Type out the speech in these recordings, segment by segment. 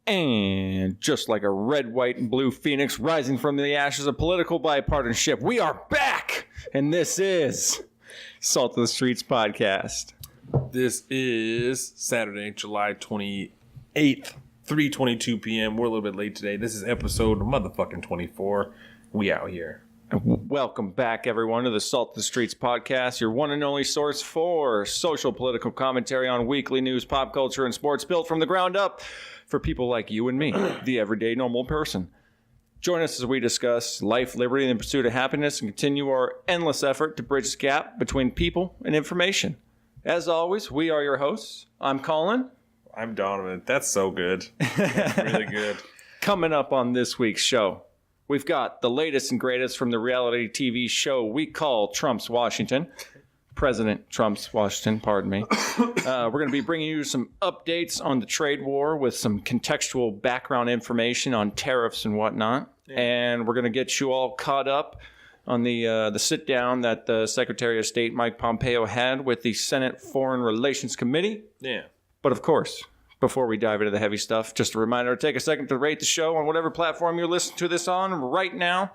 And just like a red, white, and blue phoenix rising from the ashes of political bipartisanship, we are back! And this is Salt of the Streets Podcast. This is Saturday, July 28th, 3:22 p.m. We're a little bit late today. This is episode motherfucking 24. We out here. Welcome back, everyone, to the Salt of the Streets Podcast, your one and only source for social political commentary on weekly news, pop culture, and sports built from the ground up for people like you and me, the everyday normal person. Join us as we discuss life, liberty, and the pursuit of happiness and continue our endless effort to bridge the gap between people and information. As always, we are your hosts. I'm Colin. I'm Donovan. That's so good. That's really good. Coming up on this week's show, we've got the latest and greatest from the reality TV show we call Trump's Washington. President Trump's Washington, pardon me. We're going to be bringing you some updates on the trade war with some contextual background information on tariffs and whatnot. Yeah. And we're going to get you all caught up on the sit-down that the Secretary of State Mike Pompeo had with the Senate Foreign Relations Committee. Yeah. But of course, before we dive into the heavy stuff, just a reminder to take a second to rate the show on whatever platform you're listening to this on right now.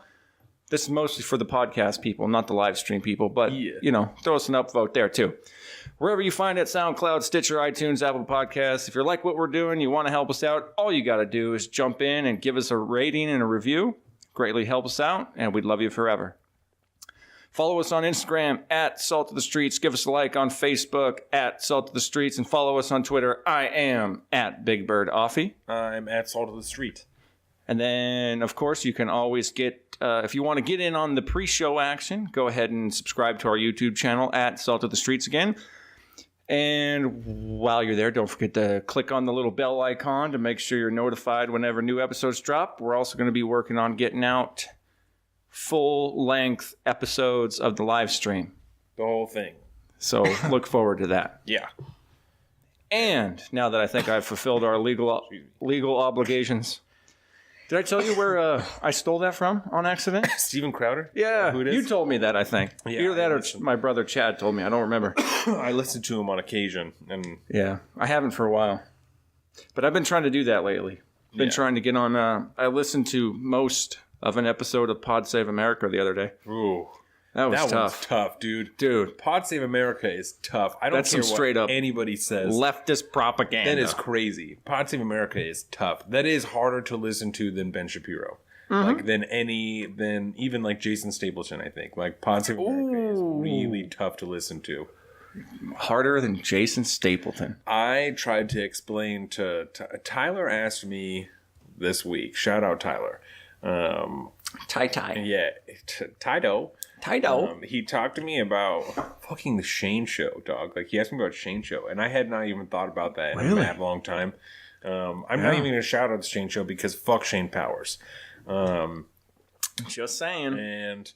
This is mostly for the podcast people, not the live stream people, but, throw us an upvote there too. Wherever you find it, SoundCloud, Stitcher, iTunes, Apple Podcasts. If you like what we're doing, you want to help us out, all you got to do is jump in and give us a rating and a review. Greatly help us out, and we'd love you forever. Follow us on Instagram at Salt of the Streets. Give us a like on Facebook at Salt of the Streets. And follow us on Twitter. I am at Big Bird Offie. I'm at Salt of the Street. And then, of course, you can always get, if you want to get in on the pre-show action, go ahead and subscribe to our YouTube channel at Salt of the Streets again. And while you're there, don't forget to click on the little bell icon to make sure you're notified whenever new episodes drop. We're also going to be working on getting out full-length episodes of the live stream. The whole thing. So look forward to that. Yeah. And now that I think I've fulfilled our legal obligations, did I tell you where I stole that from on accident? Steven Crowder? Yeah, who it is? You told me that, I think. Yeah, either that or my brother Chad told me. I don't remember. I listened to him on occasion. And yeah, I haven't for a while. But I've been trying to do that lately. Been trying to get on. I listened to most of an episode of Pod Save America the other day. Ooh. That was tough. One's tough, dude. Dude. Pod Save America is tough. I don't care straight what up anybody says. Leftist propaganda. That is crazy. Pod Save America is tough. That is harder to listen to than Ben Shapiro. Mm-hmm. Like than even like Jason Stapleton, I think. Like Pod Save America is really tough to listen to. Harder than Jason Stapleton. I tried to explain to Tyler asked me this week. Shout out Tyler. Ty. Yeah. Tydo. He talked to me about fucking the Shane Show, dog. Like, he asked me about Shane Show, and I had not even thought about that in a mad long time. I'm not even going to shout out the Shane Show because fuck Shane Powers. Just saying. And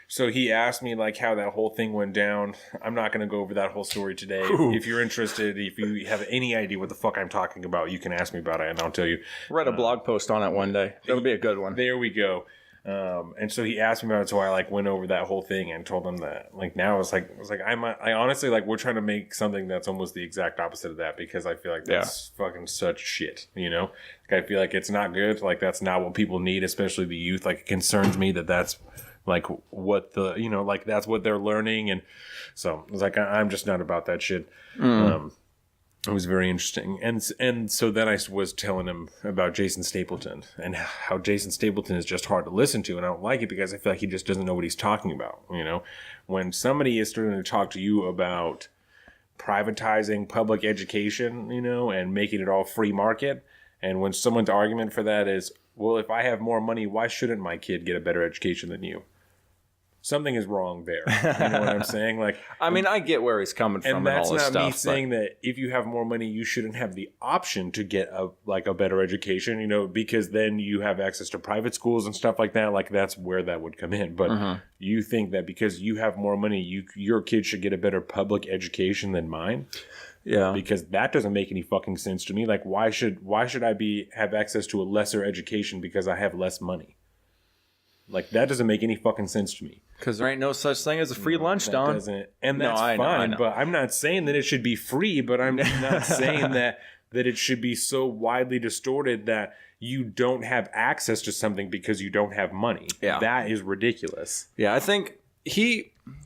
so he asked me, like, how that whole thing went down. I'm not going to go over that whole story today. Ooh. If you're interested, if you have any idea what the fuck I'm talking about, you can ask me about it, and I'll tell you. Read a blog post on it one day. That'll be a good one. There we go. And so he asked me about it, so I like went over that whole thing and told him that like now I honestly like we're trying to make something that's almost the exact opposite of that because I feel like that's fucking such shit, you know? Like I feel like it's not good, like that's not what people need, especially the youth. Like it concerns me that's like what the like that's what they're learning, and so I was like I'm just not about that shit. It was very interesting. And so then I was telling him about Jason Stapleton and how Jason Stapleton is just hard to listen to. And I don't like it because I feel like he just doesn't know what he's talking about. You know, when somebody is starting to talk to you about privatizing public education, and making it all free market. And when someone's argument for that is, well, if I have more money, why shouldn't my kid get a better education than you? Something is wrong there. You know what I'm saying? Like, I mean, I get where he's coming from, and that's all this not stuff, me saying that if you have more money, you shouldn't have the option to get a better education. Because then you have access to private schools and stuff like that. Like that's where that would come in. But you think that because you have more money, your kid should get a better public education than mine? Yeah, because that doesn't make any fucking sense to me. Like, why should I have access to a lesser education because I have less money? Like, that doesn't make any fucking sense to me. Because there ain't no such thing as a free lunch, that Don. Doesn't, and that's fine. I know. But I'm not saying that it should be free, but I'm not saying that that it should be so widely distorted that you don't have access to something because you don't have money. Yeah. That is ridiculous. Yeah, I think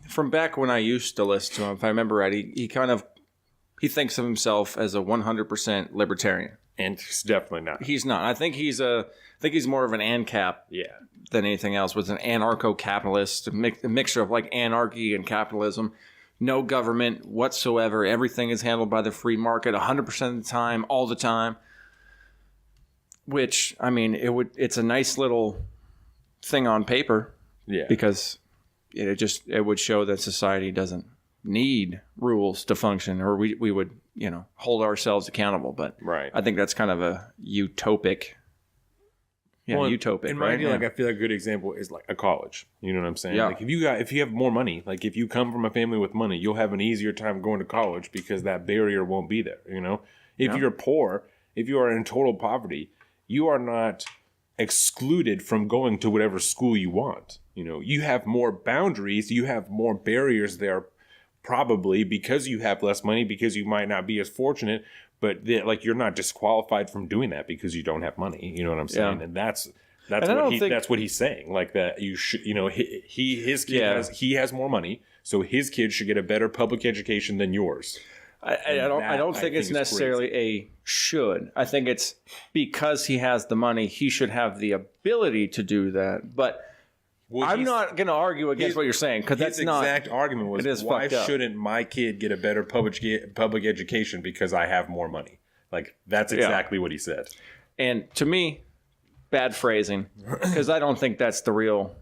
from back when I used to listen to him, if I remember right, he thinks of himself as a 100% libertarian. And he's definitely not. He's not. I think he's more of an ANCAP than anything else, with an anarcho-capitalist, a mixture of like anarchy and capitalism. No government whatsoever. Everything is handled by the free market 100% of the time, all the time. Which, I mean, it's a nice little thing on paper. Yeah. Because it would show that society doesn't need rules to function, or we would, hold ourselves accountable. But I think that's kind of a utopic. Yeah, utopic. In my idea, I feel like a good example is like a college. You know what I'm saying? Yeah. Like if you have more money, like if you come from a family with money, you'll have an easier time going to college because that barrier won't be there. If you're poor, if you are in total poverty, you are not excluded from going to whatever school you want. You have more boundaries, you have more barriers there, probably because you have less money, because you might not be as fortunate, but you're not disqualified from doing that because you don't have money. You know what I'm saying? Yeah. And that's what he's saying. Like that you should, he has more money, so his kids should get a better public education than yours. I don't think it's necessarily a should. I think it's because he has the money, he should have the ability to do that. But I'm not going to argue against what you're saying, because that's not... His exact argument was, why shouldn't my kid get a better public education because I have more money? Like, that's exactly what he said. And to me, bad phrasing, because I don't think that's the real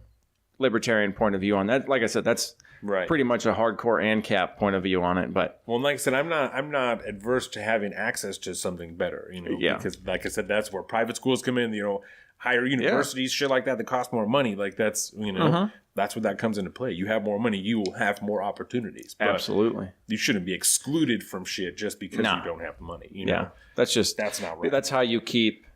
libertarian point of view on that. Like I said, that's... Right. Pretty much a hardcore ANCAP point of view on it, but like I said, I'm not adverse to having access to something better, because like I said, that's where private schools come in, higher universities, shit like that cost more money. Like that's that's what that comes into play. You have more money, you will have more opportunities. But absolutely, you shouldn't be excluded from shit just because you don't have the money. Yeah, that's not right. That's how you keep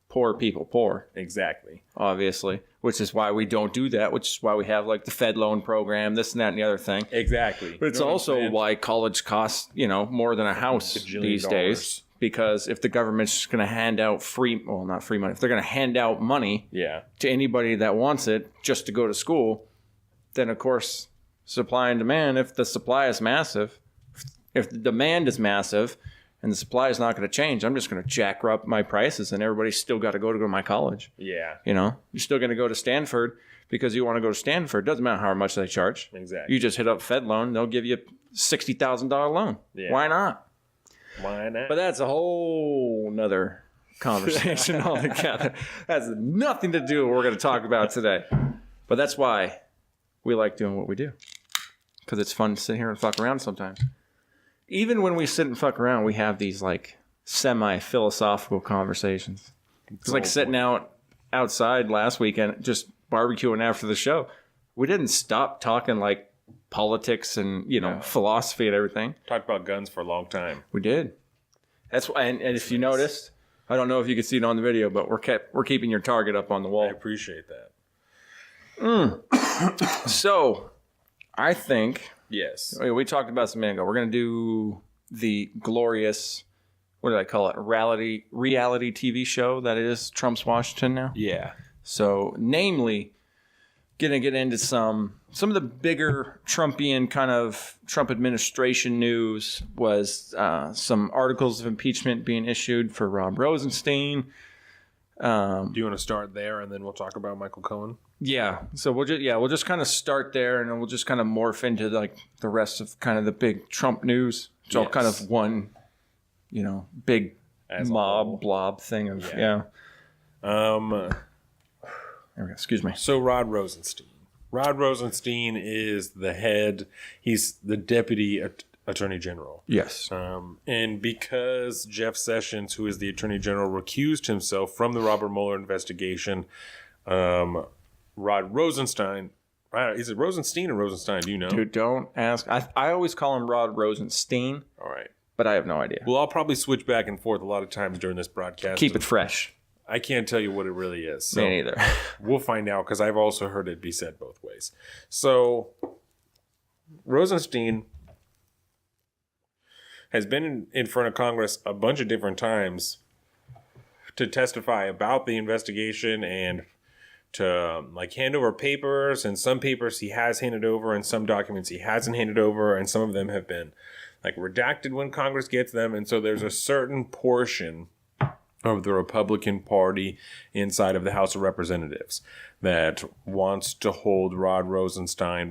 poor people poor. Exactly. Obviously. Which is why we don't do that, which is why we have like the Fed loan program, this and that and the other thing. Exactly. But it's also why college costs, more than a house these days. Because if the government's going to hand out not free money, if they're going to hand out money to anybody that wants it just to go to school, then of course, supply and demand, if the supply is massive, if the demand is massive, and the supply is not going to change, I'm just going to jack up my prices, and everybody's still got to go to my college. Yeah. You're still going to go to Stanford because you want to go to Stanford. Doesn't matter how much they charge. Exactly. You just hit up Fed loan, they'll give you a $60,000 loan. Yeah. Why not? But that's a whole nother conversation altogether. Has nothing to do with what we're going to talk about today. But that's why we like doing what we do. Because it's fun to sit here and fuck around sometimes. Even when we sit and fuck around, we have these like semi-philosophical conversations. It's like sitting outside last weekend, just barbecuing after the show. We didn't stop talking like politics and philosophy and everything. Talked about guns for a long time. We did. That's why. And if you noticed, I don't know if you can see it on the video, but we're keeping your target up on the wall. I appreciate that. So, I think. Yes. We talked about some minute ago. We're going to do the glorious, what did I call it? Reality TV show that is Trump's Washington now. Yeah. So, namely, going to get into some of the bigger Trumpian kind of Trump administration news was some articles of impeachment being issued for Rod Rosenstein. Do you want to start there and then we'll talk about Michael Cohen? Yeah. So we'll just kind of start there, and then we'll just kind of morph into like the rest of kind of the big Trump news. It's all kind of one, big blob thing of There we go. Excuse me. So Rod Rosenstein. Rod Rosenstein is the head. He's the deputy attorney general. Yes. And because Jeff Sessions, who is the attorney general, recused himself from the Robert Mueller investigation, Rod Rosenstein, is it Rosenstein or Rosenstein? Do you know? Dude, don't ask. I always call him Rod Rosenstein. All right. But I have no idea. Well, I'll probably switch back and forth a lot of times during this broadcast. Keep it fresh. I can't tell you what it really is. So me neither. We'll find out, because I've also heard it be said both ways. So, Rosenstein has been in front of Congress a bunch of different times to testify about the investigation and to like hand over papers, and some papers he has handed over and some documents he hasn't handed over, and some of them have been like redacted when Congress gets them. And so there's a certain portion of the Republican Party inside of the House of Representatives that wants to hold Rod Rosenstein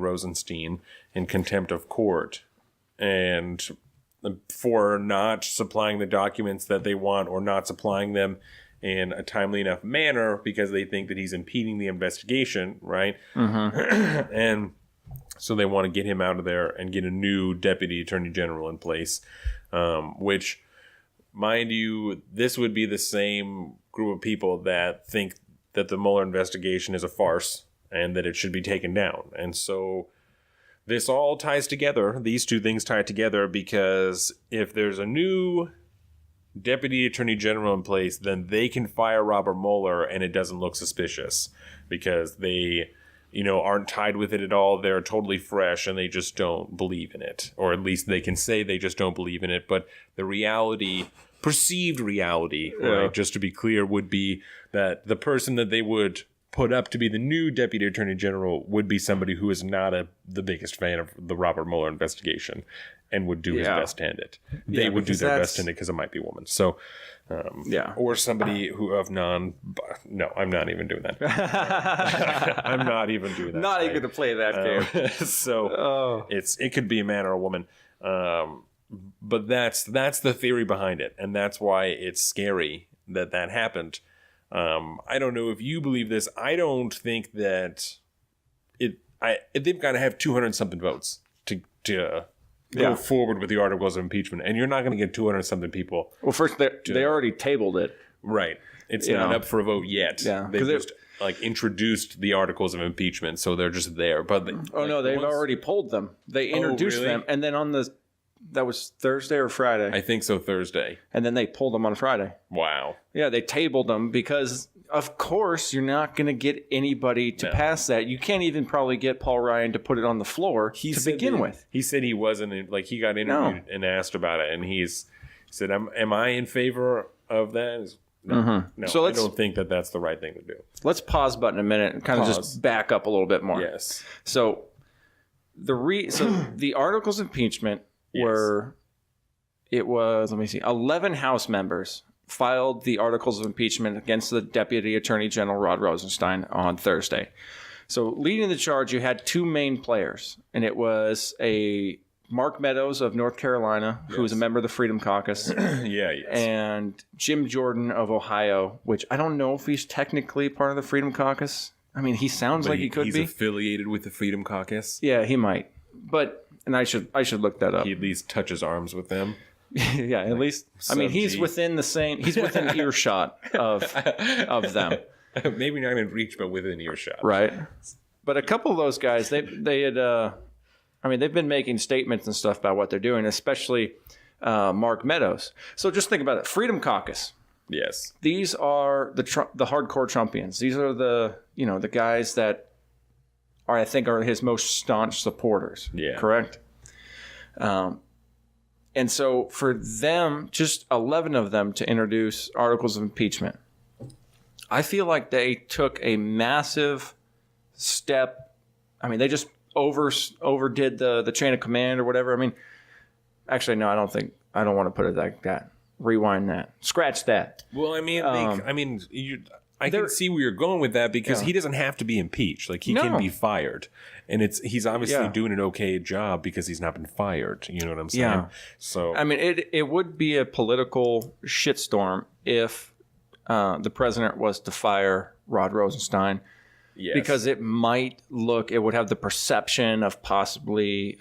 in contempt of court, and for not supplying the documents that they want or not supplying them in a timely enough manner because they think that he's impeding the investigation, right? Mm-hmm. And so they want to get him out of there and get a new deputy attorney general in place, which, mind you, this would be the same group of people that think that the Mueller investigation is a farce and that it should be taken down. And so this all ties together. These two things tie together because if there's a new deputy attorney general in place, then they can fire Robert Mueller and it doesn't look suspicious because they, aren't tied with it at all. They're totally fresh and they just don't believe in it. Or at least they can say they just don't believe in it. But the reality, perceived reality, right, just to be clear, would be that the person that they would put up to be the new deputy attorney general would be somebody who is not the biggest fan of the Robert Mueller investigation and would do his best to end it. They would do their best to end it because it might be a woman. So, or somebody who of no, I'm not even doing that. I'm not even doing that. Not even to play that game. So it could be a man or a woman. But that's the theory behind it, and that's why it's scary that happened. I don't know if you believe this. I don't think that they've got to have 200-something votes to go forward with the articles of impeachment, and you're not going to get 200-something people. Well, first they already tabled it, right? It's not up for a vote yet. Yeah, they've just introduced the articles of impeachment, so they're just there. But they've already pulled them. They introduced them, and then that was Thursday or Friday? I think so, Thursday. And then they pulled them on Friday. Wow. Yeah, they tabled them because, of course, you're not going to get anybody to pass that. You can't even probably get Paul Ryan to put it on the floor to begin with. He said he wasn't, he got interviewed and asked about it, and he said, am I in favor of that? No, mm-hmm. No, so I don't think that that's the right thing to do. Let's pause button a minute and kind of just back up a little bit more. Yes. So the articles of impeachment were, it was, 11 House members filed the articles of impeachment against the Deputy Attorney General Rod Rosenstein on Thursday. So leading the charge, you had two main players, and it was a Mark Meadows of North Carolina, who is a member of the Freedom Caucus, and Jim Jordan of Ohio, which I don't know if he's technically part of the Freedom Caucus. I mean, he sounds like he could be. He's affiliated with the Freedom Caucus. Yeah, he might. And I should look that up. He at least touches arms with them. Yeah, at least. I mean, he's within earshot of them. Maybe not in reach, but within earshot. Right. But a couple of those guys, they had, they've been making statements and stuff about what they're doing, especially Mark Meadows. So just think about it. Freedom Caucus. Yes. These are the hardcore Trumpians. These are the guys that I think are his most staunch supporters. Yeah. Correct? And so for them, just 11 of them to introduce articles of impeachment, I feel like they took a massive step. I mean, they just overdid the chain of command or whatever. I mean, actually, no, I don't want to put it like that. Rewind that. Scratch that. Well, I can see where you're going with that because he doesn't have to be impeached. Like, he can be fired. And he's obviously doing an okay job because he's not been fired. You know what I'm saying? Yeah. So, I mean, it would be a political shitstorm if the president was to fire Rod Rosenstein. Yes. Because it would have the perception of possibly,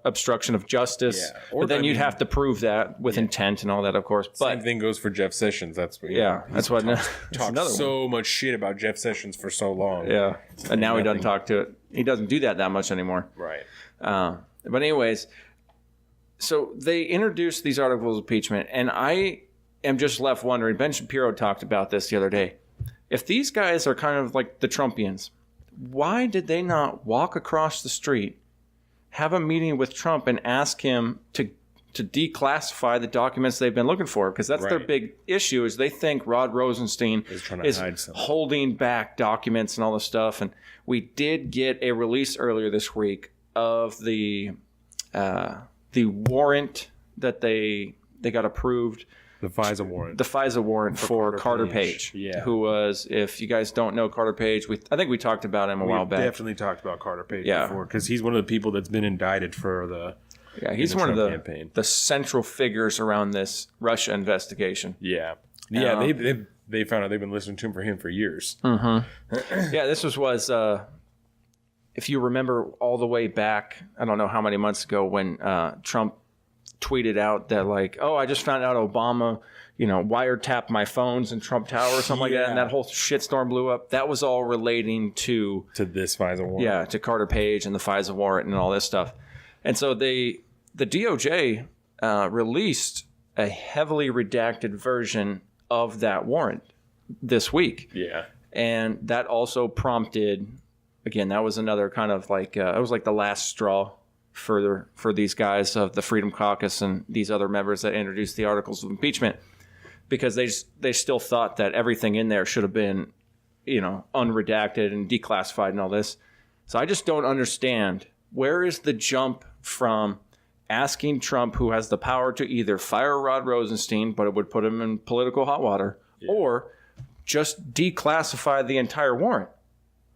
obstruction of justice. Yeah. But then you'd have to prove that with intent and all that, of course. But same thing goes for Jeff Sessions. That's what. That's what. Talked so much shit about Jeff Sessions for so long. Yeah, and now he doesn't talk to it. He doesn't do that much anymore. Right. But anyways, so they introduced these articles of impeachment, and I am just left wondering. Ben Shapiro talked about this the other day. If these guys are kind of like the Trumpians, why did they not walk across the street have a meeting with Trump and ask him to declassify the documents they've been looking for, because that's their big issue. Is they think Rod Rosenstein is holding back documents and all this stuff. And we did get a release earlier this week of the warrant that they got approved. The FISA warrant for Carter Page. Yeah. Who was, if you guys don't know Carter Page, I think we talked about him a while back. We definitely talked about Carter Page before, because he's one of the people that's been indicted for the he's one of the central figures around this Russia investigation. Yeah. Yeah, they found out they've been listening to him for years. Mm-hmm. Yeah, this was if you remember all the way back, I don't know how many months ago, when Trump tweeted out that, like, oh, I just found out Obama, wiretapped my phones in Trump Tower or something like that, and that whole shitstorm blew up. That was all relating to this FISA warrant. Yeah, to Carter Page and the FISA warrant and all this stuff. And so the DOJ released a heavily redacted version of that warrant this week. Yeah. And that also prompted, again, that was another kind of like, it was like the last straw for these guys of the Freedom Caucus and these other members that introduced the Articles of Impeachment, because they still thought that everything in there should have been, unredacted and declassified and all this. So I just don't understand, where is the jump from asking Trump, who has the power to either fire Rod Rosenstein, but it would put him in political hot water, or just declassify the entire warrant?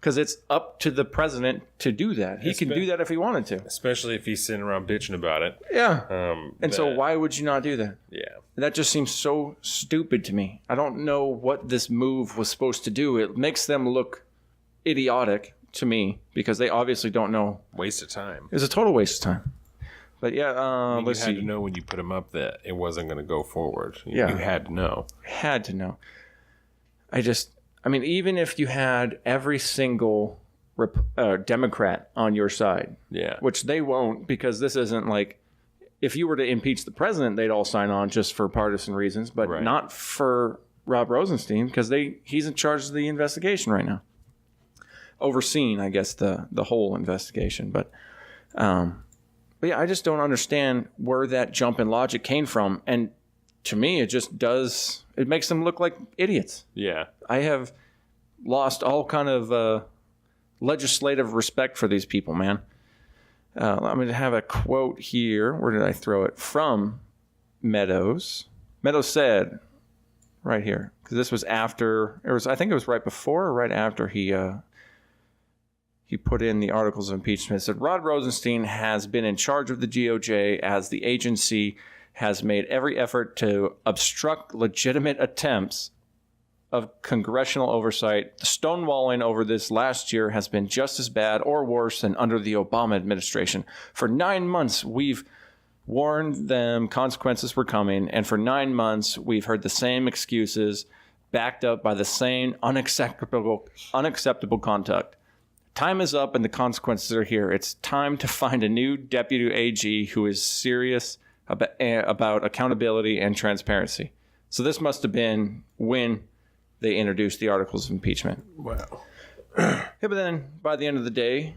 Because it's up to the president to do that. He can do that if he wanted to. Especially if he's sitting around bitching about it. Yeah. So why would you not do that? Yeah. That just seems so stupid to me. I don't know what this move was supposed to do. It makes them look idiotic to me, because they obviously don't know. Waste of time. It's a total waste of time. But yeah, let's see. You had to know when you put him up that it wasn't going to go forward. You had to know. Had to know. Even if you had every single Democrat on your side, which they won't, because this isn't like, if you were to impeach the president, they'd all sign on just for partisan reasons, but not for Rod Rosenstein, because he's in charge of the investigation right now, overseeing, I guess, the whole investigation. But yeah, I just don't understand where that jump in logic came from, and to me, it makes them look like idiots. Yeah. I have lost all kind of legislative respect for these people, man. I'm going to have a quote here. Where did I throw it? From Meadows. Meadows said, right here, because this was after, I think it was right before or right after he put in the Articles of Impeachment. It said, Rod Rosenstein has been in charge of the DOJ as the agency has made every effort to obstruct legitimate attempts of congressional oversight. The stonewalling over this last year has been just as bad or worse than under the Obama administration. For 9 months, we've warned them consequences were coming, and for 9 months, we've heard the same excuses backed up by the same unacceptable conduct. Time is up and the consequences are here. It's time to find a new Deputy AG who is serious about accountability and transparency. So this must have been when they introduced the Articles of Impeachment. Wow. Yeah, but then by the end of the day,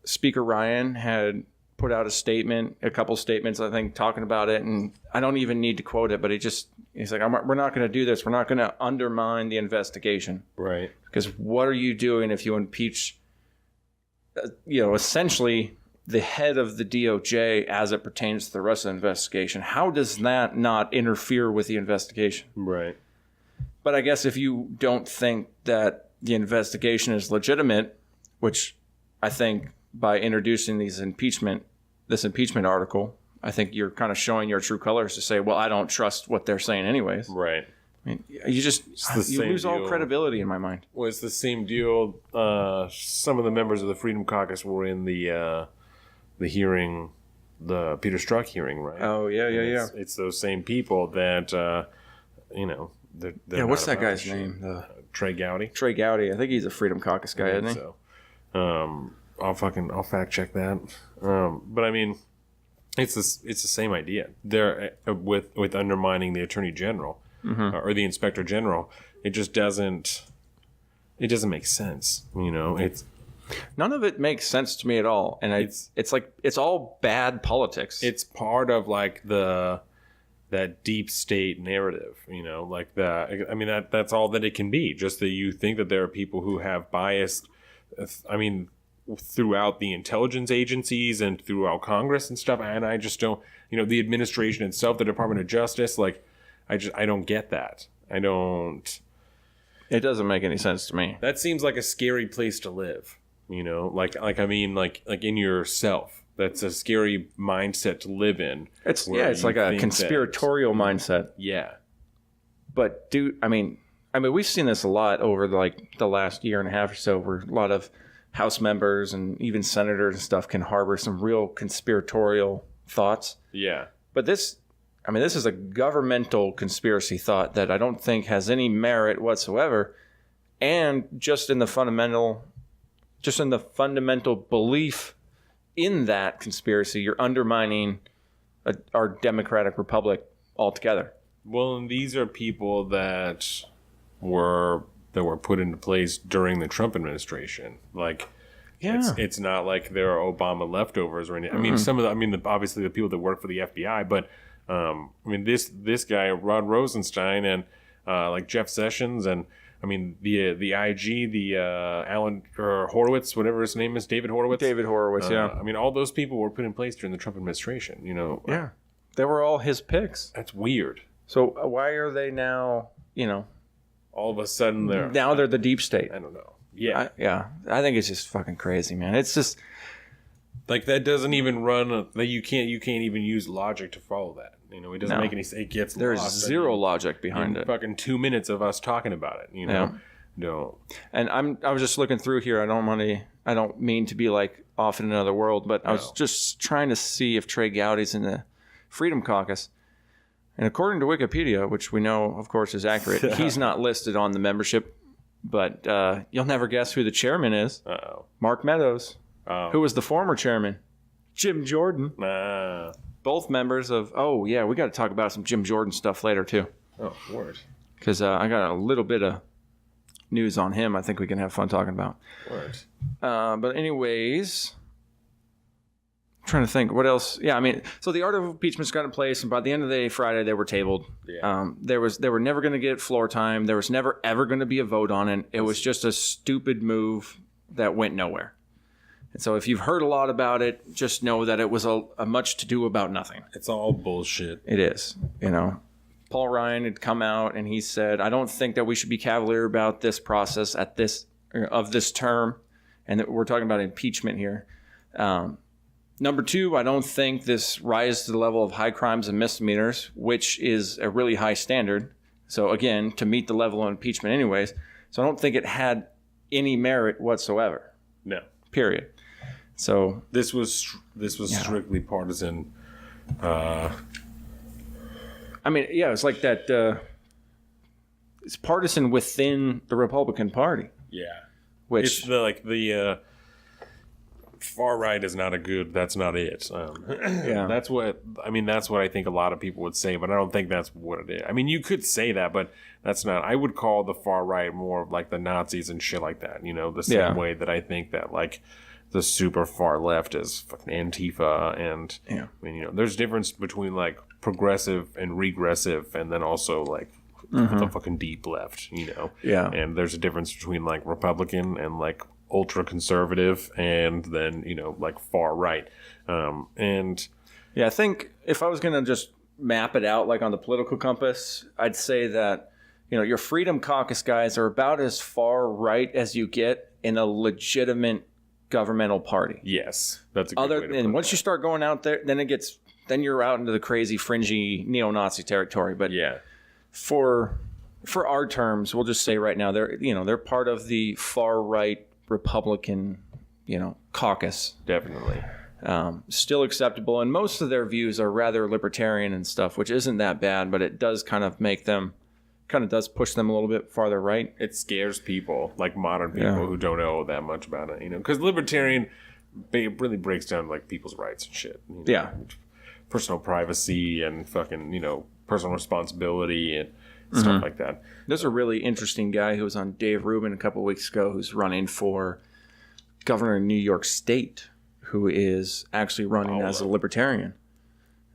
Speaker Ryan had put out a couple statements, I think, talking about it, and I don't even need to quote it, but he's like, we're not going to do this. We're not going to undermine the investigation. Right. Because what are you doing if you impeach, essentially the head of the DOJ as it pertains to the Russia investigation? How does that not interfere with the investigation? Right. But I guess if you don't think that the investigation is legitimate, which I think by introducing this impeachment article, I think you're kind of showing your true colors to say, well, I don't trust what they're saying anyways. Right. I mean, you lose all credibility in my mind. Well, it's the same deal. Some of the members of the Freedom Caucus were in the hearing, the Peter Strzok hearing, right? Oh, yeah. It's those same people that, they're what's that guy's name? Trey Gowdy. Trey Gowdy. I think he's a Freedom Caucus guy, isn't he? So. I'll fact check that. But I mean, it's the same idea. They're with undermining the Attorney General or the Inspector General. It just doesn't make sense. None of it makes sense to me at all. And it's like, it's all bad politics. It's part of like that deep state narrative, like that. I mean, that's all that it can be. Just that you think that there are people who have bias, throughout the intelligence agencies and throughout Congress and stuff. And I just don't, the administration itself, the Department of Justice, like, I don't get that. It doesn't make any sense to me. That seems like a scary place to live, like in yourself. That's a scary mindset to live in. It's like a conspiratorial mindset. Yeah. But I mean, we've seen this a lot over like the last year and a half or so, where a lot of House members and even senators and stuff can harbor some real conspiratorial thoughts. Yeah. But this is a governmental conspiracy thought that I don't think has any merit whatsoever. And just in the fundamental belief in that conspiracy, you're undermining our democratic republic altogether. Well, and these are people that were put into place during the Trump administration. Like, it's not like there are Obama leftovers or anything. Mm-hmm. Obviously the people that work for the FBI, but this guy Rod Rosenstein and like Jeff Sessions and the IG, the Alan or Horowitz, whatever his name is, David Horowitz. Yeah. All those people were put in place during the Trump administration. Yeah, they were all his picks. That's weird. So why are they now? All of a sudden they're the deep state. I don't know. Yeah, I think it's just fucking crazy, man. It's just like that doesn't even run. That you can't even use logic to follow that. It doesn't make any sense. It gets there's lost. Zero logic behind it. Fucking 2 minutes of us talking about it. No. And I was just looking through here. I don't mean to be like off in another world, but I was just trying to see if Trey Gowdy's in the Freedom Caucus. And according to Wikipedia, which we know, of course, is accurate, he's not listed on the membership. But you'll never guess who the chairman is. Uh-oh. Mark Meadows. Oh. Who was the former chairman? Jim Jordan. Both members of... Oh, yeah, we got to talk about some Jim Jordan stuff later, too. Oh, word. Because I got a little bit of news on him I think we can have fun talking about. Word. But anyways... I'm trying to think what else. Yeah, so the Articles of Impeachment's got in place, and by the end of the day, Friday, they were tabled. Yeah. They were never going to get floor time. There was never ever going to be a vote on it. It was just a stupid move that went nowhere. And so if you've heard a lot about it, just know that it was a much to do about nothing. It's all bullshit. It is. Paul Ryan had come out and he said, I don't think that we should be cavalier about this process of this term. And that we're talking about impeachment here. Number two, I don't think this rises to the level of high crimes and misdemeanors, which is a really high standard. So again, to meet the level of impeachment anyways. So I don't think it had any merit whatsoever. No. Period. So this was strictly partisan. It's like that. It's partisan within the Republican Party. Yeah. Which it's the far right is not that's not it. That's what I think a lot of people would say, but I don't think that's what it is. You could say that, but that's not. I would call the far right more of like the Nazis and shit like that. The same way that I think that like the super far left is fucking Antifa and there's a difference between like progressive and regressive, and then also like the fucking deep left. And there's a difference between like Republican and like ultra conservative and then like far right. I think if I was gonna just map it out like on the political compass, I'd say that your Freedom Caucus guys are about as far right as you get in a legitimate governmental party. Yes, that's a good way to put it. Once you start going out there, then you're out into the crazy fringy neo-Nazi territory. But for our terms, we'll just say right now they're part of the far right Republican, caucus. Definitely. Still acceptable. And most of their views are rather libertarian and stuff, which isn't that bad, but it does kind of does push them a little bit farther right. It scares people, like modern people who don't know that much about it, because libertarian really breaks down like people's rights and shit. Personal privacy and fucking, personal responsibility and stuff like that. There's a really interesting guy who was on Dave Rubin a couple of weeks ago who's running for governor of New York State, who is actually running as a libertarian.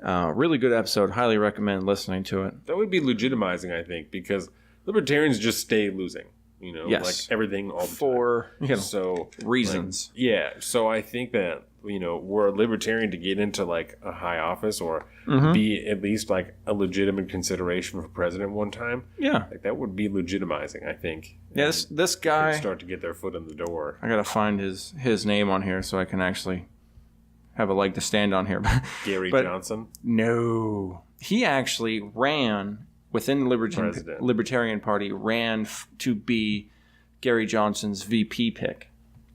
Really good episode. Highly recommend listening to it. That would be legitimizing, I think, because libertarians just stay losing. Yes. Like everything all the for time. So reasons. So I think that we're a libertarian to get into like a high office or be at least like a legitimate consideration for president one time. Yeah, like that would be legitimizing, I think. Yeah, this guy start to get their foot in the door. I gotta find his name on here so I can actually have a leg to stand on here. Gary Johnson? No, he actually ran within the Libertarian Party, ran to be Gary Johnson's VP pick.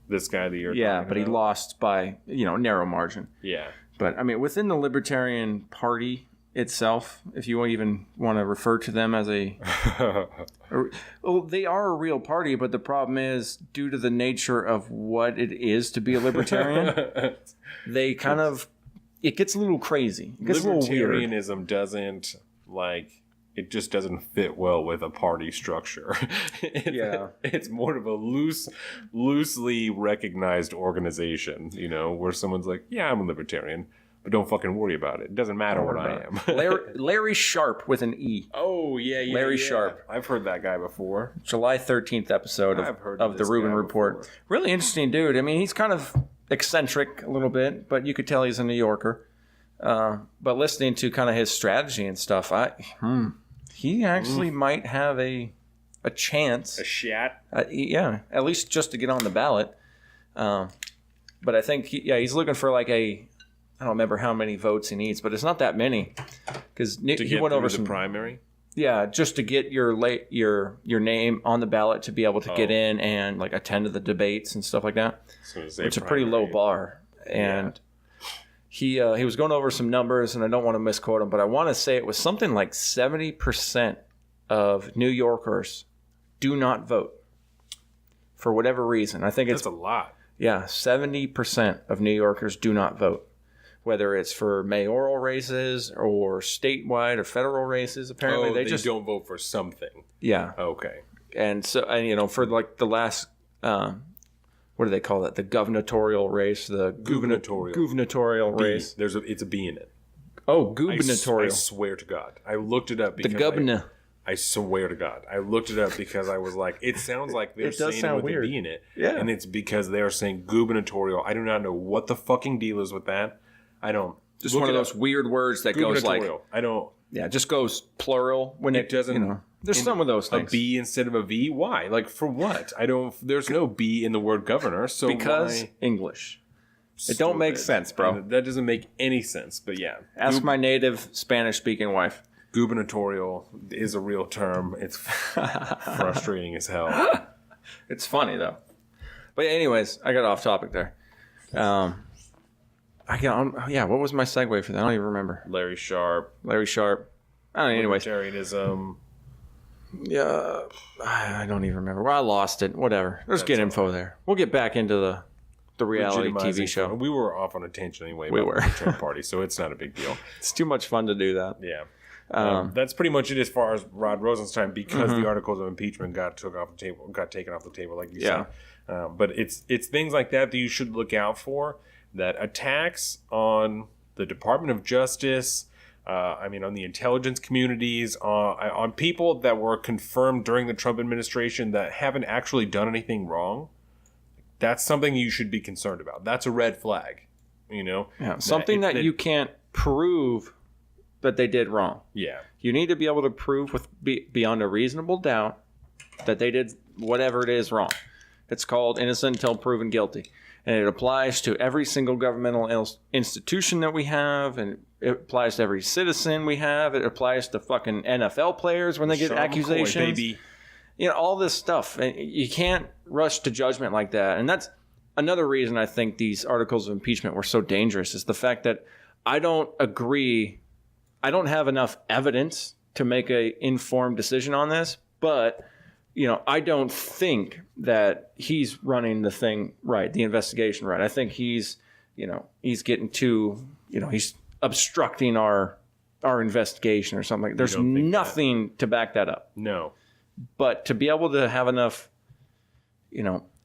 This guy that you're talking but about? He lost by narrow margin. Yeah, but I mean within the Libertarian Party itself, if you even want to refer to them as well, they are a real party, but the problem is due to the nature of what it is to be a libertarian, they kind of it gets a little crazy. It gets a little weird. Libertarianism doesn't it just doesn't fit well with a party structure. It's more of a loosely recognized organization, where someone's like, yeah, I'm a libertarian, but don't fucking worry about it. It doesn't matter what I am. Larry Sharp with an E. Oh, yeah. Larry Sharp. I've heard that guy before. July 13th episode of the Rubin Report. Before. Really interesting dude. I mean, he's kind of eccentric a little bit, but you could tell he's a New Yorker. But listening to kind of his strategy and stuff, he actually might have a chance. A shot? Yeah, at least just to get on the ballot. But I think, he's looking for like I don't remember how many votes he needs, but it's not that many. Because he went over some primary? Yeah, just to get your name on the ballot to be able to get in and like attend to the debates and stuff like that. It's a pretty low bar. And he was going over some numbers, and I don't want to misquote him, but I want to say it was something like 70% of New Yorkers do not vote for whatever reason. I think that's a lot. Yeah, 70% of New Yorkers do not vote, whether it's for mayoral races or statewide or federal races. Apparently, they just don't vote for something. Yeah. Okay. And so, for like the last. What do they call that? The gubernatorial race, the gubernatorial race. It's a B in it. Oh, gubernatorial! I swear to God, I looked it up. Because the governor. I swear to God, I looked it up because I was like, it sounds like they're saying it with a B in it. Yeah, and it's because they are saying gubernatorial. I do not know what the fucking deal is with that. I don't. Just one of those weird words that goes like. I don't. Yeah, it just goes plural when it doesn't. There's some of those things. A B instead of a V? Why? Like, for what? There's no B in the word governor, so because why? English. It don't make sense, bro. And that doesn't make any sense, but yeah. Ask my native Spanish-speaking wife. Gubernatorial is a real term. It's frustrating as hell. It's funny, though. But anyways, I got off topic there. What was my segue for that? I don't even remember. Larry Sharp. I don't know, anyways. Libertarianism. Yeah, I don't even remember. Well, I lost it. Whatever. Let's get info there. We'll get back into the reality TV show. We were off on a tangent anyway. We were. The party, so it's not a big deal. It's too much fun to do that. Yeah. That's pretty much it as far as Rod Rosenstein, because the Articles of Impeachment got taken off the table, like you said. But it's things like that you should look out for. That attacks on the Department of Justice. On the intelligence communities, on people that were confirmed during the Trump administration that haven't actually done anything wrong, that's something you should be concerned about. That's a red flag, Yeah, something that you can't prove that they did wrong. Yeah. You need to be able to prove beyond a reasonable doubt that they did whatever it is wrong. It's called innocent until proven guilty. And it applies to every single governmental institution that we have, and it applies to every citizen we have. It applies to fucking NFL players when they get accusations. McCoy, baby. All this stuff. And you can't rush to judgment like that. And that's another reason I think these articles of impeachment were so dangerous, is the fact that I don't agree. I don't have enough evidence to make an informed decision on this, but I don't think that he's running the thing right, the investigation right. I think he's getting too, he's obstructing our investigation or something. There's nothing to back that up. No. But to be able to have enough,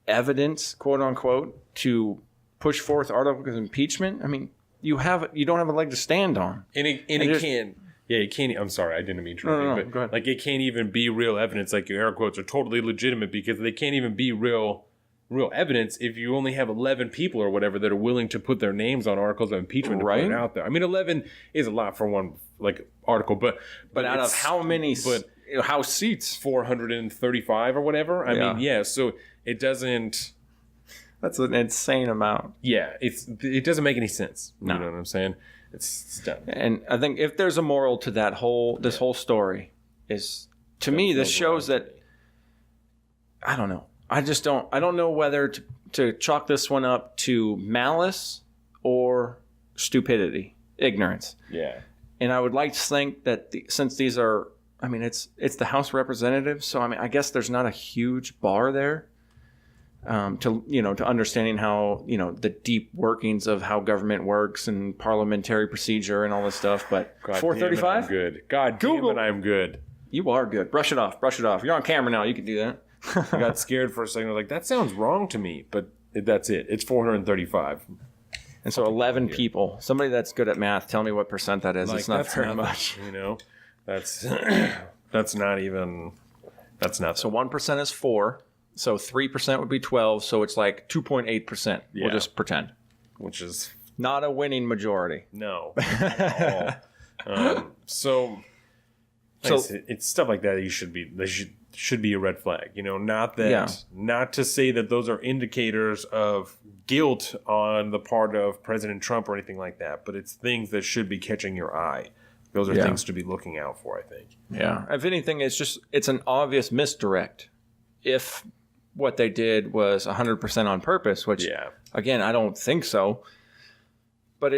evidence, quote unquote, to push forth articles of impeachment, I mean, you don't have a leg to stand on. And it can't. Yeah, it can't. I'm sorry, I didn't mean to. No, go ahead. Like, it can't even be real evidence. Like, your air quotes are totally legitimate because they can't even be real evidence if you only have 11 people or whatever that are willing to put their names on articles of impeachment to put it out there. I mean, 11 is a lot for one article, but out of how many House seats? 435 or whatever. I mean, yeah. So it doesn't. That's an insane amount. Yeah, it doesn't make any sense. No. You know what I'm saying? It's dumb. And I think if there's a moral to this whole story, is to me this shows that I don't know. I don't know whether to chalk this one up to malice or stupidity, ignorance. Yeah. And I would like to think that since these are, I mean, it's the House of Representatives, so I mean, I guess there's not a huge bar there. To understanding how, the deep workings of how government works and parliamentary procedure and all this stuff. But 435? I'm good. God Google. damn it, I'm good. You are good. Brush it off. You're on camera now. You can do that. I got scared for a second. I was like, that sounds wrong to me. But that's it. It's 435. And so 11 people. Somebody that's good at math, tell me what percent that is. It's not very much. That's not even. That's nothing. So 1% is 4. So 3% would be 12. So it's like 2.8%. Yeah. We'll just pretend. Which is not a winning majority. No. At all. So it's stuff like that. They should be a red flag. Not to say that those are indicators of guilt on the part of President Trump or anything like that, but it's things that should be catching your eye. Those are things to be looking out for, I think. Yeah. If anything, it's an obvious misdirect. If what they did was 100% on purpose, which, again, I don't think so. But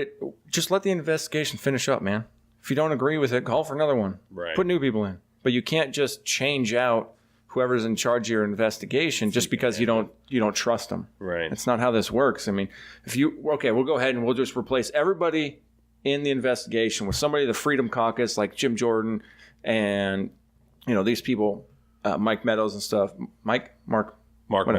just let the investigation finish up, man. If you don't agree with it, call for another one. Right. Put new people in. But you can't just change out whoever's in charge of your investigation just because you don't trust them. Right. That's not how this works. I mean, we'll go ahead and we'll just replace everybody in the investigation with somebody of the Freedom Caucus like Jim Jordan and these people, Mike Meadows and stuff. Mark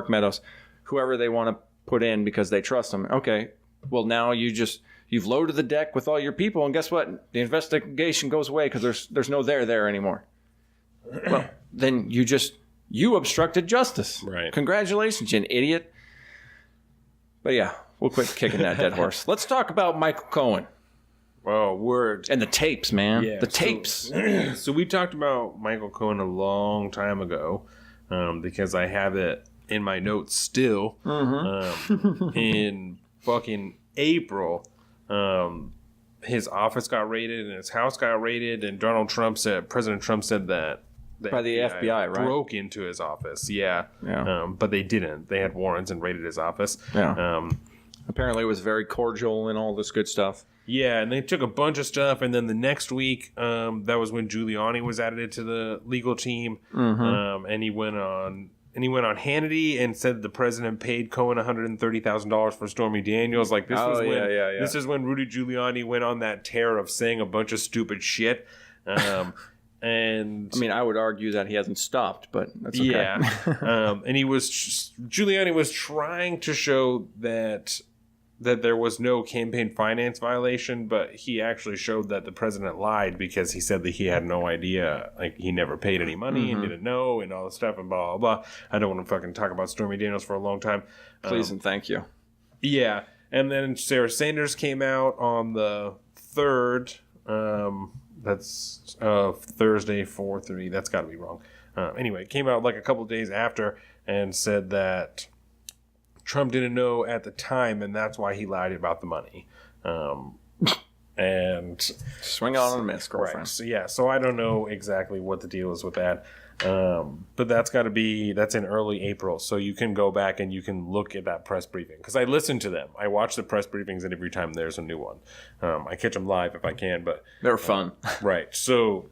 Meadows, whoever they want to put in because they trust them. Okay, well now you've loaded the deck with all your people, and guess what? The investigation goes away because there's no there anymore. Well, then you obstructed justice. Right. Congratulations, you idiot. But yeah, we'll quit kicking that dead horse. Let's talk about Michael Cohen. Oh, word. And the tapes, man. Yeah, the tapes. So we talked about Michael Cohen a long time ago because I have it in my notes still. Mm-hmm. In fucking April, his office got raided and his house got raided, and President Trump said that by the FBI, right? Broke into his office. Yeah. But they didn't. They had warrants and raided his office. Yeah. Apparently it was very cordial and all this good stuff. Yeah, and they took a bunch of stuff, and then the next week, that was when Giuliani was added to the legal team, and he went on Hannity and said the president paid Cohen $130,000 for Stormy Daniels. Like this is when Rudy Giuliani went on that tear of saying a bunch of stupid shit. And I mean, I would argue that he hasn't stopped, but that's okay. Yeah, and Giuliani was trying to show that there was no campaign finance violation, but he actually showed that the president lied because he said that he had no idea, like he never paid any money and didn't know and all this stuff and blah, blah, blah. I don't want to fucking talk about Stormy Daniels for a long time. Please and thank you. Yeah, and then Sarah Sanders came out on the 3rd. That's Thursday, 4/3. That's got to be wrong. Anyway, it came out like a couple of days after and said that Trump didn't know at the time, and that's why he lied about the money. And swing on and miss, girlfriend. Right. So I don't know exactly what the deal is with that. But that's in early April. So you can go back and you can look at that press briefing. Because I listen to them. I watch the press briefings, and every time there's a new one. I catch them live if I can, but they're fun. Right. So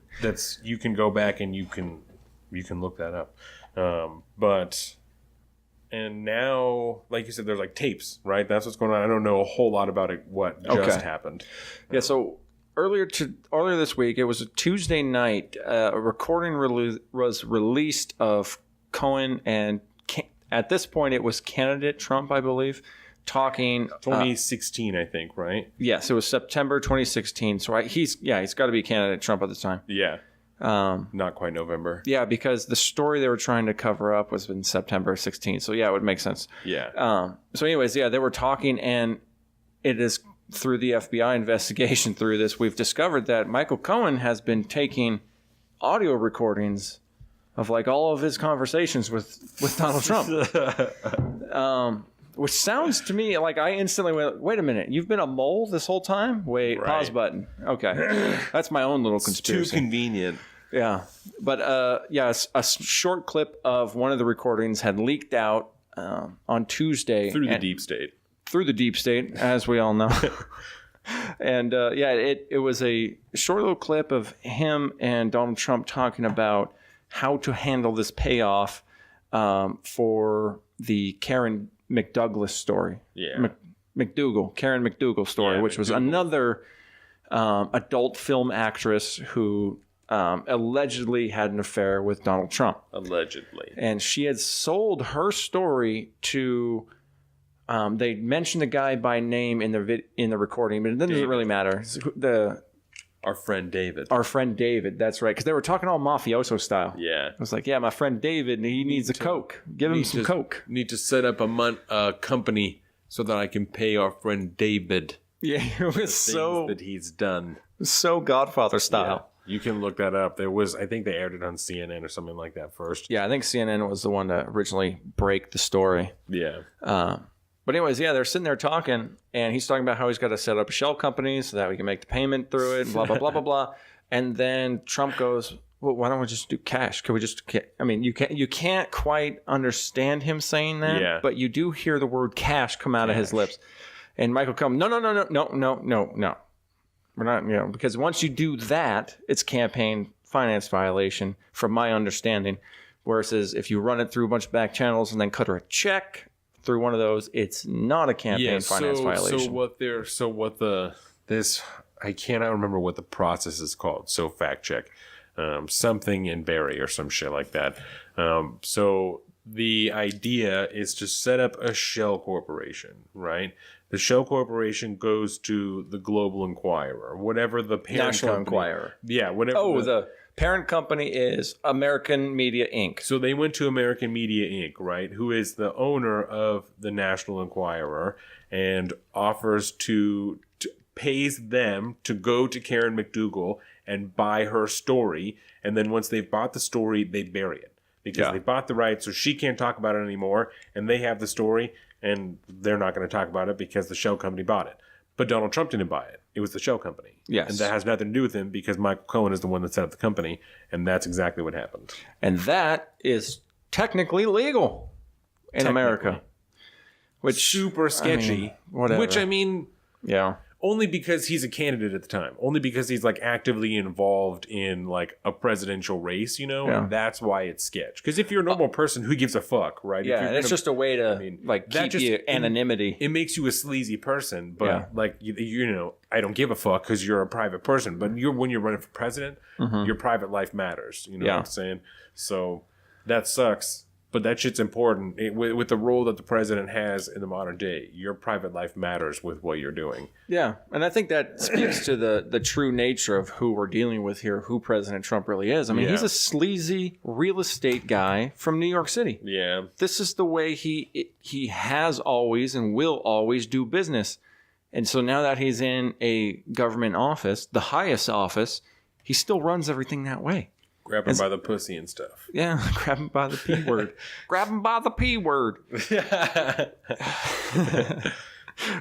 you can go back and you can look that up. And now, like you said, there's like tapes, right? That's what's going on. I don't know a whole lot about it, what just happened. Yeah, so earlier this week, it was a Tuesday night, a recording was released of Cohen and at this point, it was candidate Trump, I believe, talking. 2016, I think, right? Yes, it was September 2016. So he's got to be candidate Trump at the time. Yeah. Not quite November. Yeah, because the story they were trying to cover up was in September 16. So yeah, it would make sense. Yeah. So anyways, yeah, they were talking, and it is through the FBI investigation through this, we've discovered that Michael Cohen has been taking audio recordings of like all of his conversations with Donald Trump. Which sounds to me like I instantly went, wait a minute, you've been a mole this whole time? Wait, right. Pause button. Okay. That's my own little conspiracy. It's too convenient. Yeah. But a short clip of one of the recordings had leaked out on Tuesday. Through the deep state. Through the deep state, as we all know. And it was a short little clip of him and Donald Trump talking about how to handle this payoff for the Karen McDougal story. Yeah. Karen McDougal story, which was another adult film actress who allegedly had an affair with Donald Trump. Allegedly. And she had sold her story to... they mentioned the guy by name in the recording, but it doesn't really matter. Our friend David. Our friend David, that's right. Because they were talking all mafioso style. Yeah. I was like, yeah, my friend David, he needs a Coke. Give him some Coke. Need to set up a company so that I can pay our friend David. Yeah, it was so... that he's done. So Godfather style. Yeah. You can look that up. I think they aired it on CNN or something like that first. Yeah, I think CNN was the one to originally break the story. Yeah. But anyways, yeah, they're sitting there talking, and he's talking about how he's got to set up a shell company so that we can make the payment through it, and blah, blah, blah, blah, blah. And then Trump goes, well, why don't we just do cash? Can we just... I mean, you can't quite understand him saying that, but you do hear the word cash come out of his lips. And Michael Cohen, no. We're not, because once you do that, it's campaign finance violation, from my understanding. Versus if you run it through a bunch of back channels and then cut her a check through one of those, it's not a campaign finance violation. I cannot remember what the process is called. So fact check, something in Barry or some shit like that. So the idea is to set up a shell corporation, right? The shell corporation goes to the Global Inquirer, whatever the parent National company, Enquirer. Yeah, whatever. Oh, the parent company is American Media Inc. So they went to American Media Inc., right, who is the owner of the National Enquirer, and offers to pays them to go to Karen McDougal and buy her story. And then once they've bought the story, they bury it. Because they bought the rights, so she can't talk about it anymore. And they have the story, and they're not going to talk about it because the shell company bought it. But Donald Trump didn't buy it. It was the shell company. Yes. And that has nothing to do with him because Michael Cohen is the one that set up the company. And that's exactly what happened. And that is technically legal in America. Which super sketchy. I mean, whatever. Which, I mean... Yeah. Only because he's a candidate at the time. Only because he's like actively involved in like a presidential race, and that's why it's sketch. Because if you're a normal person, who gives a fuck, right? Yeah, and it's just a way to keep you anonymity. It makes you a sleazy person, but I don't give a fuck because you're a private person. But when you're running for president, your private life matters. You know what I'm saying? So that sucks. But that shit's important. With the role that the president has in the modern day, your private life matters with what you're doing. Yeah, and I think that speaks to the true nature of who we're dealing with here, who President Trump really is. I mean, he's a sleazy real estate guy from New York City. Yeah. This is the way he has always and will always do business. And so now that he's in a government office, the highest office, he still runs everything that way. Grab him by the pussy and stuff. Yeah, grab him by the P word. Grab him by the P word.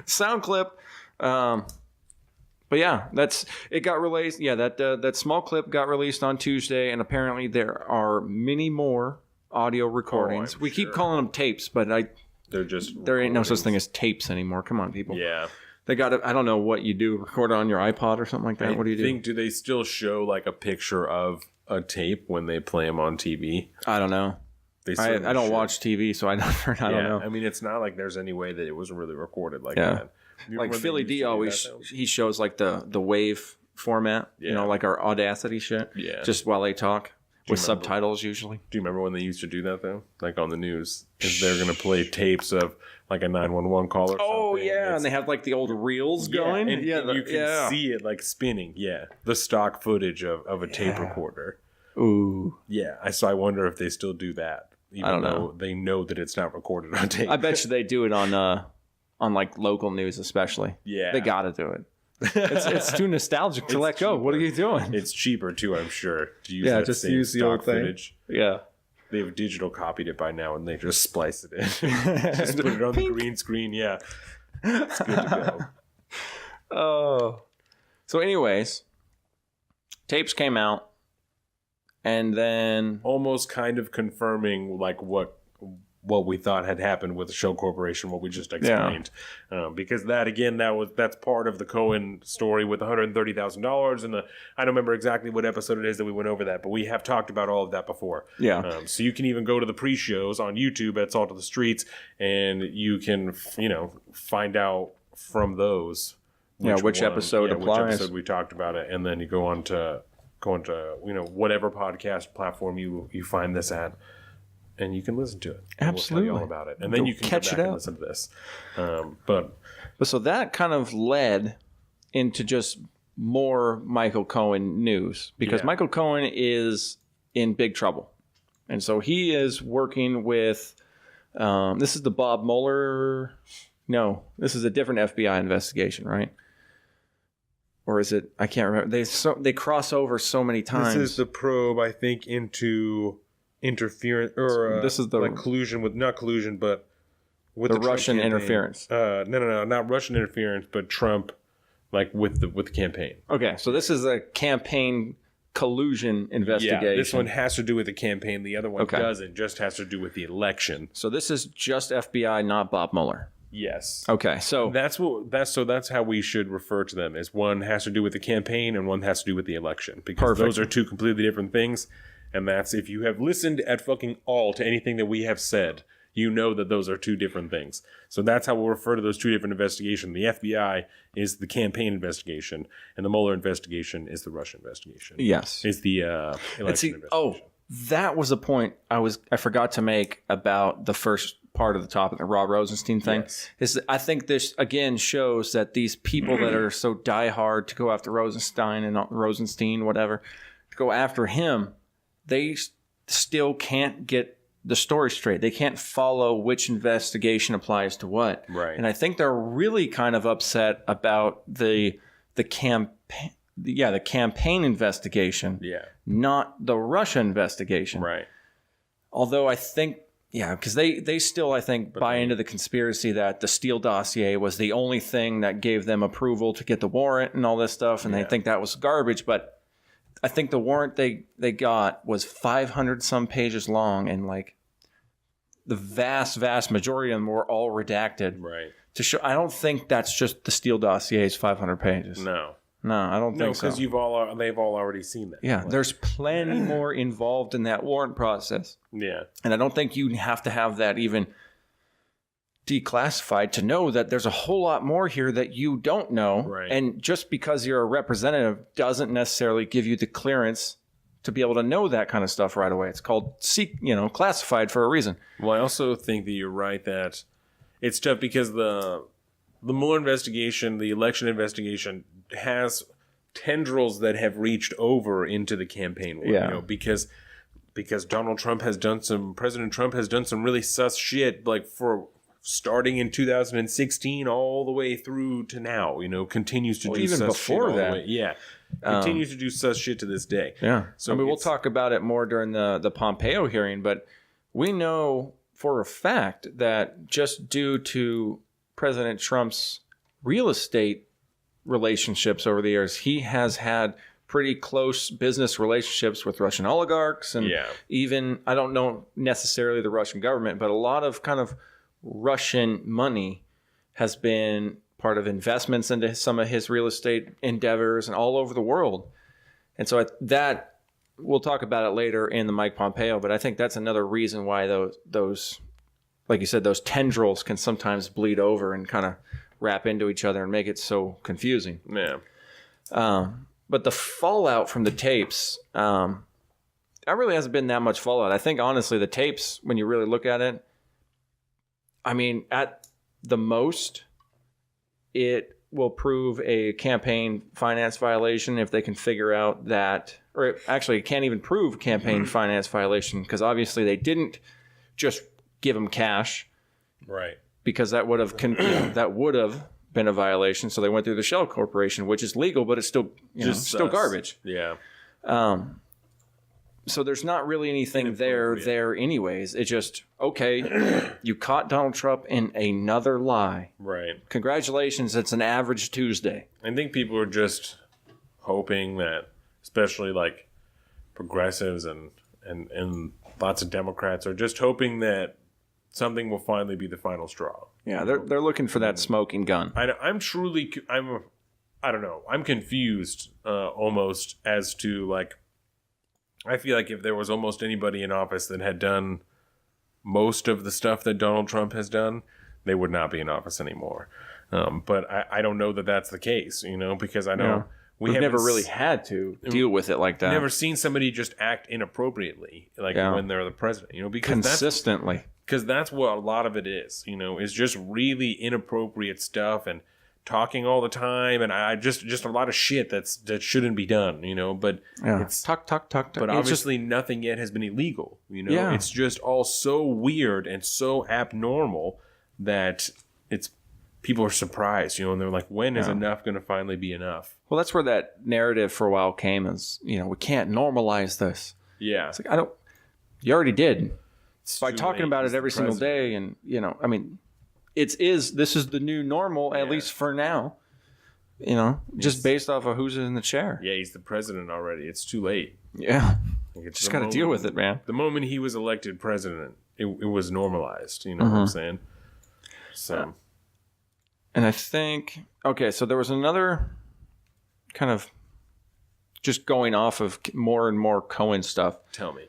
Sound clip. But yeah, it got released. Yeah, that small clip got released on Tuesday, and apparently there are many more audio recordings. We keep calling them tapes, but there ain't no such thing as tapes anymore. Come on, people. Yeah. They got I don't know what you do. Record it on your iPod or something like that. What do you do? Do they still show like a picture of a tape when they play them on TV? I don't know. I don't watch TV, so I don't know. I mean, it's not like there's any way that it was really recorded like that. Like Philly D always, he shows like the wave format, like our Audacity shit, just while they talk. with subtitles usually. Do you remember when they used to do that though? Like on the news, if they're gonna play tapes of like a 911 call or something. Oh yeah, and they have like the old reels going. And you can see it like spinning. Yeah, the stock footage of a tape recorder. Ooh. Yeah, so I wonder if they still do that, even though they know that it's not recorded on tape. I bet you they do it on like local news, especially. Yeah, they got to do it. It's too nostalgic to let go. What are you doing? It's cheaper too, I'm sure. To use that just same use the stock old thing. footage. Yeah, they've digital copied it by now, and they just splice it in. Just put it on the green screen. Yeah, it's good to go. Oh, so anyways, tapes came out, and then almost kind of confirming like what we thought had happened with the Shell Corporation, what we just explained. Because that's part of the Cohen story with $130,000. And I don't remember exactly what episode it is that we went over that, but we have talked about all of that before. Yeah. So you can even go to the pre-shows on YouTube at Salt of the Streets, and you can, find out from those. Which episode applies. Which episode we talked about it. And then you go on to whatever podcast platform you find this at. And you can listen to it. Absolutely. We'll tell you all about it. And then you can catch come back and listen to this. But so that kind of led into just more Michael Cohen news, because Michael Cohen is in big trouble. And so he is working with, this is the Bob Mueller. No, this is a different FBI investigation, right? Or is it? I can't remember. They cross over so many times. This is the probe, I think, into interference or this is the like collusion with not collusion but with the Russian interference. No, not Russian interference, but Trump, like with the campaign. Okay, so this is a campaign collusion investigation. Yeah, this one has to do with the campaign. The other one doesn't. Just has to do with the election. So this is just FBI, not Bob Mueller. Yes. Okay, so that's how we should refer to them. Is one has to do with the campaign and one has to do with the election, because those are two completely different things. And that's, if you have listened at fucking all to anything that we have said, you know that those are two different things. So that's how we'll refer to those two different investigations. The FBI is the campaign investigation, and the Mueller investigation is the Russian investigation. Yes. Is the election investigation. Oh, that was a point I forgot to make about the first part of the topic, the Rod Rosenstein thing. Yes. Is that I think this, again, shows that these people that are so diehard to go after Rosenstein, whatever, to go after him, they still can't get the story straight. They can't follow which investigation applies to what. Right. And I think they're really kind of upset about the campaign. Yeah, the campaign investigation. Yeah. Not the Russia investigation. Right. Although I think, because they still, I think, buy into the conspiracy that the Steele dossier was the only thing that gave them approval to get the warrant and all this stuff, and they think that was garbage, but I think the warrant they got was 500 some pages long, and like the vast majority of them were all redacted. Right. To show, I don't think that's just the Steele dossier's 500 pages. No, I don't think so. No, because they've all already seen that. Yeah, there's plenty more involved in that warrant process. Yeah, and I don't think you have to have that even declassified to know that there's a whole lot more here that you don't know. Right. And just because you're a representative doesn't necessarily give you the clearance to be able to know that kind of stuff right away. It's called classified for a reason. Well, I also think that you're right that it's tough because the Mueller investigation, the election investigation, has tendrils that have reached over into the campaign war. Yeah. Because President Trump has done some really sus shit, like for starting in 2016 all the way through to now, continues to do even sus before shit all that. the way. Yeah. Continues to do sus shit to this day. Yeah. So we'll talk about it more during the Pompeo hearing, but we know for a fact that just due to President Trump's real estate relationships over the years, he has had pretty close business relationships with Russian oligarchs and even, I don't know necessarily the Russian government, but a lot of kind of Russian money has been part of investments into some of his real estate endeavors and all over the world. And so that we'll talk about it later in the Mike Pompeo, but I think that's another reason why those like you said, those tendrils can sometimes bleed over and kind of wrap into each other and make it so confusing. Yeah. But the fallout from the tapes, That really hasn't been that much fallout. I think, honestly, the tapes, when you really look at it, I mean, at the most, it will prove a campaign finance violation if they can figure out that, or actually, it can't even prove campaign finance violation because obviously they didn't just give them cash. Right. Because that would have been a violation. So they went through the shell corporation, which is legal, but it's still still garbage. Yeah. So there's not really anything there anyways. It's just, okay, you caught Donald Trump in another lie. Right. Congratulations, it's an average Tuesday. I think people are just hoping that, especially like progressives and lots of Democrats are just hoping that something will finally be the final straw. Yeah, they're looking for that smoking gun. I don't know. I'm confused almost as to like, I feel like if there was almost anybody in office that had done most of the stuff that Donald Trump has done, they would not be in office anymore. But I don't know that that's the case, because I know we've never really had to deal with it like that. Never seen somebody just act inappropriately, when they're the president, because consistently. Because that's what a lot of it is just really inappropriate stuff and talking all the time, and I just a lot of shit that shouldn't be done, but it's talk. But obviously nothing yet has been illegal, It's just all so weird and so abnormal that people are surprised, and they're like, when is enough going to finally be enough? Well, that's where that narrative for a while came as, we can't normalize this. Yeah. It's like, you already did. By talking about it every single day, and this is the new normal, at least for now. Just based off of who's in the chair. Yeah, he's the president already. It's too late. Yeah, just got to deal with it, man. The moment he was elected president, it was normalized. You know what I'm saying? So, and I think so there was another kind of just going off of more and more Cohen stuff. Tell me.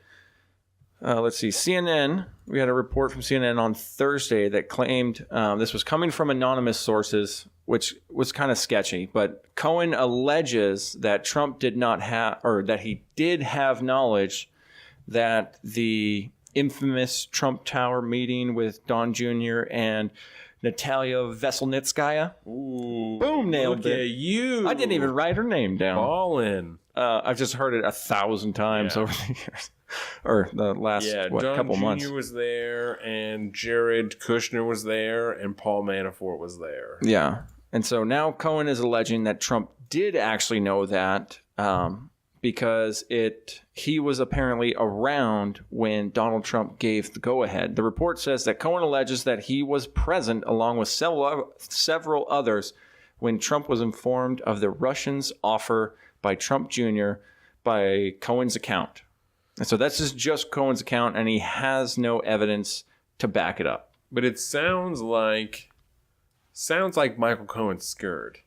Let's see. CNN, we had a report from CNN on Thursday that claimed this was coming from anonymous sources, which was kind of sketchy. But Cohen alleges that Trump did not have, or that he did have knowledge that the infamous Trump Tower meeting with Don Jr. and Natalia Veselnitskaya. Ooh, boom, nailed look it. At you. I didn't even write her name down. Ballin'. I've just heard it 1,000 times over the years. Or the last couple months. Don Jr. was there, and Jared Kushner was there, and Paul Manafort was there. Yeah. And so now Cohen is alleging that Trump did actually know that because he was apparently around when Donald Trump gave the go-ahead. The report says that Cohen alleges that he was present along with several others when Trump was informed of the Russians' offer by Trump Jr. by Cohen's account. And so that's just Cohen's account, and he has no evidence to back it up. But it sounds like Michael Cohen's scared.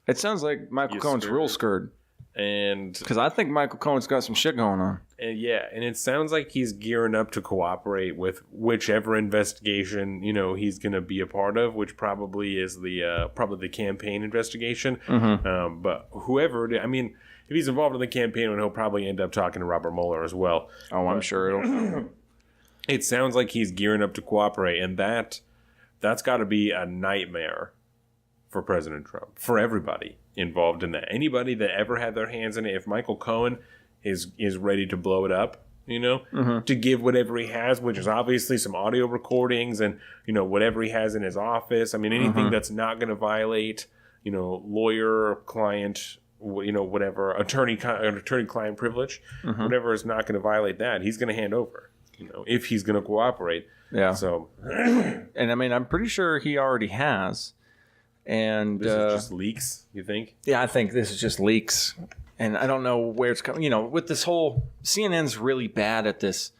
It sounds like Michael Cohen's real scared. And because I think Michael Cohen's got some shit going on. And and it sounds like he's gearing up to cooperate with whichever investigation he's going to be a part of, which probably is the campaign investigation. Mm-hmm. But whoever, if he's involved in the campaign, he'll probably end up talking to Robert Mueller as well. Oh, I'm sure it'll. It sounds like he's gearing up to cooperate, and that's got to be a nightmare for President Trump, for everybody involved in that. Anybody that ever had their hands in it, if Michael Cohen is ready to blow it up, to give whatever he has, which is obviously some audio recordings and, whatever he has in his office. Anything that's not going to violate, lawyer, client, whatever, attorney-client privilege, whatever is not going to violate that, he's going to hand over, if he's going to cooperate. Yeah. So, and I'm pretty sure he already has. And this is just leaks, you think? Yeah, I think this is just leaks. And I don't know where it's coming. With this whole, CNN's really bad at this.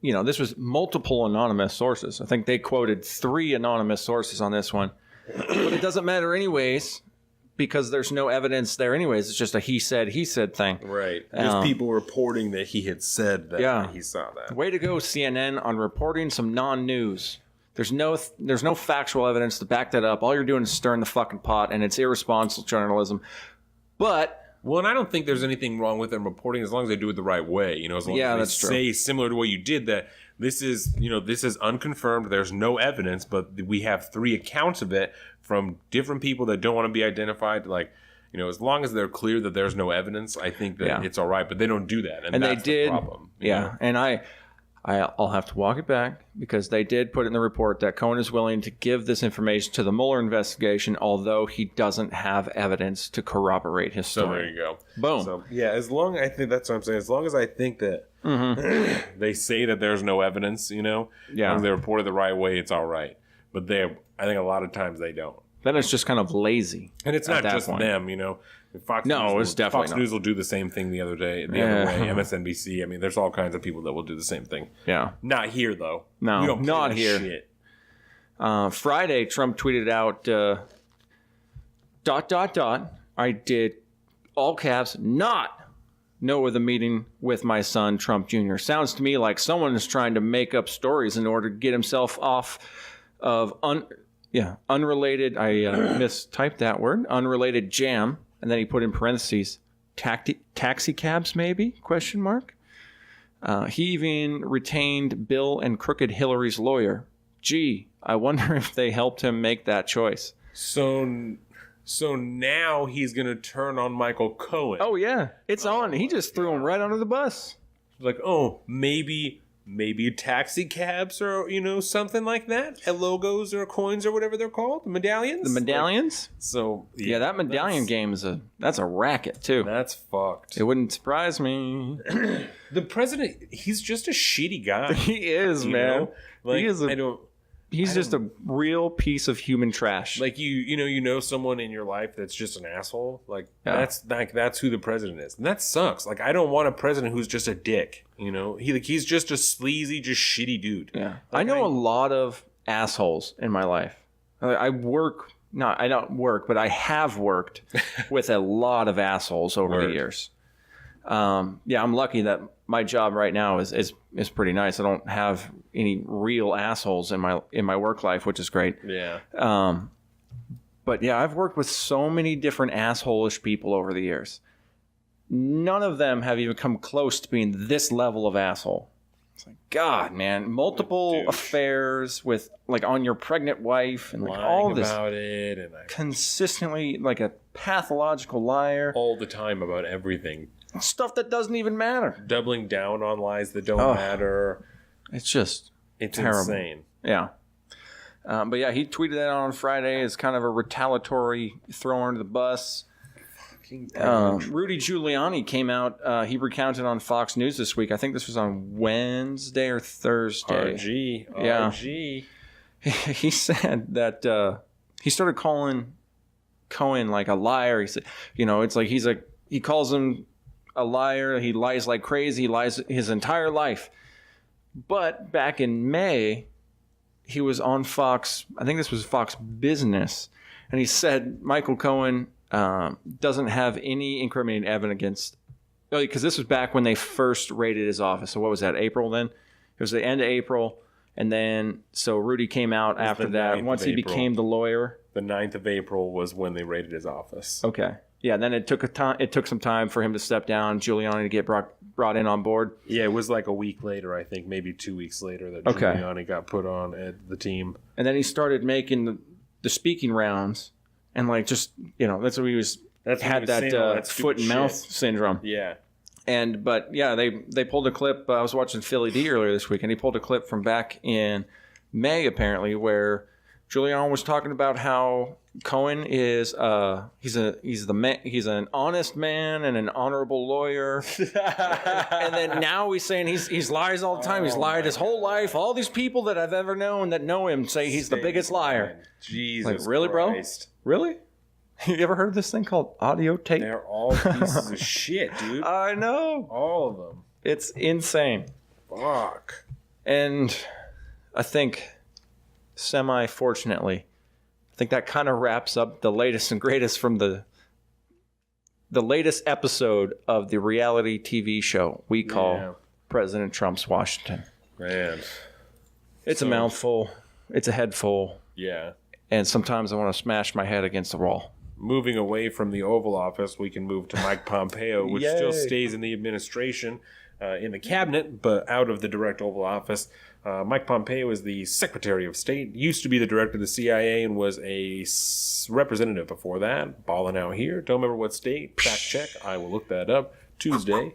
This was multiple anonymous sources. I think they quoted 3 anonymous sources on this one. But it doesn't matter anyways, because there's no evidence there anyways. It's just a he said thing. Right. Just people reporting that he had said that he saw that. Way to go, CNN, on reporting some non-news. There's no factual evidence to back that up. All you're doing is stirring the fucking pot, and it's irresponsible journalism. But Well, and I don't think there's anything wrong with them reporting as long as they do it the right way. You know, as long as they say similar to what you did that this is, you know, this is unconfirmed. There's no evidence, but we have 3 accounts of it from different people that don't want to be identified. Like, you know, as long as they're clear that there's no evidence, I think that it's all right. But they don't do that, and that's the problem. Yeah, and I'll have to walk it back because they did put in the report that Cohen is willing to give this information to the Mueller investigation, although he doesn't have evidence to corroborate his story. So there you go. Boom. So, yeah, as long I think that's what I'm saying. As long as I think that they say that there's no evidence, you know, and they report it the right way, it's all right. But I think a lot Then they don't. Then it's just kind of lazy. And it's not just them, you know. Fox News will do the same thing the other way. MSNBC. I mean, there's all kinds of people that will do the same thing. Yeah. Not here, though. No, we don't not here. Shit. Friday, Trump tweeted out, ... I did, all caps, not know of the meeting with my son, Trump Jr. Sounds to me like someone is trying to make up stories in order to get himself off of unrelated, I mistyped that word, unrelated jam. And then he put in parentheses, taxi cabs maybe, ? He even retained Bill and Crooked Hillary's lawyer. Gee, I wonder if they helped him make that choice. So now he's going to turn on Michael Cohen. Oh, yeah. It's on. He just threw him right under the bus. Like, maybe taxi cabs or, you know, something like that. Logos or coins or whatever they're called. Medallions. The medallions? Like, so, yeah, that medallion game is that's a racket, too. That's fucked. It wouldn't surprise me. The president, he's just a shitty guy. He is, man. Like, he is He's just a real piece of human trash. Like you know someone in your life that's just an asshole. That's who the president is, and that sucks. Like I don't want a president who's just a dick. You know, he's just a sleazy, just shitty dude. Yeah, like I know a lot of assholes in my life. I don't work, but I have worked with a lot of assholes over the years. I'm lucky that my job right now is pretty nice. I don't have any real assholes in my work life, which is great. Yeah. But yeah, I've worked with so many different asshole-ish people over the years. None of them have even come close to being this level of asshole. It's like, God, man, multiple affairs with like on your pregnant wife and like lying all this about it, and consistently like a pathological liar all the time about everything. Stuff that doesn't even matter. Doubling down on lies that don't matter. It's terrible. Insane. Yeah. But yeah, he tweeted that on Friday as kind of a retaliatory throw under the bus. Rudy Giuliani came out. He recounted on Fox News this week. I think this was on Wednesday or Thursday. RG. He said that he started calling Cohen like a liar. He said, you know, it's like he calls him a liar. He lies like crazy. He lies his entire life. But back in May, he was on Fox. I think this was Fox Business, and he said Michael Cohen doesn't have any incriminating evidence against. Because this was back when they first raided his office. So what was that? April then? It was the end of April, and then so Rudy came out after that. Once he became the lawyer. The 9th of April was when they raided his office. Okay. Yeah, then it took some time for him to step down, Giuliani to get brought in on board. Yeah, it was like a week later, I think, maybe 2 weeks later that Giuliani got put on at the team. And then he started making the speaking rounds, and like just that's what he was. Had that foot and mouth syndrome. Yeah. But they pulled a clip. I was watching Philly D earlier this week, and he pulled a clip from back in May apparently, where Giuliani was talking about how Cohen is he's an honest man and an honorable lawyer, and then now he's saying he's lies all the time. He's lied his whole life. All these people that I've ever known that know him say he's the biggest liar. Jesus, like, really, Christ. Bro? Really? You ever heard of this thing called audio tape? They're all pieces of shit, dude. I know. All of them. It's insane. Fuck. And I think, semi-fortunately, I think that kind of wraps up the latest and greatest from the latest episode of the reality TV show we call President Trump's Washington. Man. It's a mouthful. It's a head full. Yeah. And sometimes I want to smash my head against the wall. moving away from the Oval Office, we can move to Mike Pompeo, which still stays in the administration, in the cabinet, but out of the direct Oval Office. Mike Pompeo is the Secretary of State, used to be the director of the CIA, and was a representative before that. Balling out here. Don't remember what state. Fact check. I will look that up Tuesday.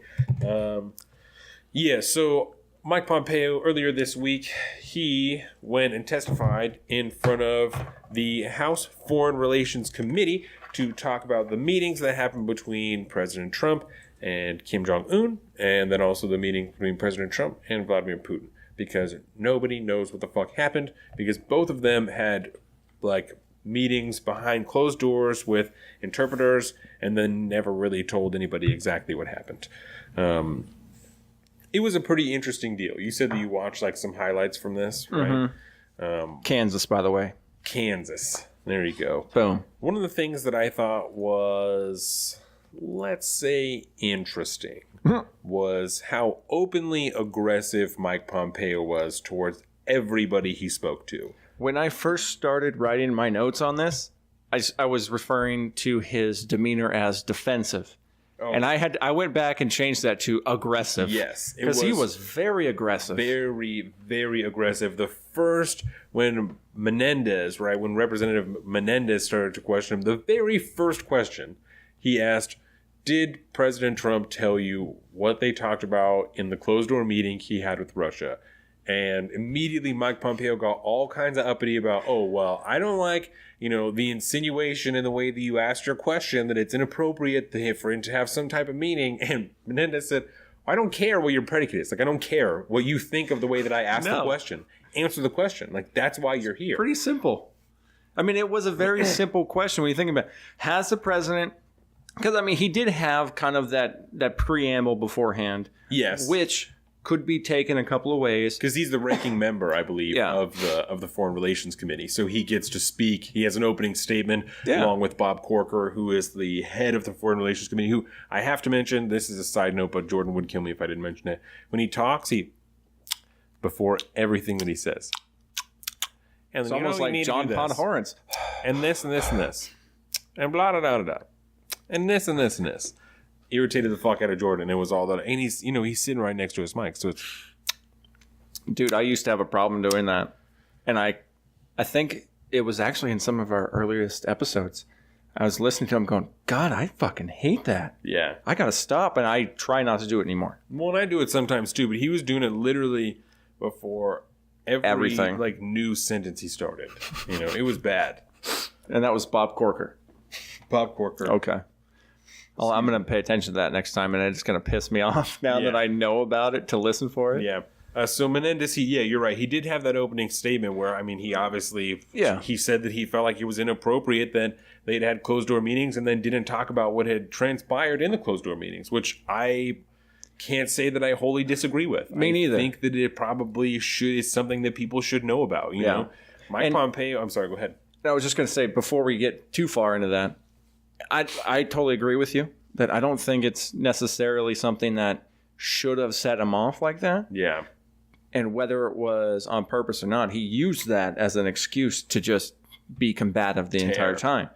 So Mike Pompeo, earlier this week, he went and testified in front of the House Foreign Relations Committee to talk about the meetings that happened between President Trump and Kim Jong-un, and then also the meeting between President Trump and Vladimir Putin. Because nobody knows what the fuck happened, because both of them had, like, meetings behind closed doors with interpreters, and then never really told anybody exactly what happened. It was a pretty interesting deal. You said that you watched, like, some highlights from this, right? Kansas, by the way. Kansas. There you go. Boom. One of the things that I thought was, let's say, interesting was how openly aggressive Mike Pompeo was towards everybody he spoke to. When I first started writing my notes on this, I was referring to his demeanor as defensive. Oh. And I went back and changed that to aggressive. Yes. Because he was very aggressive. Very, very aggressive. The first, when Menendez, right, when Representative Menendez started to question him, the very first question he asked, did President Trump tell you what they talked about in the closed-door meeting he had with Russia? And immediately Mike Pompeo got all kinds of uppity about, oh, well, I don't like, the insinuation in the way that you asked your question that it's inappropriate for him to have some type of meaning. And Menendez said, I don't care what your predicate is. Like, I don't care what you think of the way that I asked the question. Answer the question. Like, that's why you're here. Pretty simple. I mean, it was a very simple question when you think about it. Has the president... Because, I mean, he did have kind of that preamble beforehand. Yes. Which could be taken a couple of ways. Because he's the ranking member, I believe, of the Foreign Relations Committee. So he gets to speak. He has an opening statement along with Bob Corker, who is the head of the Foreign Relations Committee, who I have to mention, this is a side note, but Jordan would kill me if I didn't mention it. When he talks, before everything that he says. And it's almost like John Podhoretz. And this and this and this. And blah, blah, blah, blah. And this and this and this. Irritated the fuck out of Jordan. It was all that. And he's sitting right next to his mic. So it's... Dude, I used to have a problem doing that. And I think it was actually in some of our earliest episodes. I was listening to him going, God, I fucking hate that. Yeah. I got to stop, and I try not to do it anymore. Well, and I do it sometimes too, but he was doing it literally before everything, like, new sentence he started. It was bad. And that was Bob Corker. Bob Corker. Okay. Well, I'm going to pay attention to that next time, and it's going to piss me off now that I know about it to listen for it. Yeah. So Menendez, you're right. He did have that opening statement where, I mean, he obviously, he said that he felt like it was inappropriate that they'd had closed-door meetings and then didn't talk about what had transpired in the closed-door meetings, which I can't say that I wholly disagree with. Me neither. I think that it probably is something that people should know about, you know? Mike Pompeo, I'm sorry, go ahead. I was just going to say, before we get too far into that, I totally agree with you that I don't think it's necessarily something that should have set him off like that. Yeah. And whether it was on purpose or not, he used that as an excuse to just be combative the entire time.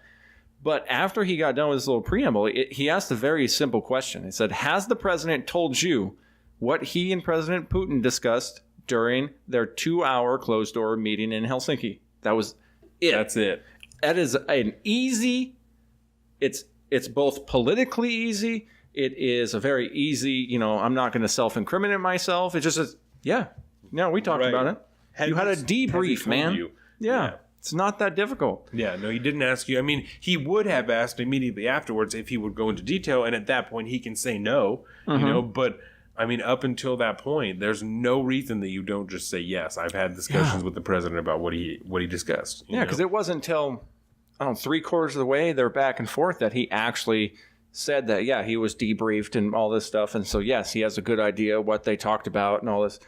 But after he got done with this little preamble, he asked a very simple question. He said, has the president told you what he and President Putin discussed during their 2-hour closed-door meeting in Helsinki? That was it. That's it. That is an easy... It's both politically easy. It is a very easy, I'm not going to self-incriminate myself. It's just, we talked about it. You had a debrief, man. Yeah. It's not that difficult. Yeah, no, he didn't ask you. I mean, he would have asked immediately afterwards if he would go into detail, and at that point he can say no, but I mean, up until that point, there's no reason that you don't just say yes. I've had discussions with the president about what he discussed. Yeah, because it wasn't until 3/4 of the way they're back and forth that he actually said that, he was debriefed and all this stuff. And so, yes, he has a good idea what they talked about and all this.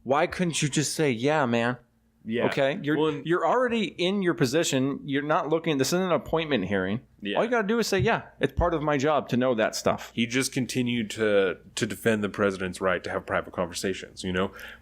Why couldn't you just say, yeah, man? Yeah. Okay. You're already in your position. You're not looking. This isn't an appointment hearing. Yeah. All you got to do is say, yeah, it's part of my job to know that stuff. He just continued to defend the president's right to have private conversations,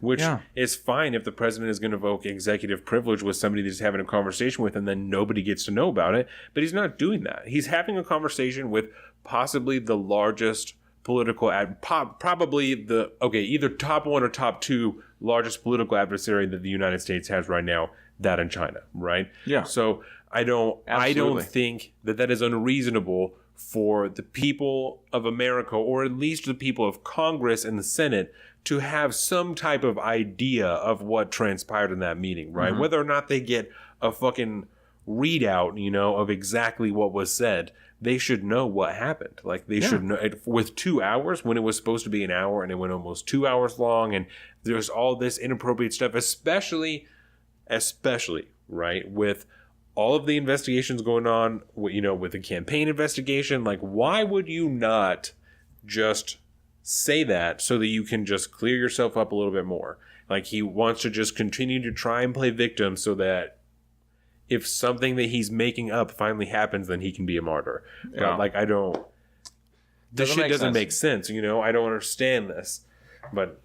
which is fine if the president is going to invoke executive privilege with somebody that he's having a conversation with and then nobody gets to know about it. But he's not doing that. He's having a conversation with possibly the largest political probably either top one or top two largest political adversary that the United States has right now, that in China, right? Yeah. So I don't think that is unreasonable for the people of America, or at least the people of Congress and the Senate, to have some type of idea of what transpired in that meeting, right? Mm-hmm. Whether or not they get a fucking readout, of exactly what was said, they should know what happened. Like, they should know. With 2 hours, when it was supposed to be an hour, and it went almost 2 hours long, and there's all this inappropriate stuff, especially, right, with all of the investigations going on, with the campaign investigation. Like, why would you not just say that so that you can just clear yourself up a little bit more? Like, he wants to just continue to try and play victim so that if something that he's making up finally happens, then he can be a martyr. Yeah. But, this shit doesn't make sense, I don't understand this. But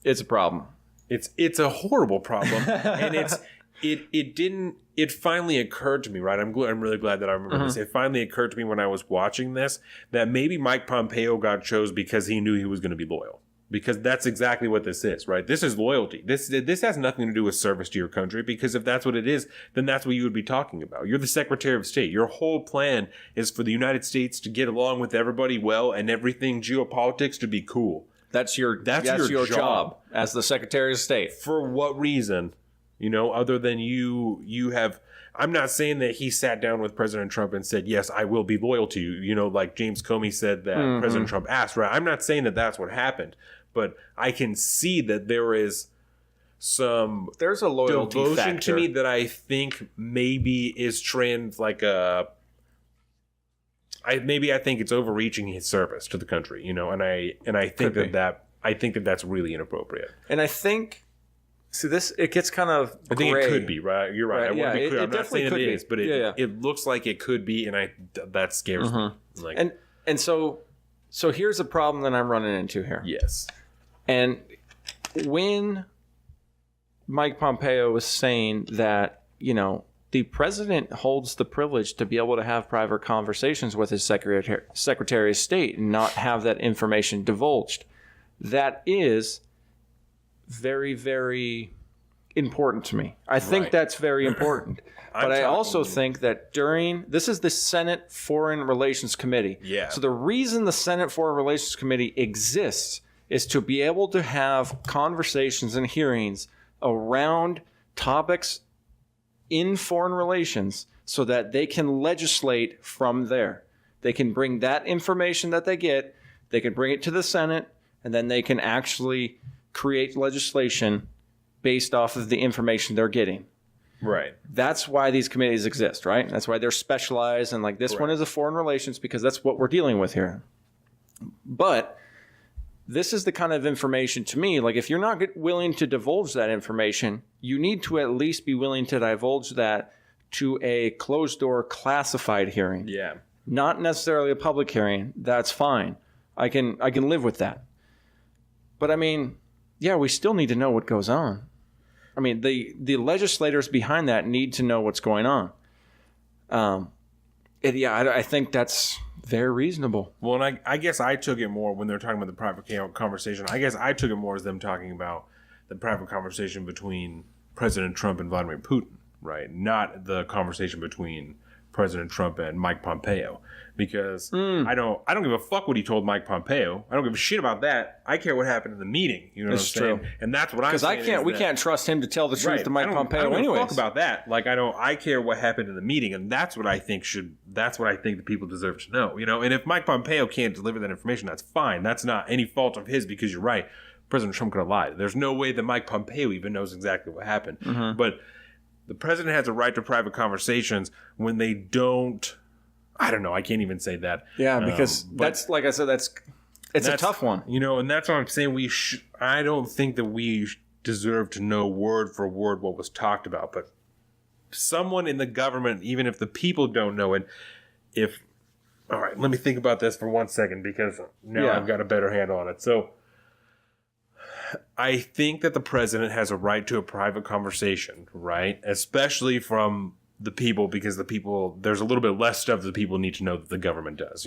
it's a problem. It's a horrible problem. And it finally occurred to me, right? I'm really glad that I remember this. It finally occurred to me when I was watching this that maybe Mike Pompeo got chosen because he knew he was going to be loyal. Because that's exactly what this is, right? This is loyalty. This has nothing to do with service to your country, because if that's what it is, then that's what you would be talking about. You're the Secretary of State. Your whole plan is for the United States to get along with everybody well and everything geopolitics to be cool. That's your job as the Secretary of State. For what reason? Other than you have... I'm not saying that he sat down with President Trump and said, yes, I will be loyal to you, like James Comey said that President Trump asked, right? I'm not saying that that's what happened, but I can see that there's a loyalty devotion factor to me that I think maybe is I think it's overreaching his service to the country, and I think that that's really inappropriate. And I think... See, it gets kind of I think gray. It could be, right? You're right. Right. I want to be clear. I'm not saying it is, but it looks like it could be, and that scares me. And so here's a problem that I'm running into here. Yes. And when Mike Pompeo was saying that, the president holds the privilege to be able to have private conversations with his Secretary of State and not have that information divulged, that is very, very important to me. I think that's very important. But I also think that this is the Senate Foreign Relations Committee. Yeah. So the reason the Senate Foreign Relations Committee exists is to be able to have conversations and hearings around topics in foreign relations so that they can legislate from there. They can bring that information that they get, they can bring it to the Senate, and then they can actually create legislation based off of the information they're getting. Right. That's why these committees exist, right? That's why they're specialized, and like this one is a foreign relations because that's what we're dealing with here. But this is the kind of information to me, like if you're not willing to divulge that information, you need to at least be willing to divulge that to a closed door classified hearing. Yeah. Not necessarily a public hearing. That's fine. I can live with that. But I mean, yeah, we still need to know what goes on. I mean, the legislators behind that need to know what's going on. I think that's very reasonable. Well, and I guess I took it more when they're talking about the private conversation. I guess I took it more as them talking about the private conversation between President Trump and Vladimir Putin, right? Not the conversation between President Trump and Mike Pompeo. Because I don't give a fuck what he told Mike Pompeo. I don't give a shit about that. I care what happened in the meeting. You know what I'm saying? True. And that's what I'm saying. Because we can't trust him to tell the truth to Mike Pompeo anyways. I don't give a fuck about that. Like I care what happened in the meeting, and that's what I think the people deserve to know. And if Mike Pompeo can't deliver that information, that's fine. That's not any fault of his, because you're right. President Trump could have lied. There's no way that Mike Pompeo even knows exactly what happened. Mm-hmm. But the president has a right to private conversations when they don't. I don't know. I can't even say that. Yeah, because that's, like I said, it's a tough one. And that's what I'm saying. I don't think that we deserve to know word for word what was talked about. But someone in the government, even if the people don't know it, all right, let me think about this for 1 second, because now I've got a better handle on it. So I think that the president has a right to a private conversation, right? Especially from the people, because there's a little bit less stuff that the people need to know that the government does,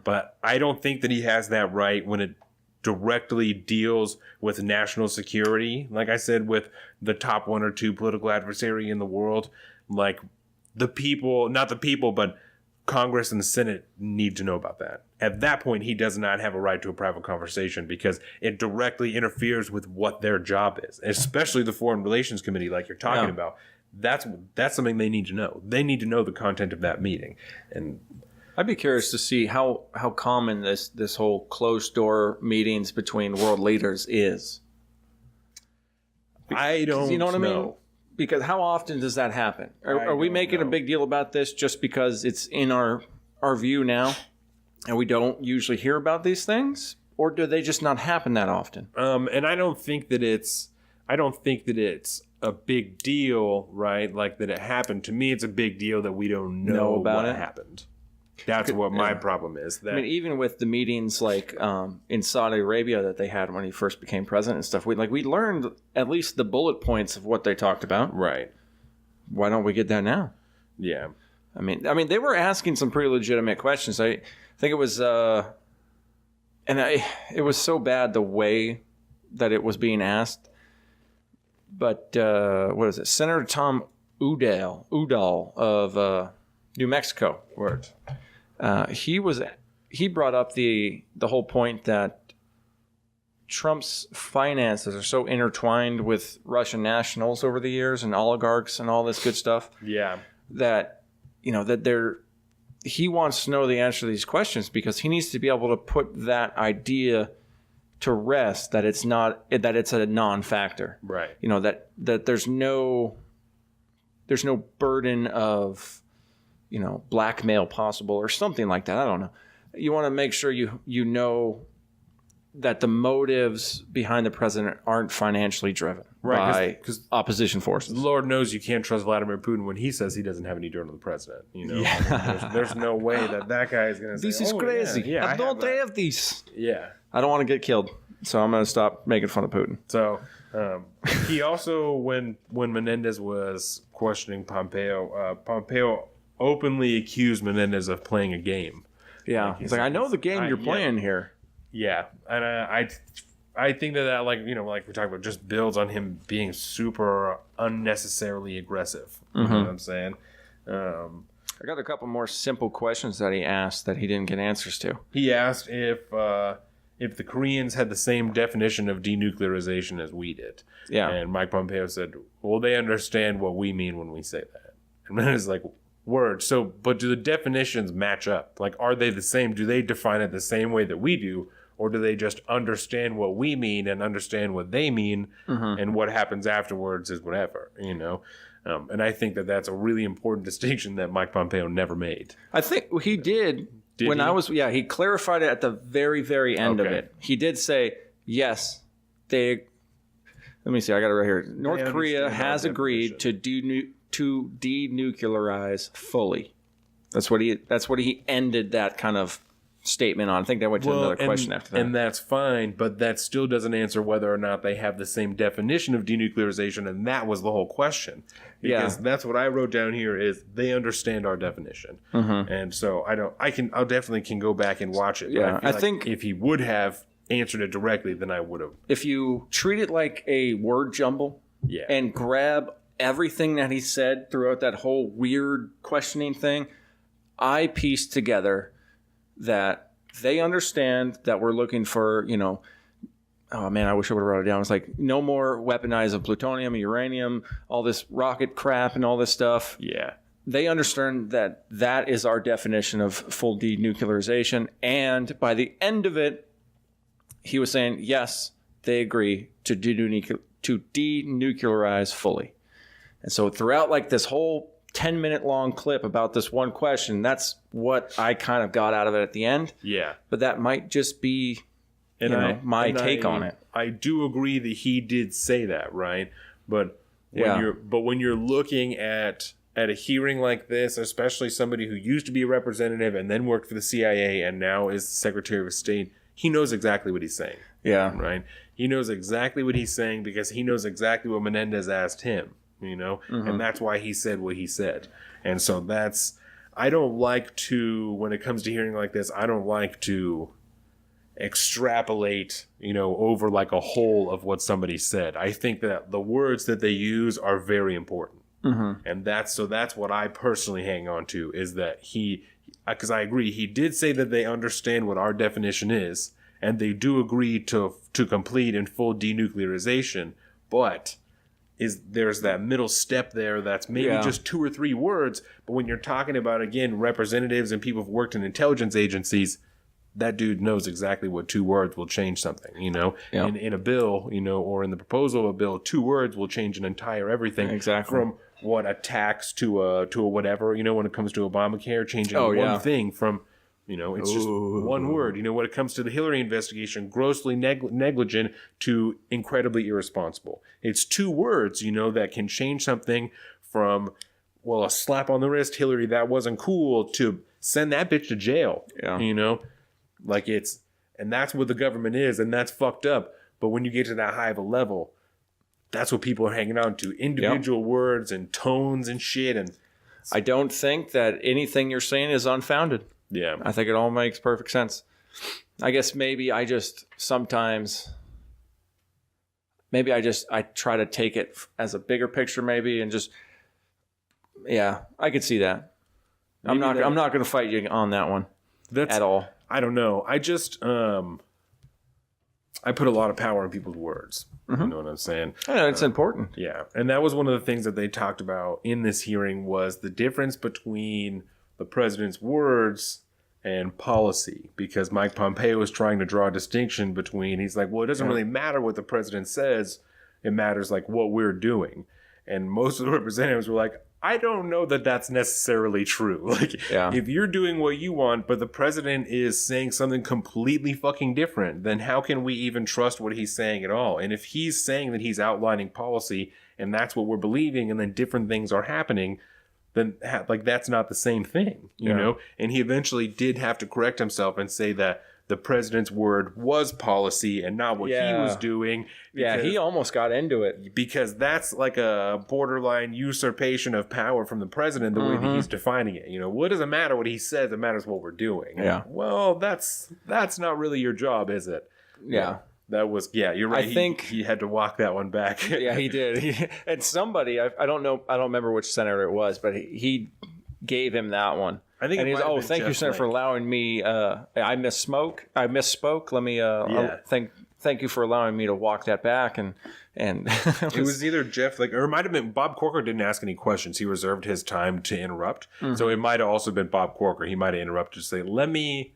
But I don't think that he has that right when it directly deals with national security. Like I said, with the top 1 or 2 political adversary in the world, like the people, not the people, but Congress and the Senate need to know about that. At that point, he does not have a right to a private conversation, because it directly interferes with what their job is, especially the Foreign Relations Committee, like you're talking about. That's something they need to know. They need to know the content of that meeting. And I'd be curious to see how common this whole closed door meetings between world leaders is. I don't know. You know what I mean? Because how often does that happen? Are we making a big deal about this just because it's in our view now and we don't usually hear about these things? Or do they just not happen that often? And I don't think that it's a big deal, right? Like that it happened. To me, it's a big deal that we don't know about what happened. That's what my problem is. I mean, even with the meetings like in Saudi Arabia that they had when he first became president and stuff, we learned at least the bullet points of what they talked about. Right. Why don't we get that now? Yeah. I mean, they were asking some pretty legitimate questions. I think it was, it was so bad the way that it was being asked. But what is it? Senator Tom Udall of New Mexico, word. He brought up the whole point that Trump's finances are so intertwined with Russian nationals over the years and oligarchs and all this good stuff. Yeah. That he wants to know the answer to these questions, because he needs to be able to put that idea to rest, that it's a non-factor. Right. That there's no burden of blackmail possible or something like that. I don't know. You want to make sure you know that the motives behind the president aren't financially driven by opposition forces. Lord knows you can't trust Vladimir Putin when he says he doesn't have any dirt on the president. Yeah. There's no way that guy is going to say, this is crazy. Yeah, I don't have this. Yeah. I don't want to get killed, so I'm going to stop making fun of Putin. So he also, when Menendez was questioning Pompeo, Pompeo openly accused Menendez of playing a game. Yeah, he's like, I know the game you're playing here. Yeah, and I think that like we talked about, just builds on him being super unnecessarily aggressive. You know what I'm saying? I got a couple more simple questions that he asked that he didn't get answers to. He asked if the Koreans had the same definition of denuclearization as we did. Yeah, and Mike Pompeo said, "Well, they understand what we mean when we say that." And then it's like, word. So, but do the definitions match up? Like, are they the same? Do they define it the same way that we do? Or do they just understand what we mean and understand what they mean? And what happens afterwards is whatever, And I think that that's a really important distinction that Mike Pompeo never made. I think he did when he? He clarified it at the very, very end of it. He did say, yes, let me see, I got it right here. North Korea has agreed to denuclearize fully. That's what he ended that kind of statement on. I think they went to another question after that. And that's fine, but that still doesn't answer whether or not they have the same definition of denuclearization, and that was the whole question. Because that's what I wrote down here is they understand our definition. And so I'll definitely can go back and watch it. Yeah, I think if he would have answered it directly, then I would have. If you treat it like a word jumble and grab everything that he said throughout that whole weird questioning thing, I pieced together that they understand that we're looking for, oh man, I wish I would have wrote it down. It's like no more weaponized of plutonium, uranium, all this rocket crap and all this stuff. Yeah. They understand that is our definition of full denuclearization. And by the end of it, he was saying, yes, they agree to denuclearize fully. And so throughout like this whole 10-minute long clip about this one question, that's what I kind of got out of it at the end. Yeah. But that might just be And my take on it. I do agree that he did say that, right? But when you're looking at a hearing like this, especially somebody who used to be a representative and then worked for the CIA and now is the Secretary of State, he knows exactly what he's saying. Yeah. Right? He knows exactly what he's saying because he knows exactly what Menendez asked him, and that's why he said what he said. And so I don't like to, when it comes to hearing like this, I don't like to extrapolate, over like a whole of what somebody said. I think that the words that they use are very important. And that's what I personally hang on to, is that because I agree, he did say that they understand what our definition is, and they do agree to complete and full denuclearization, but there's that middle step there that's maybe just 2 or 3 words, but when you're talking about, again, representatives and people who've worked in intelligence agencies, that dude knows exactly what 2 words will change something, in a bill, or in the proposal of a bill, 2 words will change an entire everything. Exactly. From what, a tax to a whatever, when it comes to Obamacare, changing one thing from, it's just 1 word. When it comes to the Hillary investigation, grossly negligent to incredibly irresponsible. It's 2 words, that can change something from, well, a slap on the wrist, Hillary, that wasn't cool, to send that bitch to jail. Yeah. And that's what the government is, and that's fucked up. But when you get to that high of a level, that's what people are hanging on to. Individual words and tones and shit. And I don't think that anything you're saying is unfounded. Yeah. I think it all makes perfect sense. I guess maybe I try to take it as a bigger picture maybe, and just, I could see that. I'm not going to fight you on that one at all. I don't know. I just, I put a lot of power in people's words. You know what I'm saying? Yeah, it's important. Yeah. And that was one of the things that they talked about in this hearing, was the difference between the president's words and policy. Because Mike Pompeo was trying to draw a distinction between, he's like, well, it doesn't really matter what the president says. It matters like what we're doing. And most of the representatives were like, I don't know that that's necessarily true. Like, if you're doing what you want, but the president is saying something completely fucking different, then how can we even trust what he's saying at all? And if he's saying that he's outlining policy and that's what we're believing, and then different things are happening, then that's not the same thing, you know? And he eventually did have to correct himself and say that the president's word was policy and not what he was doing. Yeah, he almost got into it. Because that's like a borderline usurpation of power from the president, the way that he's defining it. What does it matter what he says? It matters what we're doing. Yeah. Well, that's not really your job, is it? Yeah. That was, you're right. I think he had to walk that one back. Yeah, he did. And somebody, I don't know, I don't remember which senator it was, but he gave him that one. I think. And he's, thank you, Senator, for allowing me. I misspoke. Let me. Thank you for allowing me to walk that back. And it was either Jeff, or it might have been Bob Corker. Didn't ask any questions. He reserved his time to interrupt. So it might have also been Bob Corker. He might have interrupted to say, "Let me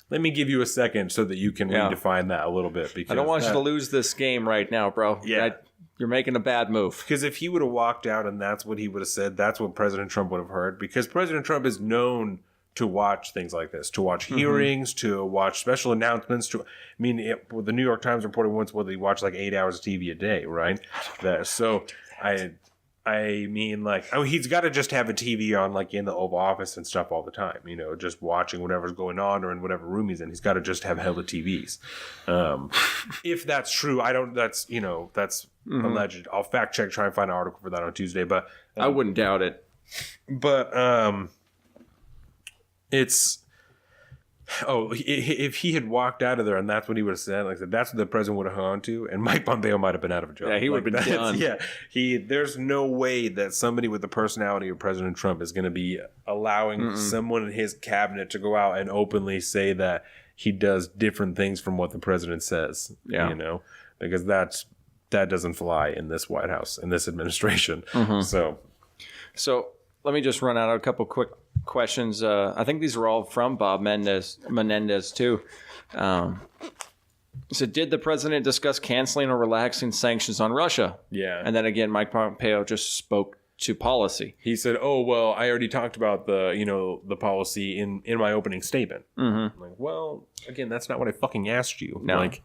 give you a second so that you can redefine that a little bit." Because I don't want you to lose this game right now, bro. Yeah. You're making a bad move. Because if he would have walked out and that's what he would have said, that's what President Trump would have heard. Because President Trump is known to watch things like this, to watch hearings, to watch special announcements. The New York Times reported once he watched like 8 hours of TV a day, right? He's got to just have a TV on, like in the Oval Office and stuff all the time, just watching whatever's going on or in whatever room he's in. He's got to just have hella TVs. If that's true, that's alleged. I'll fact check, try and find an article for that on Tuesday, but I wouldn't doubt it. But if he had walked out of there and that's what he would have said, like I said, that's what the president would have hung on to, and Mike Pompeo might have been out of a job. Yeah, he would have been done. Yeah, there's no way that somebody with the personality of President Trump is going to be allowing someone in his cabinet to go out and openly say that he does different things from what the president says. Yeah, because that doesn't fly in this White House, in this administration. So let me just run out a couple quick questions. I think these are all from Bob Menendez too. So did the president discuss canceling or relaxing sanctions on Russia? Yeah. And then again, Mike Pompeo just spoke to policy. He said, "Oh well, I already talked about the policy in my opening statement." I'm like, well, again, that's not what I fucking asked you. No. Like,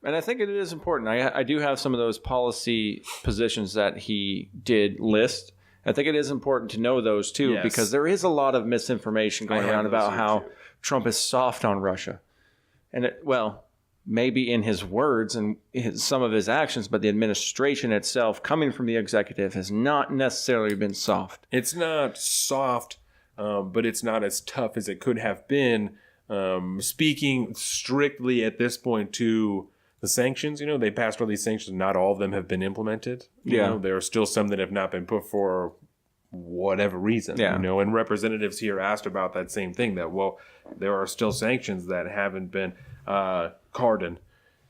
and I think it is important. I do have some of those policy positions that he did list. I think it is important to know those too, Yes. because there is a lot of misinformation going around about how Trump is soft on Russia. And maybe in his words and some of his actions, but the administration itself, coming from the executive, has not necessarily been soft. It's not soft, but it's not as tough as it could have been. Speaking strictly at this point to the sanctions, they passed all these sanctions. Not all of them have been implemented. There are still some that have not been put for whatever reason. Yeah. And representatives here asked about that same thing, that, well, there are still sanctions that haven't been... Cardin,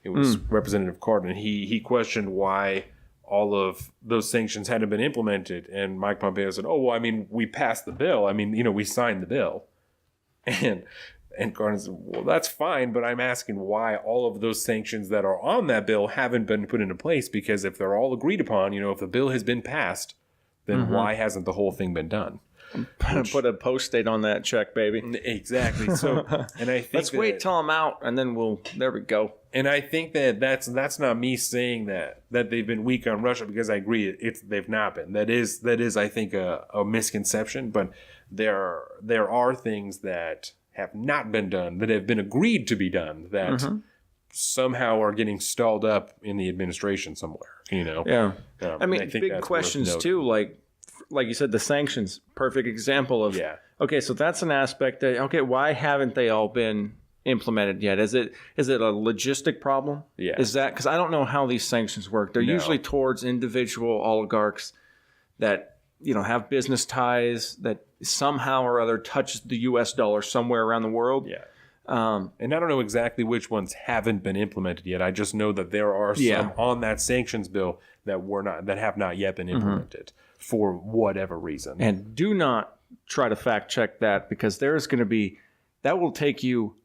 it was Representative Cardin. He questioned why all of those sanctions hadn't been implemented, and Mike Pompeo said, "Oh, well, I mean, we passed the bill. I mean, we signed the bill." And Cardin said, "Well, that's fine, but I'm asking why all of those sanctions that are on that bill haven't been put into place, because if they're all agreed upon, if the bill has been passed, then why hasn't the whole thing been done?" Put a post date on that check, baby. Exactly. So, and I think let's wait till I'm out, and then there we go. And I think that's not me saying that they've been weak on Russia, because I agree they've not been. That is I think a misconception. But there are things that have not been done, that have been agreed to be done, that somehow are getting stalled up in the administration somewhere. Yeah. I mean, big questions too, like you said, the sanctions, perfect example of, okay, so that's an aspect that, okay, why haven't they all been implemented yet? Is it a logistic problem? Yeah. Is that, because I don't know how these sanctions work. They're usually towards individual oligarchs that, have business ties that somehow or other touch the U.S. dollar somewhere around the world. Yeah. And I don't know exactly which ones haven't been implemented yet. I just know that there are some on that sanctions bill that have not yet been implemented. For whatever reason. And do not try to fact check that, because that will take you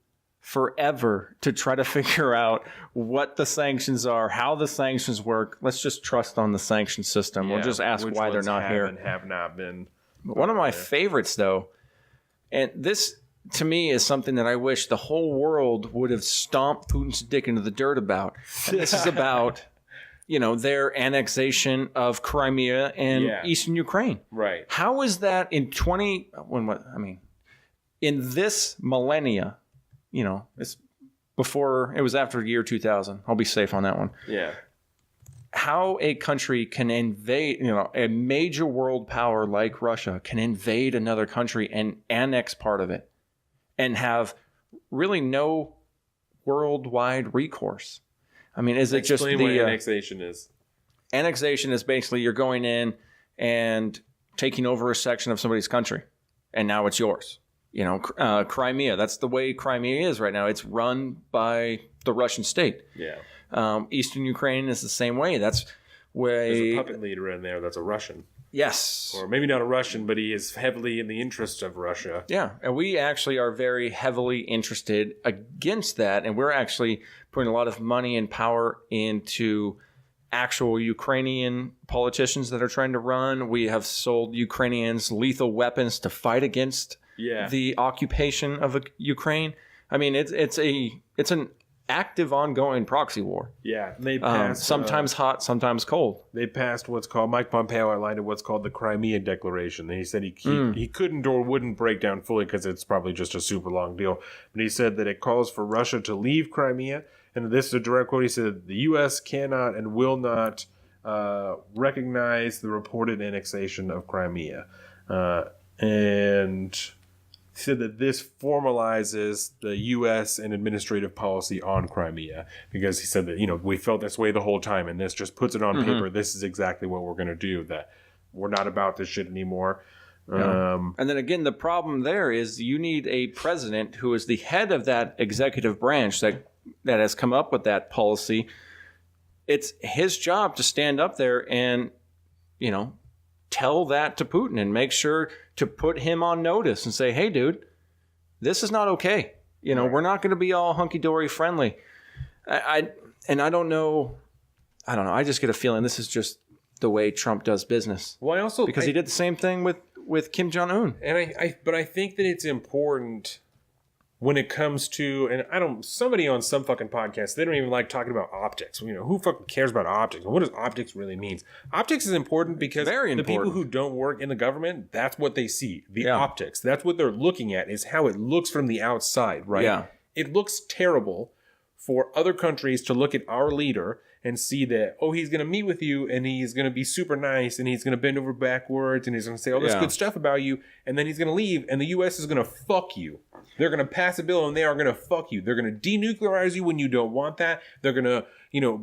forever to try to figure out what the sanctions are, how the sanctions work. Let's just trust on the sanction system. We'll just ask why they're not here. And have not been. One of my favorites, though, and this to me is something that I wish the whole world would have stomped Putin's dick into the dirt about. And this is about... their annexation of Crimea and eastern Ukraine. Right. How is that in this millennia, it's before, it was after the year 2000. I'll be safe on that one. Yeah. How a country can invade, a major world power like Russia can invade another country and annex part of it and have really no worldwide recourse. I mean, is it just what annexation is? Annexation is basically you're going in and taking over a section of somebody's country, and now it's yours. Crimea, that's the way Crimea is right now. It's run by the Russian state. Yeah. Eastern Ukraine is the same way. That's where... There's a puppet leader in there that's a Russian. Yes. Or maybe not a Russian, but he is heavily in the interest of Russia. Yeah, and we actually are very heavily interested against that, and we're actually putting a lot of money and power into actual Ukrainian politicians that are trying to run. We have sold Ukrainians lethal weapons to fight against the occupation of Ukraine. I mean, it's an active, ongoing proxy war. Yeah, they passed sometimes hot, sometimes cold. They passed what's called, Mike Pompeo outlined what's called the Crimea Declaration. And he said he couldn't or wouldn't break down fully because it's probably just a super long deal. But he said that it calls for Russia to leave Crimea. And this is a direct quote. He said, "The U.S. cannot and will not recognize the reported annexation of Crimea." And he said that this formalizes the U.S. and administrative policy on Crimea, because he said that, we felt this way the whole time, and this just puts it on paper. This is exactly what we're going to do, that we're not about this shit anymore. Yeah. And then again, the problem there is you need a president who is the head of that executive branch that has come up with that policy. It's his job to stand up there and, tell that to Putin and make sure to put him on notice and say, hey, dude, this is not okay. We're not going to be all hunky-dory friendly. I don't know. I just get a feeling this is just the way Trump does business. Well, I also because he did the same thing with Kim Jong-un. And but I think that it's important when it comes to, and somebody on some fucking podcast, they don't even like talking about optics. Who fucking cares about optics? What does optics really mean? Optics is important because the people who don't work in the government, that's what they see. The optics. That's what they're looking at, is how it looks from the outside, right? Yeah. It looks terrible for other countries to look at our leader and see that, he's going to meet with you and he's going to be super nice and he's going to bend over backwards and he's going to say all this good stuff about you, and then he's going to leave and the U.S. is going to fuck you. They're going to pass a bill and they are going to fuck you. They're going to denuclearize you when you don't want that. They're going to,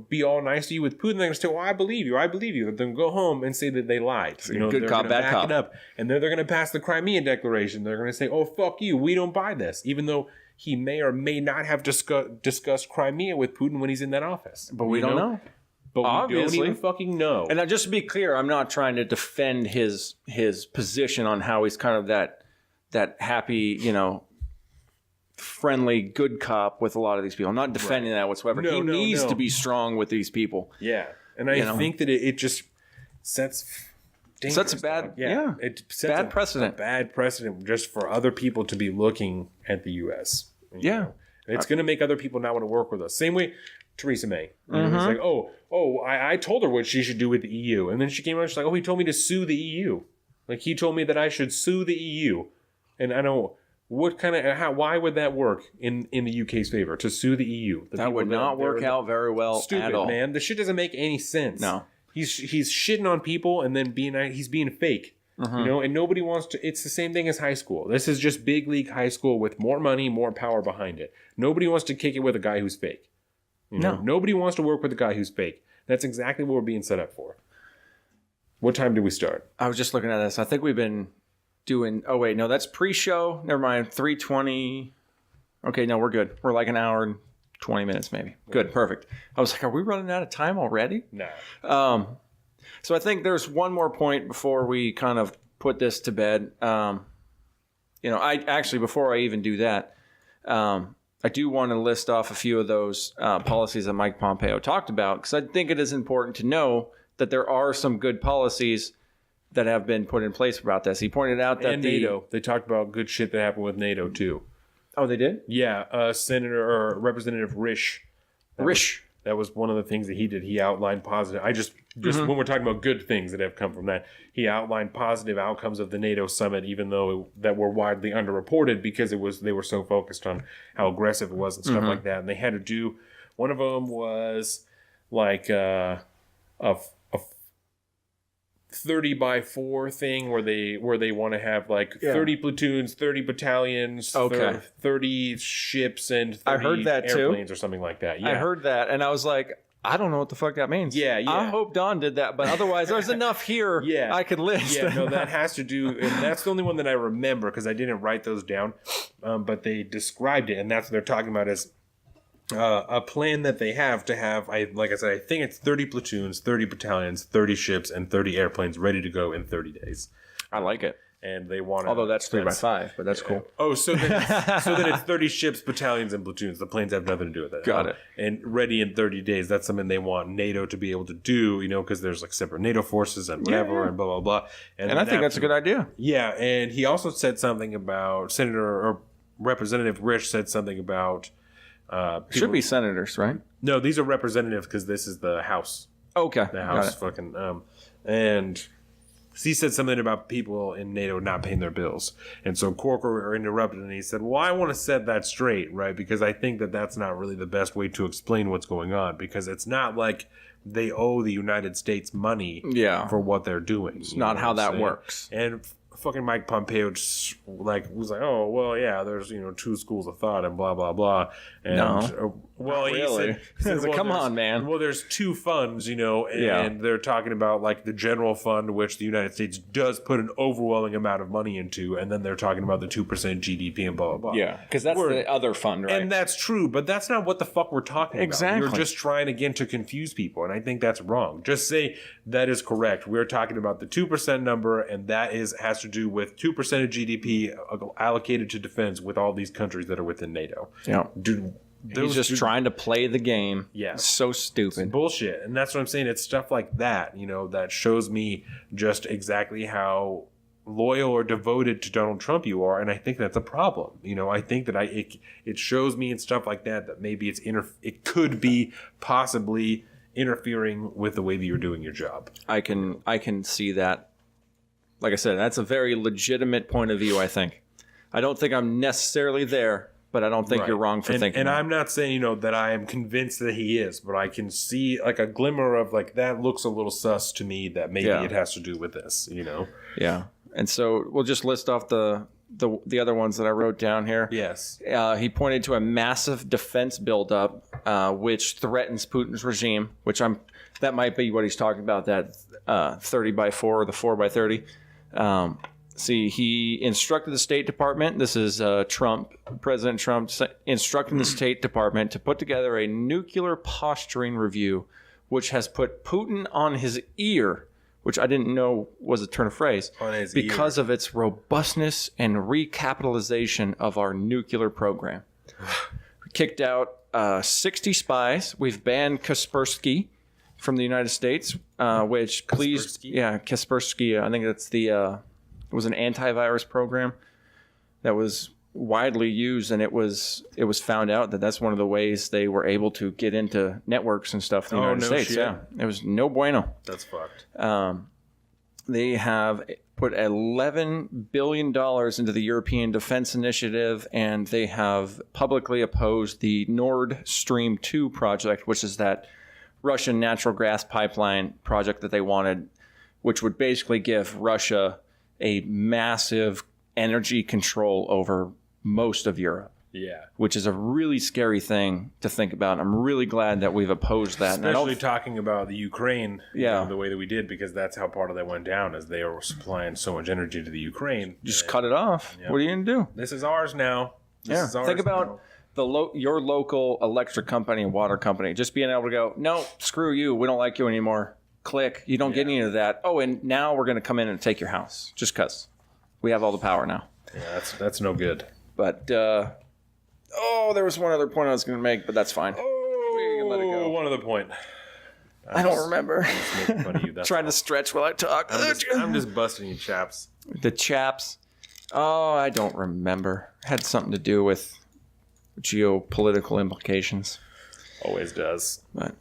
be all nice to you with Putin. They're going to say, I believe you. They're going to go home and say that they lied. Good cop, bad cop. It up. And then they're going to pass the Crimea Declaration. They're going to say, fuck you. We don't buy this. Even though he may or may not have discussed Crimea with Putin when he's in that office. But we don't know. But obviously, we don't even fucking know. And just to be clear, I'm not trying to defend his position on how he's kind of that happy, friendly, good cop with a lot of these people. I'm not defending that whatsoever. He needs to be strong with these people. Yeah. And I think that it just sets a bad it sets bad precedent. A bad precedent just for other people to be looking at the U.S. It's going to make other people not want to work with us. Same way Theresa May. It's like, I told her what she should do with the EU. And then she came out and she's like, he told me to sue the EU. Like, he told me that I should sue the EU. And I don't, why would that work in the UK's favor, to sue the EU? That would not work out very well at all. Man. The shit doesn't make any sense. No. He's shitting on people and then he's being fake. And nobody wants to. It's the same thing as high school. This is just big league high school with more money, more power behind it. Nobody wants to kick it with a guy who's fake. Nobody wants to work with a guy who's fake. That's exactly what we're being set up for. What time did we start? I was just looking at this. I think we've been doing. Oh wait, no, that's pre-show. Never mind. 3:20. Okay, no, we're good. We're like an hour and 20 minutes, maybe. Good, perfect. I was like, are we running out of time already? No. So I think there's one more point before we kind of put this to bed. Before I even do that, I do want to list off a few of those policies that Mike Pompeo talked about, because I think it is important to know that there are some good policies that have been put in place about this. He pointed out that NATO. They talked about good shit that happened with NATO too. Oh, they did? Yeah, Senator or Representative Risch. That was one of the things that he did. He outlined positive. When we're talking about good things that have come from that, he outlined positive outcomes of the NATO summit, even though that were widely underreported because they were so focused on how aggressive it was and stuff like that. And they had to do. One of them was like a 30x4 thing where they want to have like 30 platoons, 30 battalions, 30 ships, and 30 I heard that airplanes too. Or something like that. Yeah. I heard that, and I was like, I don't know what the fuck that means. Yeah. I hope Don did that, but otherwise there's enough here I could list. Yeah, no, that has to do, and that's the only one that I remember because I didn't write those down, but they described it, and that's what they're talking about is a plan that they have to have, like I said, I think it's 30 platoons, 30 battalions, 30 ships, and 30 airplanes ready to go in 30 days. I like it. And they want to... Although that's 3x5, but that's cool. Oh, so then it's 30 ships, battalions, and platoons. The planes have nothing to do with that. Got it. And ready in 30 days. That's something they want NATO to be able to do, because there's like separate NATO forces and whatever and blah, blah, blah. And I think that's a good idea. Yeah, and he also said something about Representative Risch said something about... should be senators, right? No, these are representatives because this is the House. Okay. The House fucking... and... he said something about people in NATO not paying their bills. And so Corker interrupted and he said, well, I want to set that straight, right? Because I think that that's not really the best way to explain what's going on. Because it's not like they owe the United States money for what they're doing. It's not how that works. And fucking Mike Pompeo just was like, oh, well, yeah, there's, two schools of thought and blah, blah, blah. And, he said, well, come on, man. Well, there's two funds, and they're talking about like the general fund, which the United States does put an overwhelming amount of money into, and then they're talking about the 2% GDP and blah, blah, blah. Yeah, because that's the other fund, right? And that's true, but that's not what the fuck we're talking about. Exactly. You're just trying, again, to confuse people, and I think that's wrong. Just say that is correct. We're talking about the 2% number, and that has to do with 2% of GDP allocated to defense with all these countries that are within NATO. Yeah. He's just trying to play the game. Yeah. It's so stupid. It's bullshit. And that's what I'm saying. It's stuff like that, that shows me just exactly how loyal or devoted to Donald Trump you are. And I think that's a problem. I think that it shows me in stuff like that maybe it could be possibly interfering with the way that you're doing your job. I can see that. Like I said, that's a very legitimate point of view, I think. I don't think I'm necessarily there, but I don't think you're wrong for thinking and that. I'm not saying, that I am convinced that he is, but I can see like a glimmer of like that looks a little sus to me that maybe it has to do with this, Yeah. And so we'll just list off the other ones that I wrote down here. Yes. He pointed to a massive defense buildup, which threatens Putin's regime, that might be what he's talking about, that 30x4 or the 4x30. He instructed the State Department, this is President Trump instructing the State Department to put together a nuclear posturing review, which has put Putin on his ear, which I didn't know was a turn of phrase, because of its robustness and recapitalization of our nuclear program. We kicked out 60 spies. We've banned Kaspersky from the United States, which Kaspersky, I think that's it was an antivirus program that was widely used, and it was found out that that's one of the ways they were able to get into networks and stuff in the United States. Shit. Yeah, it was no bueno. That's fucked. They have put $11 billion into the European Defense Initiative, and they have publicly opposed the Nord Stream 2 project, which is that Russian natural gas pipeline project that they wanted, which would basically give Russia a massive energy control over most of Europe. Yeah. Which is a really scary thing to think about. I'm really glad that we've opposed that. Especially talking about the Ukraine, the way that we did, because that's how part of that went down, is they were supplying so much energy to the Ukraine. Just cut it off. Yeah. What are you going to do? This is ours now. Think about your local electric company and water company just being able to go, no, screw you. We don't like you anymore. Click. You don't get any of that. Oh, and now we're going to come in and take your house just because we have all the power now. Yeah, that's no good. But, there was one other point I was going to make, but that's fine. We can let it go. One other point. I don't remember. I'm just making fun of you. That's trying to stretch while I talk. I'm just busting you, chaps. The chaps. Oh, I don't remember. It had something to do with geopolitical implications. Always does. But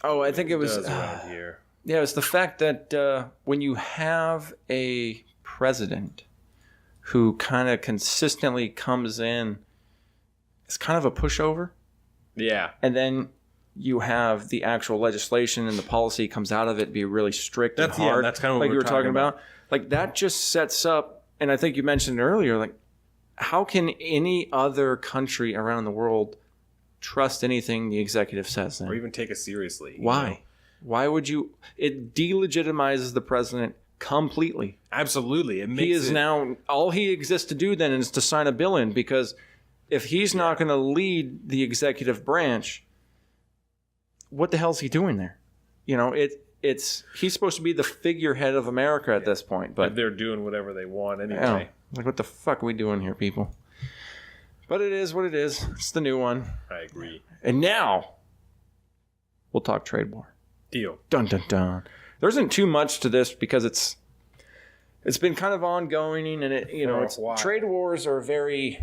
I think it was around here. Yeah, it's the fact that when you have a president who kind of consistently comes in, it's kind of a pushover. Yeah. And then you have the actual legislation and the policy comes out of it be really strict and hard. That's kind of what like you were talking about. Like that just sets up, and I think you mentioned earlier, like how can any other country around the world trust anything the executive says then? Or even take it seriously. Why? Why would you? It delegitimizes the president completely. Absolutely. Now, all he exists to do then is to sign a bill in, because if he's not going to lead the executive branch, what the hell is he doing there? He's supposed to be the figurehead of America at this point, but they're doing whatever they want anyway. Yeah, like, what the fuck are we doing here, people? But it is what it is. It's the new one. I agree. And now we'll talk trade war. Deal. Dun dun dun. There isn't too much to this because it's been kind of ongoing, and trade wars are a very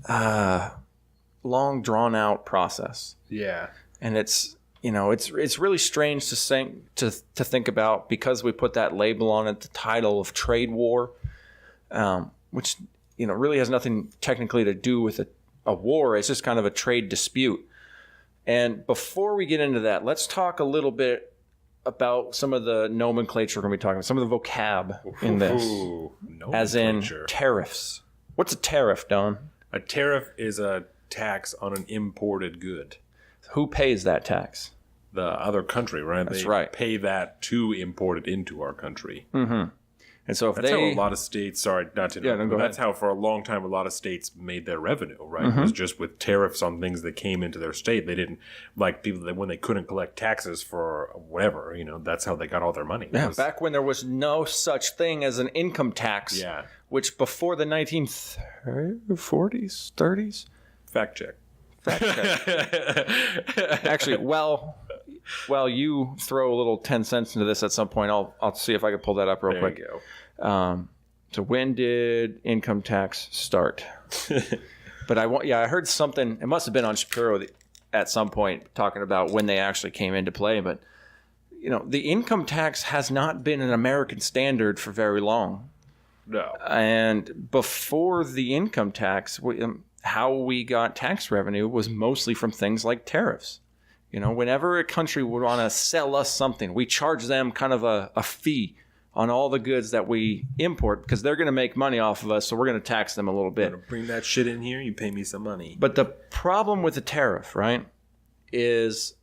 long drawn out process. Yeah. And it's really strange to think about, because we put that label on it, the title of trade war, which really has nothing technically to do with a war. It's just kind of a trade dispute. And before we get into that, let's talk a little bit about some of the nomenclature we're going to be talking about, some of the vocab in this, as in tariffs. What's a tariff, Don? A tariff is a tax on an imported good. Who pays that tax? The other country, right? That's right. Pay that to import it into our country. Mm-hmm. And so that's how a lot of states, sorry, not to know, but that's how for a long time a lot of states made their revenue, right? Mm-hmm. It was just with tariffs on things that came into their state. They didn't, like people that when they couldn't collect taxes for whatever, that's how they got all their money. Yeah, back when there was no such thing as an income tax, yeah, which before the 1940s, 30s? Fact check. Fact check. Actually, well, you throw a little 10 cents into this at some point. I'll see if I can pull that up real quick. There you go. So when did income tax start? But I heard something. It must have been on Shapiro at some point talking about when they actually came into play. But the income tax has not been an American standard for very long. No. And before the income tax, how we got tax revenue was mostly from things like tariffs. Whenever a country would want to sell us something, we charge them kind of a fee on all the goods that we import because they're going to make money off of us, so we're going to tax them a little bit. I'm gonna bring that shit in here, you pay me some money. But the problem with the tariff, right, is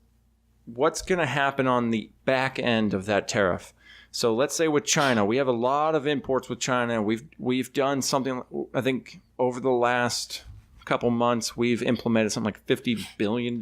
what's going to happen on the back end of that tariff. So let's say with China, we have a lot of imports with China. We've done something, I think, over the last couple months, we've implemented something like $50 billion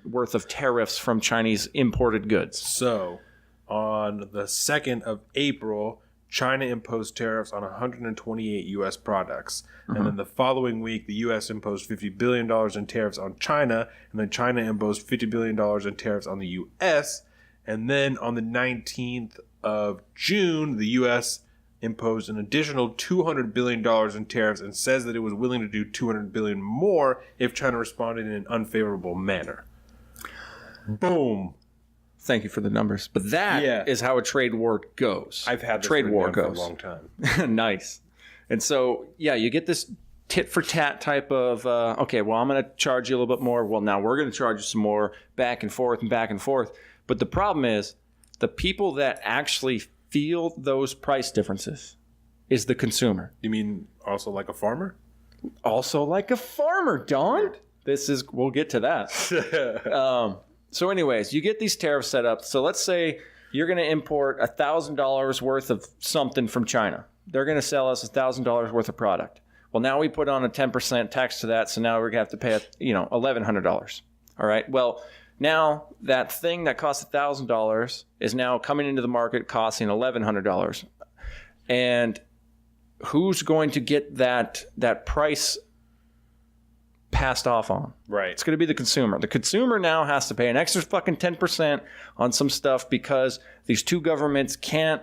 worth of tariffs from Chinese imported goods. So on the 2nd of April, China imposed tariffs on 128 U.S. products. Mm-hmm. And then the following week, the U.S. imposed $50 billion in tariffs on China. And then China imposed $50 billion in tariffs on the U.S. And then on the 19th of June, the U.S. imposed an additional $200 billion in tariffs and says that it was willing to do $200 billion more if China responded in an unfavorable manner. Boom. Thank you for the numbers. But that is how a trade war goes. I've had this trade war goes for a long time. Nice. And so, you get this tit for tat type of, okay, well, I'm going to charge you a little bit more. Well, now we're going to charge you some more, back and forth and back and forth. But the problem is the people that actually feel those price differences is the consumer. You mean also like a farmer? Also like a farmer, Don. We'll get to that. So anyways, you get these tariffs set up. So let's say you're going to import $1,000 worth of something from China. They're going to sell us $1,000 worth of product. Well, now we put on a 10% tax to that. So now we're going to have to pay, $1,100. All right. Well, now that thing that cost $1,000 is now coming into the market costing $1,100. And who's going to get that price passed off on? Right. It's going to be the consumer. The consumer now has to pay an extra fucking 10% on some stuff because these two governments can't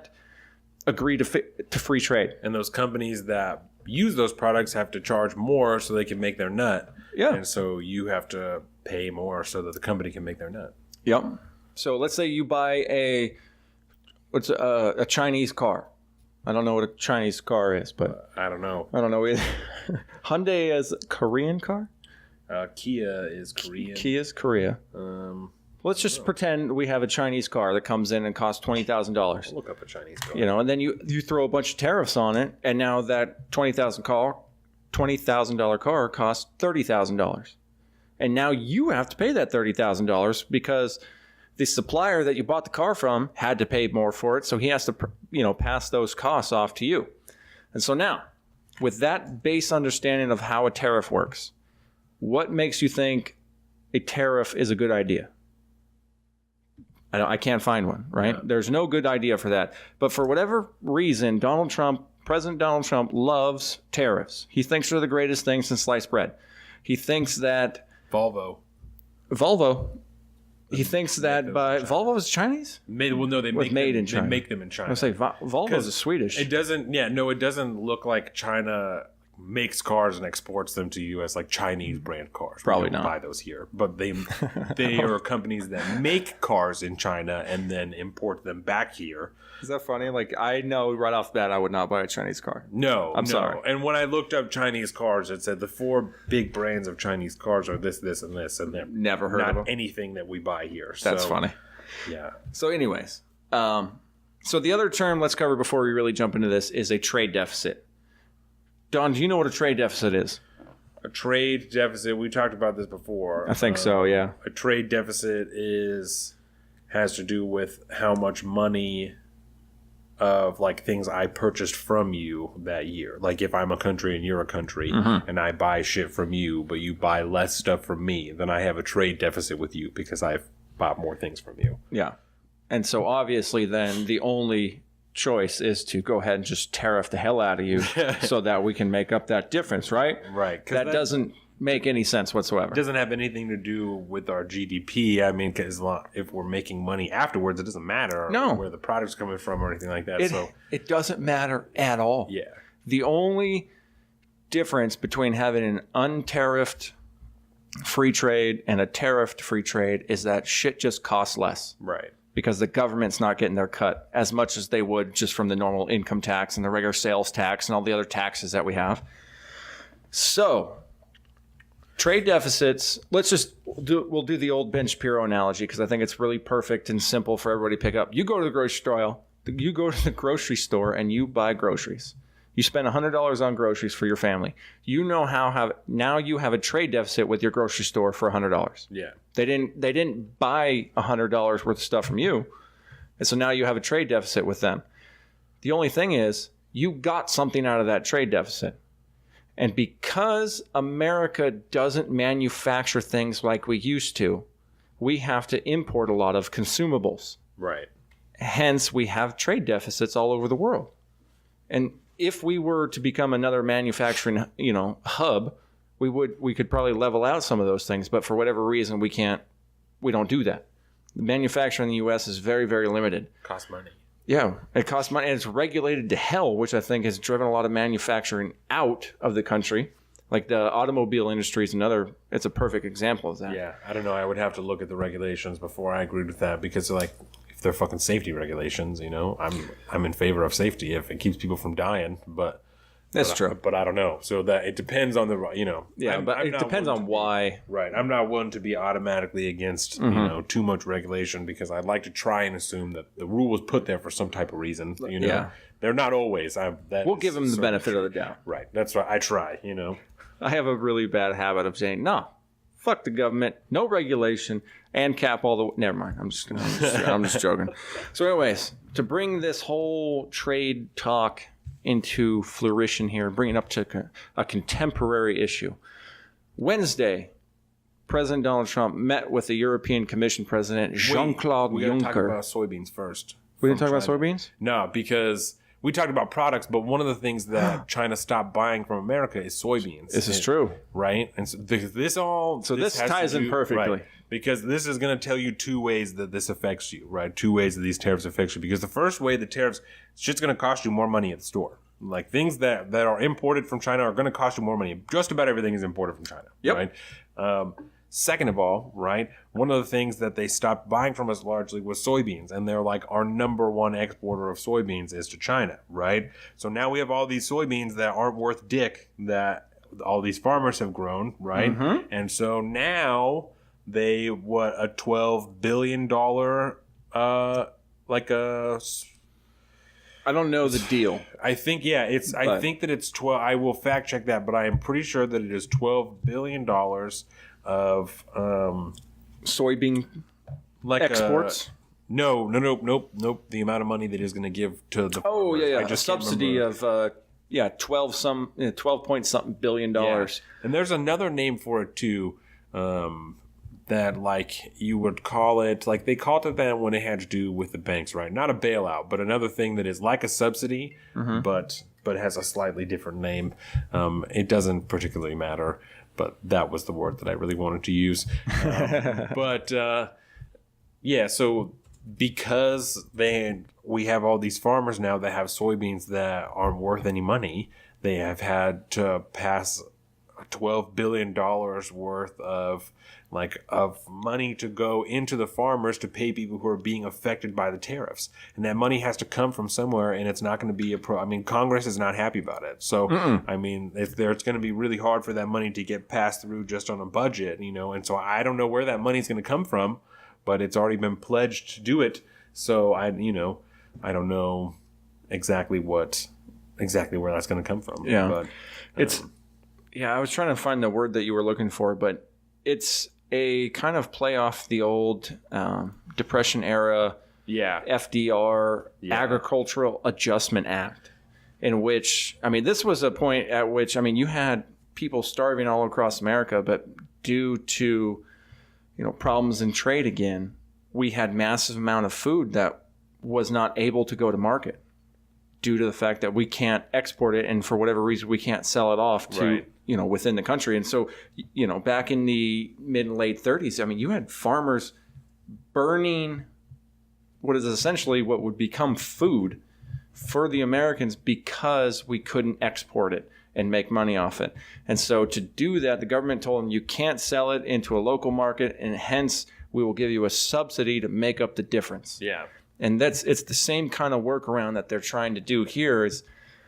agree to free trade. And those companies that use those products have to charge more so they can make their nut. Yeah. And so you have to pay more so that the company can make their nut. Yep. So let's say you buy a Chinese car. I don't know what a Chinese car is, but I don't know. I don't know either. Hyundai is a Korean car? Kia is Korean. Kia's Korea. Let's just pretend we have a Chinese car that comes in and costs $20,000. Look up a Chinese car. And then you throw a bunch of tariffs on it, and now that $20,000 car costs $30,000. And now you have to pay that $30,000 because the supplier that you bought the car from had to pay more for it, so he has to pass those costs off to you. And so now, with that base understanding of how a tariff works, what makes you think a tariff is a good idea? I can't find one, right? Yeah. There's no good idea for that. But for whatever reason, President Donald Trump loves tariffs. He thinks they're the greatest thing since sliced bread. He thinks that... Volvo. He thinks that Volvo is Chinese? They make in China. They make them in China. I say Volvo is Swedish. It doesn't look like China makes cars and exports them to the U.S. like Chinese brand cars. Probably we don't not buy those here, but they are companies that make cars in China and then import them back here. Is that funny? Like, I know right off the bat I would not buy a Chinese car. I'm sorry. And when I looked up Chinese cars, it said the 4 big brands of Chinese cars are this, and this, and they're never heard of them. Anything that we buy here. That's funny. Yeah. So, anyways, so the other term let's cover before we really jump into this is a trade deficit. Don, do you know what a trade deficit is? A trade deficit, we talked about this before. I think so, yeah. A trade deficit has to do with how much money of like things I purchased from you that year. Like if I'm a country and you're a country and I buy shit from you, but you buy less stuff from me, then I have a trade deficit with you because I've bought more things from you. Yeah. And so obviously then the only choice is to go ahead and just tariff the hell out of you so that we can make up that difference, right? Right. That doesn't make any sense whatsoever. It doesn't have anything to do with our GDP. I mean, because if we're making money afterwards, it doesn't matter where the product's coming from or anything like that. It doesn't matter at all. Yeah. The only difference between having an untariffed free trade and a tariffed free trade is that shit just costs less. Right. Because the government's not getting their cut as much as they would just from the normal income tax and the regular sales tax and all the other taxes that we have. So, trade deficits, we'll do the old Ben Shapiro analogy because I think it's really perfect and simple for everybody to pick up. You go to the grocery store and you buy groceries. You spend $100 on groceries for your family. You know now you have a trade deficit with your grocery store for $100. Yeah. They didn't buy $100 worth of stuff from you. And so now you have a trade deficit with them. The only thing is you got something out of that trade deficit. And because America doesn't manufacture things like we used to, we have to import a lot of consumables. Right. Hence, we have trade deficits all over the world. And if we were to become another manufacturing, hub, we could probably level out some of those things. But for whatever reason, we don't do that. The manufacturing in the U.S. is very, very limited. Costs money. Yeah, it costs money, and it's regulated to hell, which I think has driven a lot of manufacturing out of the country. Like the automobile industry is it's a perfect example of that. Yeah, I don't know. I would have to look at the regulations before I agreed with that because, like, if they're fucking safety regulations, I'm in favor of safety if it keeps people from dying, but... That's true. But I don't know. So that it depends on the, Yeah, but it depends on why. Right. I'm not one to be automatically against, too much regulation because I'd like to try and assume that the rule was put there for some type of reason. Yeah. They're not always. We'll give them the benefit of the doubt. Right. That's right. I try, I have a really bad habit of saying, no, fuck the government, no regulation, and cap all the... Never mind. I'm just joking. So anyways, to bring this whole trade talk into flourishing here, bring it up to a contemporary issue. Wednesday, President Donald Trump met with the European Commission President Jean-Claude Juncker. We got to talk about soybeans first. We didn't talk about soybeans? No, because we talked about products, but one of the things that China stopped buying from America is soybeans. This is true. Right? And so this ties in perfectly. Right, because this is going to tell you two ways that this affects you, right? Two ways that these tariffs affect you. Because the first way, the tariffs, shit's going to cost you more money at the store. Like things that are imported from China are going to cost you more money. Just about everything is imported from China. Yep. Right? Second of all, right, one of the things that they stopped buying from us largely was soybeans. And they're like, our number one exporter of soybeans is to China, right? So now we have all these soybeans that aren't worth dick that all these farmers have grown, right? Mm-hmm. And so now they, a $12 billion, I don't know the deal. I think, I think that it's 12. I will fact check that, but I am pretty sure that it is $12 billion of soybean exports. Nope. The amount of money that is going to give to the farmers. I just a subsidy of 12 point something billion dollars. Yeah. And there's another name for it too. That like you would call it, like they called it that when it had to do with the banks, right? Not a bailout, but another thing that is like a subsidy, but has a slightly different name. It doesn't particularly matter, but that was the word that I really wanted to use. So because we have all these farmers now that have soybeans that aren't worth any money, they have had to pass $12 billion worth of money to go into the farmers to pay people who are being affected by the tariffs. And that money has to come from somewhere, and it's not going to be Congress is not happy about it. So, it's going to be really hard for that money to get passed through just on a budget, and so I don't know where that money's going to come from, but it's already been pledged to do it. So I don't know exactly where that's going to come from. Yeah. But, I was trying to find the word that you were looking for, but it's a kind of play off the old Depression era FDR Agricultural Adjustment Act, in which, this was a point at which, you had people starving all across America, but due to, problems in trade again, we had massive amount of food that was not able to go to market due to the fact that we can't export it, and for whatever reason we can't sell it off to within the country. And so back in the mid and late 30s, I mean, you had farmers burning what is essentially what would become food for the Americans because we couldn't export it and make money off it. And so to do that, the government told them you can't sell it into a local market, and hence we will give you a subsidy to make up the difference. Yeah. And it's the same kind of workaround that they're trying to do here,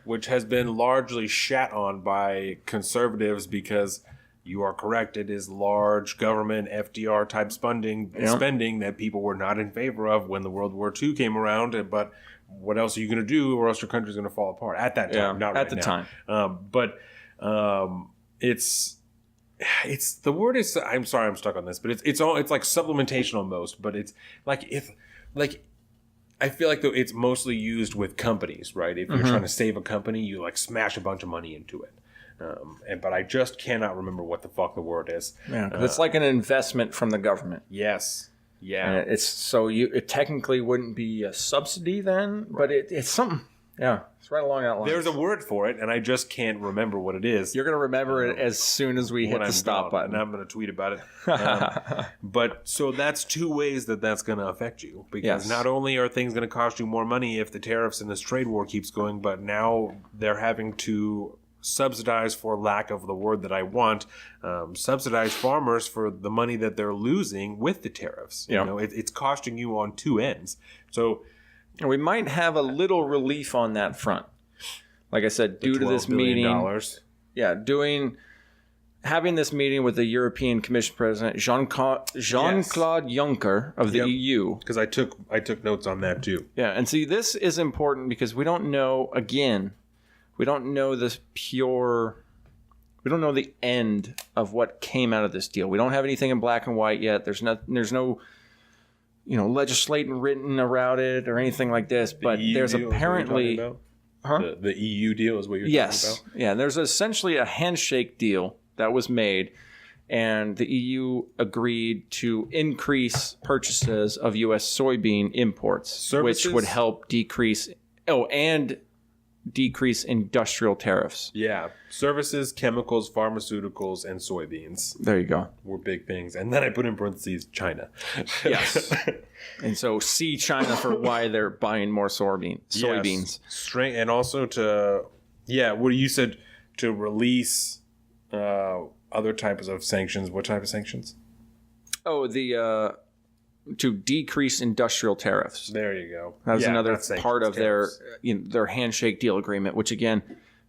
which has been largely shat on by conservatives because you are correct. It is large government FDR type spending that people were not in favor of when the World War II came around. But what else are you going to do, or else your country's going to fall apart at that time? Not right at the now. time. It's the word is. I'm sorry, I'm stuck on this, but it's like supplementation almost. But it's I feel like though it's mostly used with companies, right? If you're trying to save a company, you like smash a bunch of money into it. But I just cannot remember what the fuck the word is. Yeah, it's like an investment from the government. Yes. Yeah. And it technically wouldn't be a subsidy then, but it's something. Yeah, it's right along that line. There's a word for it, and I just can't remember what it is. You're going to remember it as soon as we hit the stop button. And I'm going to tweet about it. But so that's two ways that's going to affect you. Because not only are things going to cost you more money if the tariffs and this trade war keeps going, but now they're having to subsidize, for lack of the word that I want, subsidize farmers for the money that they're losing with the tariffs. Yep. It's costing you on two ends. So we might have a little relief on that front. Like I said, due to this meeting. Having this meeting with the European Commission President Jean-Claude Juncker of the EU. Because I took notes on that too. Yeah, and see, this is important because we don't know, again, we don't know the end of what came out of this deal. We don't have anything in black and white yet. There's no legislating written around it or anything like this, but there's apparently... The EU deal is what you're talking about? Yeah, there's essentially a handshake deal that was made, and the EU agreed to increase purchases of U.S. soybean imports, which would help decrease industrial tariffs. Yeah. Services, chemicals, pharmaceuticals, and soybeans. There you go. Were big things. And then I put in parentheses China. Yes. And so see China for why they're buying more soybeans. Yes. And also what you said, to release other types of sanctions. What type of sanctions? Oh, to decrease industrial tariffs. There you go. That was another part of their handshake deal agreement, which again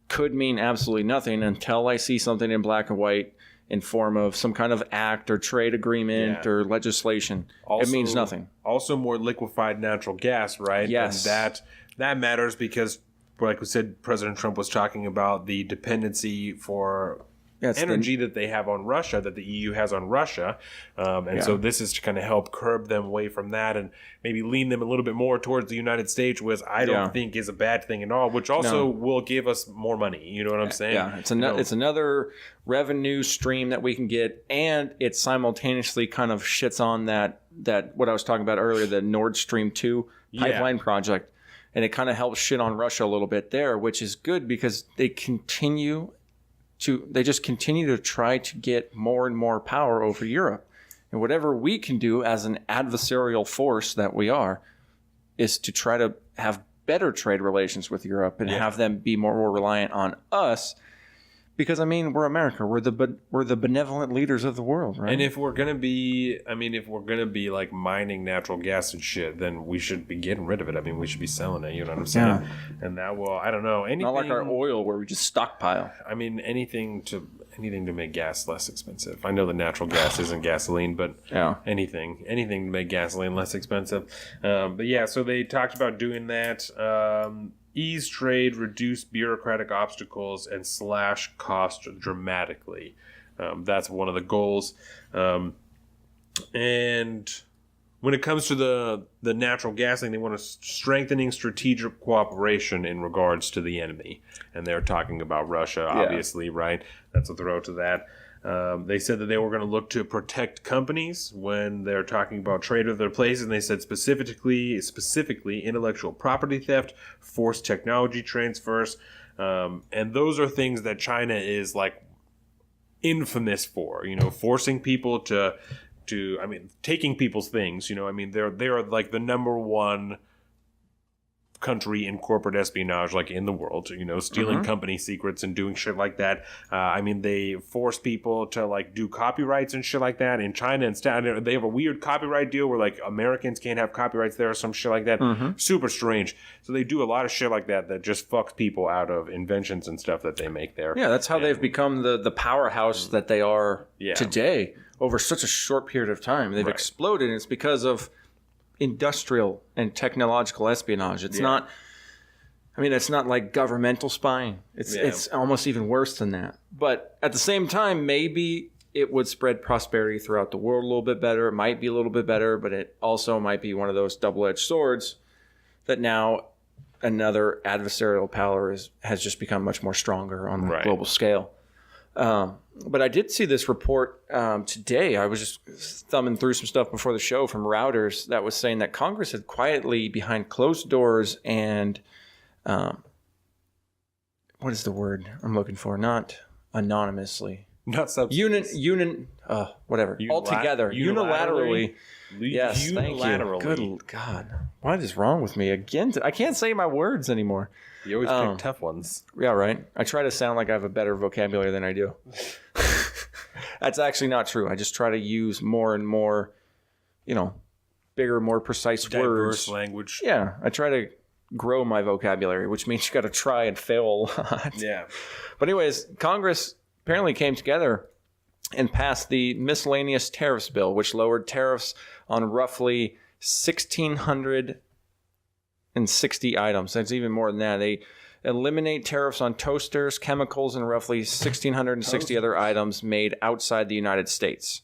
could mean absolutely nothing until I see something in black and white in form of some kind of act or trade agreement or legislation. Also, it means nothing. Also more liquefied natural gas, right? Yes. And that matters because, like we said, President Trump was talking about the dependency for energy that they have on Russia, that the EU has on Russia. So this is to kind of help curb them away from that and maybe lean them a little bit more towards the United States, which I don't think is a bad thing at all, which also will give us more money. You know what I'm saying? Yeah, it's another revenue stream that we can get, and it simultaneously kind of shits on that what I was talking about earlier, the Nord Stream 2 pipeline project, and it kind of helps shit on Russia a little bit there, which is good because they just continue to try to get more and more power over Europe. And whatever we can do as an adversarial force that we are is to try to have better trade relations with Europe and have them be more reliant on us. Because, I mean, we're America. We're the benevolent leaders of the world, right? And if we're going to be like mining natural gas and shit, then we should be getting rid of it. I mean, we should be selling it. You know what I'm saying? Yeah. And that will, I don't know. Anything, not like our oil where we just stockpile. I mean, anything to make gas less expensive. I know that natural gas isn't gasoline, but anything to make gasoline less expensive. So they talked about doing that. Ease trade, reduce bureaucratic obstacles, and slash cost dramatically. That's one of the goals. And when it comes to the natural gas thing, they want to strengthening strategic cooperation in regards to the enemy. And they're talking about Russia, obviously, right? That's a throw to that. They said that they were going to look to protect companies when they're talking about trade with other places, and they said specifically intellectual property theft, forced technology transfers, and those are things that China is like infamous for. Forcing people to taking people's things. They're like the number one country in corporate espionage, like in the world, stealing company secrets and doing shit like that. They force people to like do copyrights and shit like that in China. Instead, they have a weird copyright deal where like Americans can't have copyrights there or some shit like that. Super strange. So they do a lot of shit like that just fucks people out of inventions and stuff that they make there. Yeah, that's how they've become the powerhouse that they are today over such a short period of time. They've exploded, and it's because of industrial and technological espionage. It's not like governmental spying. It's almost even worse than that. But at the same time, maybe it would spread prosperity throughout the world a little bit better. It might be a little bit better, but it also might be one of those double-edged swords that now another adversarial power has just become much more stronger on the global scale. But I did see this report today. I was just thumbing through some stuff before the show from Reuters that was saying that Congress had quietly, behind closed doors and what is the word I'm looking for? Not anonymously. Not unilaterally. Yes, thank you. Good God. What is wrong with me? Again, I can't say my words anymore. You always pick tough ones. Yeah, right. I try to sound like I have a better vocabulary than I do. That's actually not true. I just try to use more and more, bigger, more precise diverse words. Language. Yeah, I try to grow my vocabulary, which means you got to try and fail a lot. Yeah. But anyways, Congress apparently came together and passed the miscellaneous tariffs bill, which lowered tariffs on roughly 1,660 items. That's even more than that. They eliminate tariffs on toasters, chemicals, and roughly 1,660 other items made outside the United States.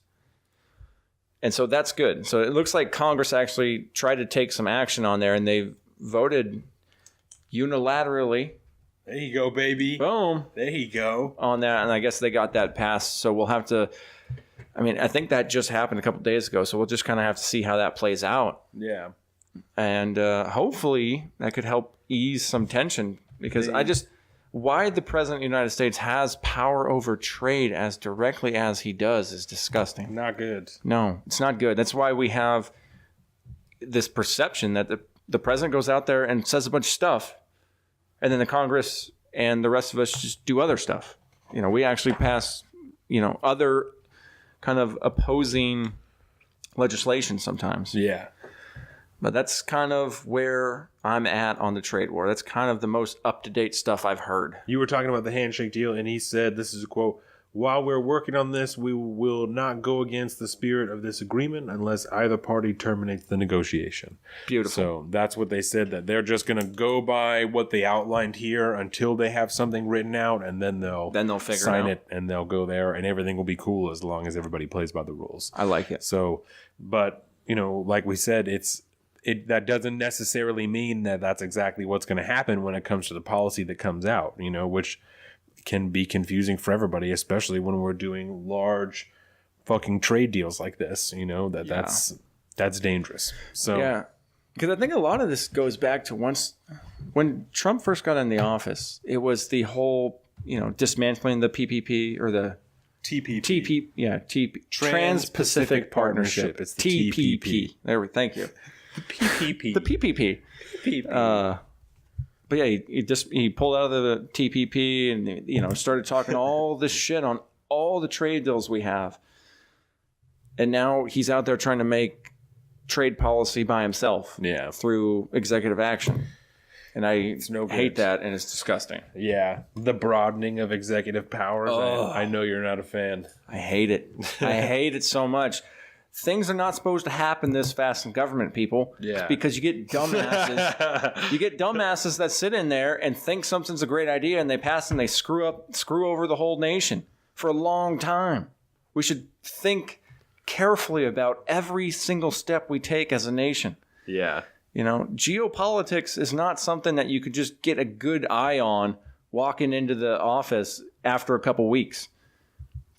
And so that's good. So it looks like Congress actually tried to take some action on there, and they voted unilaterally. There you go, baby. Boom. There you go. On that, and I guess they got that passed. So we'll have to... I think that just happened a couple days ago, so we'll just kind of have to see how that plays out. Yeah. And hopefully that could help ease some tension, because why the President of the United States has power over trade as directly as he does is disgusting. Not good. No, it's not good. That's why we have this perception that the President goes out there and says a bunch of stuff, and then the Congress and the rest of us just do other stuff. We actually pass, other kind of opposing legislation sometimes. Yeah. But that's kind of where I'm at on the trade war. That's kind of the most up-to-date stuff I've heard. You were talking about the handshake deal, and he said, this is a quote, "While we're working on this, we will not go against the spirit of this agreement unless either party terminates the negotiation." Beautiful. So that's what they said, that they're just going to go by what they outlined here until they have something written out, and then they'll figure sign it out. it, and they'll go there, and everything will be cool as long as everybody plays by the rules. I like it. So, but, like we said, that doesn't necessarily mean that that's exactly what's going to happen when it comes to the policy that comes out, which can be confusing for everybody, especially when we're doing large fucking trade deals like this, that's dangerous. So yeah, because I think a lot of this goes back to when Trump first got in the office, it was the whole, dismantling the PPP or the TPP. Trans-Pacific Partnership. It's the TPP. Thank you. The PPP. The PPP. But yeah, he pulled out of the TPP and started talking all this shit on all the trade deals we have, and now he's out there trying to make trade policy by himself. Yeah. Through executive action, and I hate that, and it's disgusting. Yeah, the broadening of executive powers. I know you're not a fan. I hate it. I hate it so much. Things are not supposed to happen this fast in government, people. Yeah. Because you get dumbasses. You get dumbasses that sit in there and think something's a great idea, and they pass and they screw over the whole nation for a long time. We should think carefully about every single step we take as a nation. Yeah. Geopolitics is not something that you could just get a good eye on walking into the office after a couple weeks.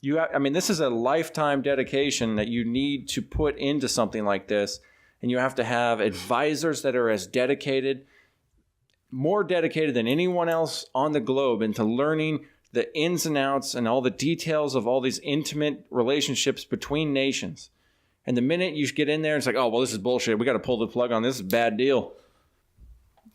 This is a lifetime dedication that you need to put into something like this. And you have to have advisors that are as dedicated, more dedicated than anyone else on the globe into learning the ins and outs and all the details of all these intimate relationships between nations. And the minute you get in there, it's like, oh, well, this is bullshit. We got to pull the plug on this. This is a bad deal.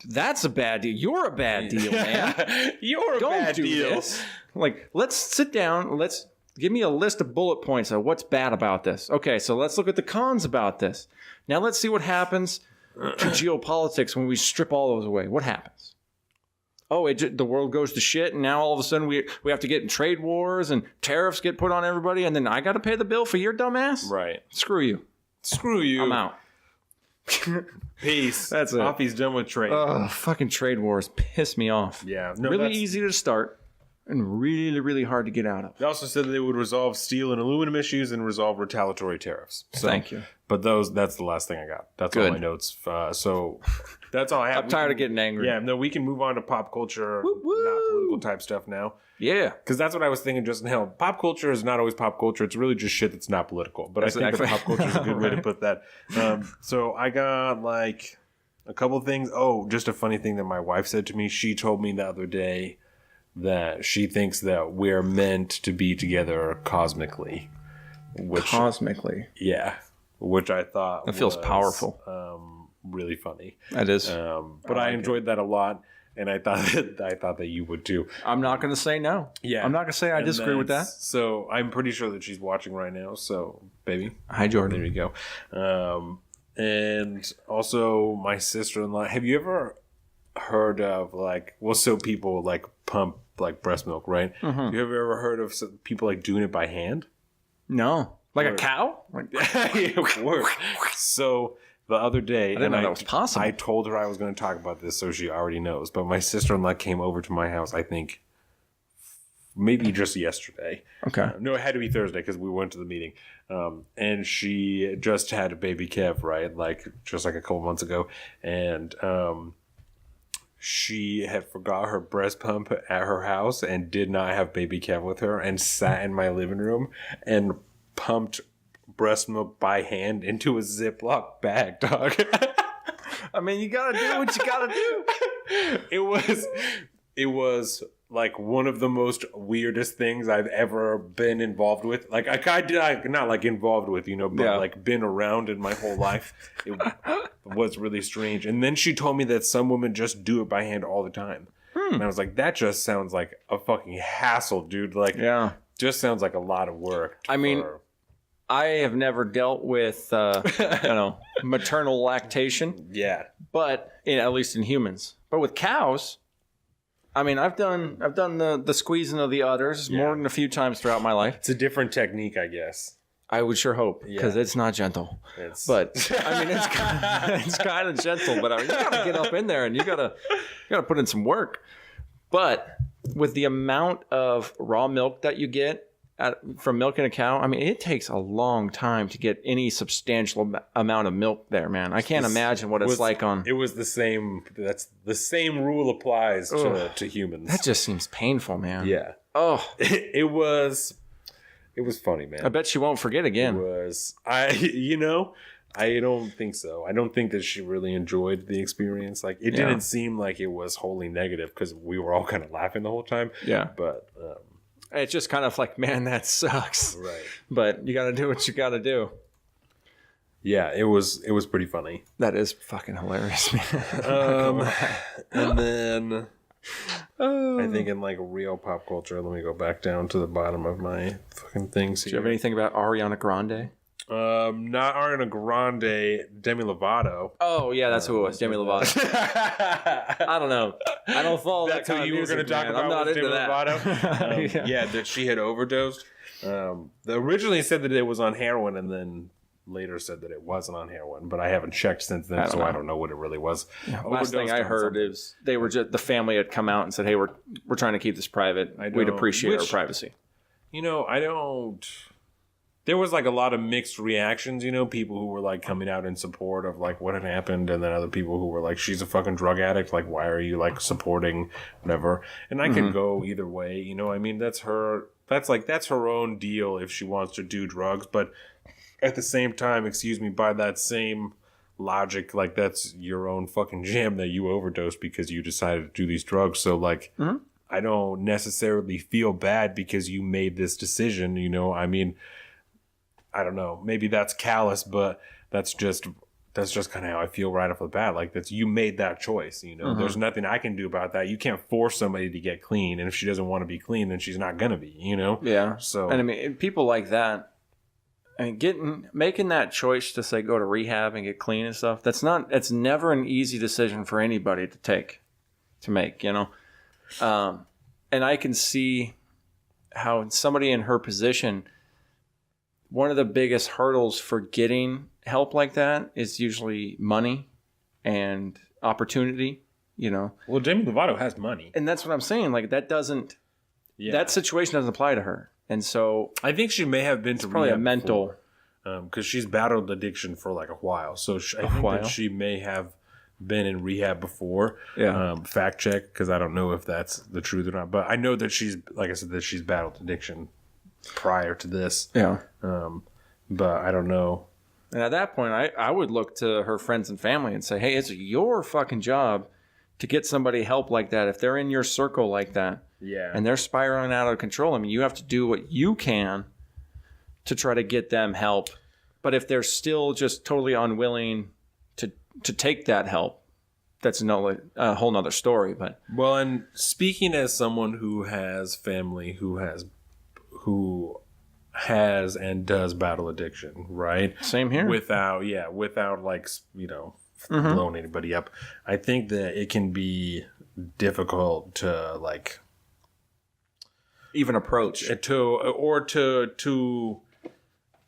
That's a bad deal. You're a bad deal, man. You're a bad deal. This. Like, let's sit down. Let's give me a list of bullet points of what's bad about this. Okay, so let's look at the cons about this. Now let's see what happens to geopolitics when we strip all those away. What happens? Oh, the world goes to shit, and now all of a sudden we have to get in trade wars and tariffs get put on everybody, and then I got to pay the bill for your dumb ass? Right. Screw you. Screw you. I'm out. Peace. That's it. Coffee's done with trade. Oh, fucking trade wars piss me off. Yeah. No, really easy to start and really, really hard to get out of. They also said that they would resolve steel and aluminum issues and resolve retaliatory tariffs. So, thank you. But that's the last thing I got. That's all my notes. So that's all I have. I'm tired of getting angry. Yeah, no, we can move on to pop culture, not political type stuff now. Yeah. Because that's what I was thinking just now. Pop culture is not always pop culture. It's really just shit that's not political. But I think that pop culture is a good way to put that. So I got like a couple things. Oh, just a funny thing that my wife said to me. She told me the other day that she thinks that we're meant to be together cosmically. Cosmically? Yeah. Which I thought that feels powerful. Really funny. That is. But I enjoyed that a lot. And I thought that you would too. I'm not going to say no. Yeah. I'm not going to say I disagree with that. So I'm pretty sure that she's watching right now. So, baby. Hi, Jordan. There you go. And also my sister-in-law. Have you ever heard of so people like pump like breast milk, right? Mm-hmm. Have you ever heard of people like doing it by hand? No. Like a cow? So the other day, I didn't know that was possible. I told her I was going to talk about this, so she already knows. But my sister-in-law came over to my house, I think, maybe just yesterday. Okay. No, it had to be Thursday because we went to the meeting. And she just had a baby Kev, right? Just a couple months ago. And she had forgot her breast pump at her house and did not have baby Kev with her and sat in my living room and pumped breast milk by hand into a Ziploc bag, dog. I mean, you gotta do what you gotta do. It was like one of the most weirdest things I've ever been involved with. Like not like involved with, but like been around in my whole life. It was really strange. And then she told me that some women just do it by hand all the time. And I was like, that just sounds like a fucking hassle, dude. Just sounds like a lot of work. I have never dealt with, maternal lactation. Yeah. But at least in humans. But with cows, I've done the squeezing of the udders more than a few times throughout my life. It's a different technique, I guess. I would sure hope, because it's not gentle. But it's kind of gentle. But you gotta get up in there and you gotta put in some work. But with the amount of raw milk that you get from milking a cow, it takes a long time to get any substantial amount of milk there, man. I can't imagine what it's like on. It was the same. That's the same rule applies to humans. That just seems painful, man. Yeah. Oh, it was funny, man. I bet she won't forget again. It was. I don't think so. I don't think that she really enjoyed the experience. It didn't seem like it was wholly negative because we were all kind of laughing the whole time. Yeah. But it's just kind of like, man, that sucks. Right. But you got to do what you got to do. Yeah, it was pretty funny. That is fucking hilarious, man. And then I think in real pop culture, let me go back down to the bottom of my fucking things here. Do you have anything about Ariana Grande? Not Ariana Grande, Demi Lovato. Oh yeah, that's who it was, Demi Lovato. I don't know. I don't follow that kind of music. That's who you were going to talk about. I'm not into Demi Lovato. That she had overdosed. They originally said that it was on heroin, and then later said that it wasn't on heroin. But I haven't checked since then, so I don't know what it really was. Yeah, last thing I heard is they were just the family had come out and said, "Hey, we're trying to keep this private. We'd appreciate our privacy." I don't. There was a lot of mixed reactions, people who were coming out in support of what had happened, and then other people who were she's a fucking drug addict, why are you supporting whatever? And I could go either way, that's her that's her own deal if she wants to do drugs. But at the same time, by that same logic, like that's your own fucking jam that you overdosed because you decided to do these drugs. So like, I don't necessarily feel bad because you made this decision. You know, I mean, I don't know. Maybe that's callous, but that's just kind of how I feel right off the bat. Like you made that choice. You know, there's nothing I can do about that. You can't force somebody to get clean, and if she doesn't want to be clean, then she's not gonna be. You know. Yeah. So, and I mean, people like that. I mean, making that choice to say go to rehab and get clean and stuff. It's never an easy decision for anybody to make. You know. And I can see how somebody in her position, one of the biggest hurdles for getting help like that is usually money and opportunity, you know. Well, Demi Lovato has money. And that's what I'm saying. Like that situation doesn't apply to her. And so I think she may have been to probably a mental, because she's battled addiction for like a while. So I think that she may have been in rehab before. Yeah. Fact check, because I don't know if that's the truth or not. But I know that she's battled addiction prior to this. Yeah. But I don't know. And at that point, I would look to her friends and family and say, hey, it's your fucking job to get somebody help like that. If they're in your circle like that, and they're spiraling out of control, I mean, you have to do what you can to try to get them help. But if they're still just totally unwilling to take that help, that's a whole nother story. But and speaking as someone who has family who has and does battle addiction, right? Same here. Without like, you know, blowing anybody up. I think that it can be difficult to like even approach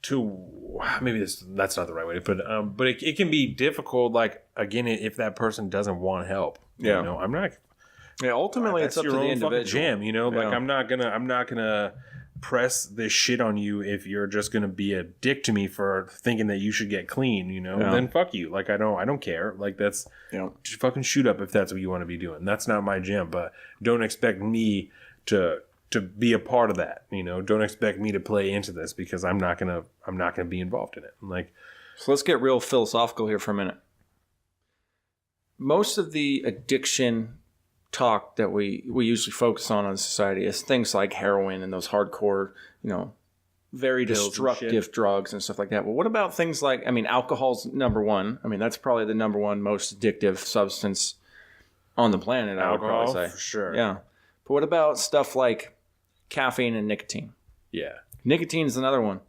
to maybe that's not the right way to put it. But it can be difficult, like, again, if that person doesn't want help. Yeah. You know, I'm not. Yeah, ultimately, it's up to the individual. Jam, you know, like I'm not gonna press this shit on you if you're just gonna be a dick to me for thinking that you should get clean. You know, then fuck you. Like I don't care. Like that's just fucking shoot up if that's what you want to be doing. That's not my jam. But don't expect me to be a part of that. You know, don't expect me to play into this because I'm not gonna be involved in it. Like, so let's get real philosophical here for a minute. Most of the addiction talk that we usually focus on in society is things like heroin and those hardcore, you know, very destructive drugs and stuff like that. But what about things like, I mean, alcohol's number one. I mean, that's probably the number one most addictive substance on the planet. I would probably say, for sure. Yeah. But what about stuff like caffeine and nicotine? Yeah. Nicotine is another one.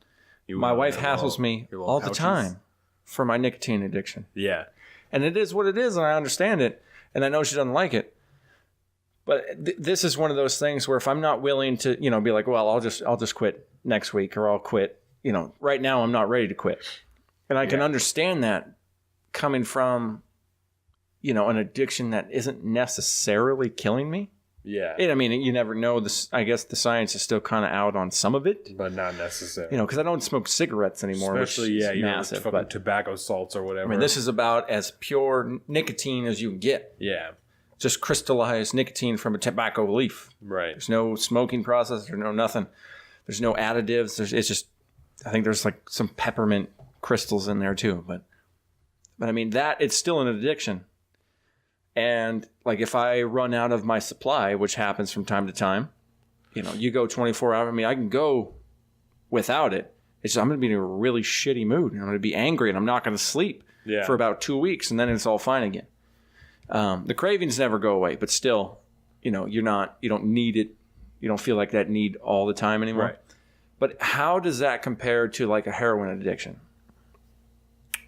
My wife hassles me all the time for my nicotine addiction. Yeah. And it is what it is, and I understand it, and I know she doesn't like it. But this is one of those things where if I'm not willing to, you know, be like, well, I'll just quit next week, or I'll quit, you know, right now I'm not ready to quit. And I can understand that coming from, you know, an addiction that isn't necessarily killing me. Yeah. I mean, you never know. I guess the science is still kind of out on some of it. But not necessarily. You know, because I don't smoke cigarettes anymore. Especially, which is massive. But tobacco salts or whatever. I mean, this is about as pure nicotine as you can get. Yeah. Just crystallized nicotine from a tobacco leaf. Right. There's no smoking process. There's no nothing. There's no additives. It's just, I think there's like some peppermint crystals in there too. But I mean, it's still an addiction. And like if I run out of my supply, which happens from time to time, you know, you go 24 hours. I mean, I can go without it. It's just, I'm going to be in a really shitty mood. I'm going to be angry and I'm not going to sleep for about 2 weeks, and then it's all fine again. The cravings never go away, but still, you know, you don't need it. You don't feel like that need all the time anymore. Right. But how does that compare to like a heroin addiction?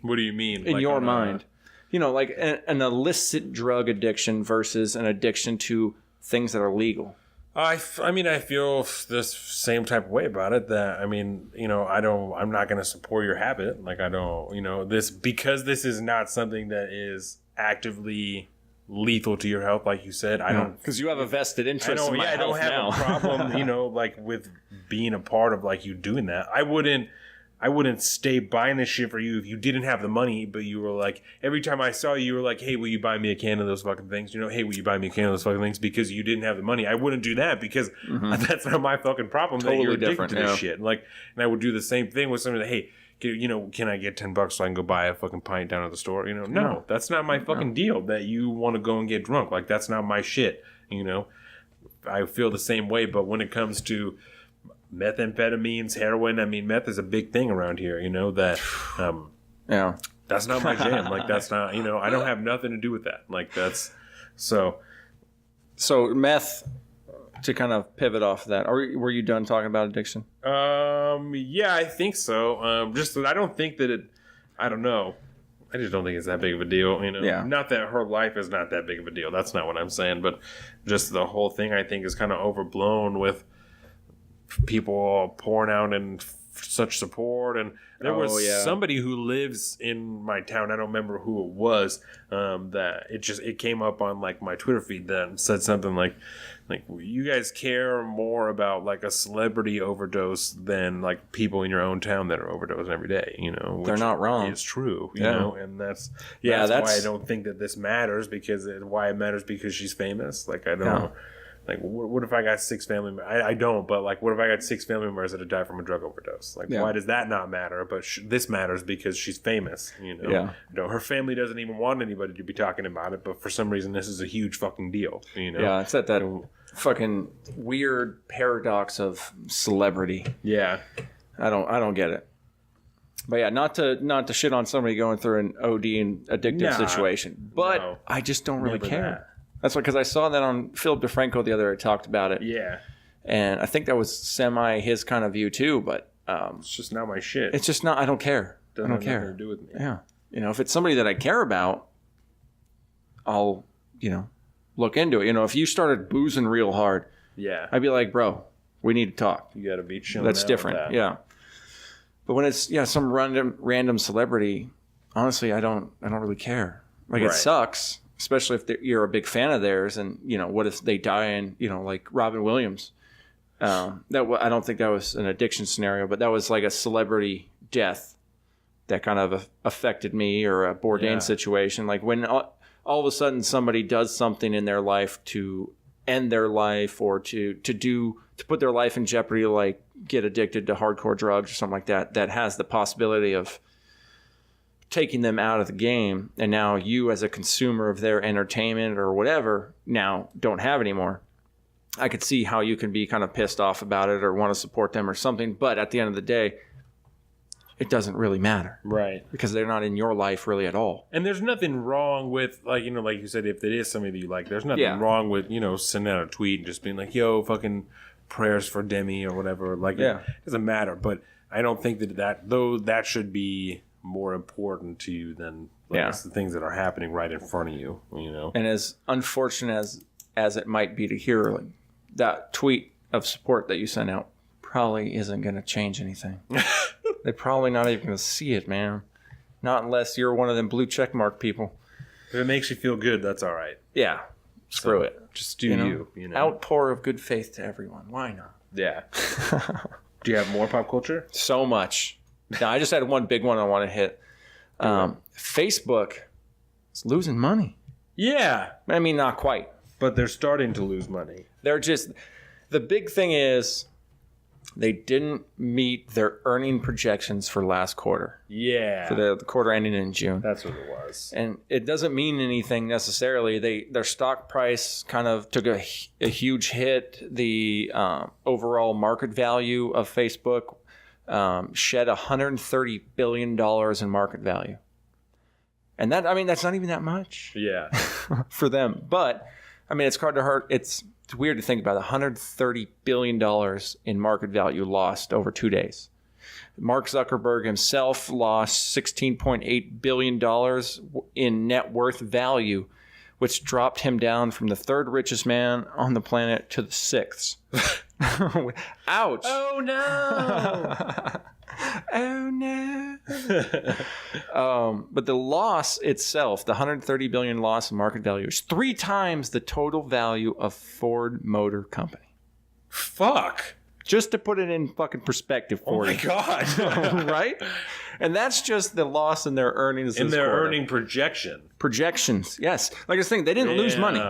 What do you mean? In like your mind? You know, like an illicit drug addiction versus an addiction to things that are legal. I mean, I feel this same type of way about it. That, I mean, you know, I'm not going to support your habit. Like, I don't, you know, because this is not something that is actively lethal to your health, like you said. I don't, because you have a vested interest in my health now. I don't have a problem, you know, like with being a part of like you doing that. I wouldn't I wouldn't stay buying this shit for you if you didn't have the money, but you were like, every time I saw you, you were like, hey, will you buy me a can of those fucking things? You know, hey, will you buy me a can of those fucking things? Because you didn't have the money. I wouldn't do that because that's not my fucking problem that you're addicted to this shit. Like, and I would do the same thing with somebody that, hey, you know, can I get $10 so I can go buy a fucking pint down at the store? You know, no, that's not my fucking deal that you want to go and get drunk. Like, that's not my shit, you know? I feel the same way, but when it comes to methamphetamines, heroin, I mean, meth is a big thing around here, you know, that, that's not my jam. Like, that's not, you know, I don't have nothing to do with that. Like, that's, so meth, to kind of pivot off of that, were you done talking about addiction? Yeah, I think so. Just that I don't think that I don't know. I just don't think it's that big of a deal, you know. Yeah. Not that her life is not that big of a deal. That's not what I'm saying, but just the whole thing I think is kind of overblown with people pouring out in such support. And there was somebody who lives in my town, I don't remember who it was, that it came up on like my Twitter feed that said something like you guys care more about like a celebrity overdose than like people in your own town that are overdosing every day, you know. They're not wrong. It's true, you know, and that's why I don't think that this matters, because she's famous. Like, I don't know. Like, what if I got 6 family members? I don't, but like, what if I got 6 family members that have died from a drug overdose? Like, why does that not matter? But this matters because she's famous, you know? Yeah. You know, her family doesn't even want anybody to be talking about it, but for some reason, this is a huge fucking deal, you know? Yeah, it's at that fucking weird paradox of celebrity. Yeah. I don't get it. But yeah, not to shit on somebody going through an OD and addictive situation, but I just don't really care. That's why, because I saw that on Philip DeFranco the other day, talked about it. Yeah. And I think that was semi his kind of view too, but it's just not my shit. It's just not, I don't care. Doesn't I don't care. have nothing to do with me. Yeah. You know, if it's somebody that I care about, I'll, you know, look into it. You know, if you started boozing real hard, I'd be like, bro, we need to talk. You got to be chilling. That's different. Yeah. But when it's some random celebrity, honestly, I don't really care. Like, it sucks. Especially if you're a big fan of theirs, and you know, what if they die and, you know, like Robin Williams? I don't think that was an addiction scenario, but that was like a celebrity death that kind of affected me, or a Bourdain situation. Like, when all of a sudden somebody does something in their life to end their life, or to put their life in jeopardy, like get addicted to hardcore drugs or something like that, that has the possibility of taking them out of the game, and now you as a consumer of their entertainment or whatever now don't have anymore. I could see how you can be kind of pissed off about it or want to support them or something, but at the end of the day, it doesn't really matter. Right. Because they're not in your life really at all. And there's nothing wrong with, like, you know, like you said, if it is somebody that you like, there's nothing wrong with, you know, sending out a tweet and just being like, yo, fucking prayers for Demi or whatever. Like, it doesn't matter. But I don't think that should be more important to you than the things that are happening right in front of you, you know. And as unfortunate as it might be to hear, like, that tweet of support that you sent out probably isn't going to change anything. They're probably not even going to see it, man. Not unless you're one of them blue check mark people. If it makes you feel good, that's all right. Yeah. Screw it. Just do you know. Outpour of good faith to everyone. Why not? Yeah. Do you have more pop culture? So much. Now, I just had one big one I want to hit. Facebook is losing money. Yeah. I mean, not quite. But they're starting to lose money. The big thing is they didn't meet their earning projections for last quarter. Yeah. For the quarter ending in June. That's what it was. And it doesn't mean anything necessarily. Their stock price kind of took a huge hit. The overall market value of Facebook shed $130 billion in market value. And that's not even that much. Yeah. For them. But, I mean, it's hard to hurt. It's weird to think about $130 billion in market value lost over 2 days. Mark Zuckerberg himself lost $16.8 billion in net worth value, which dropped him down from the 3rd richest man on the planet to the 6th. Ouch. Oh, no. Oh, no. But the loss itself, the $130 billion loss in market value, is 3 times the total value of Ford Motor Company. Fuck. Just to put it in fucking perspective for you. Oh my God. Right? And that's just the loss in their earnings. In their quarter. earning projections. Yes. Like I was saying, they didn't lose money.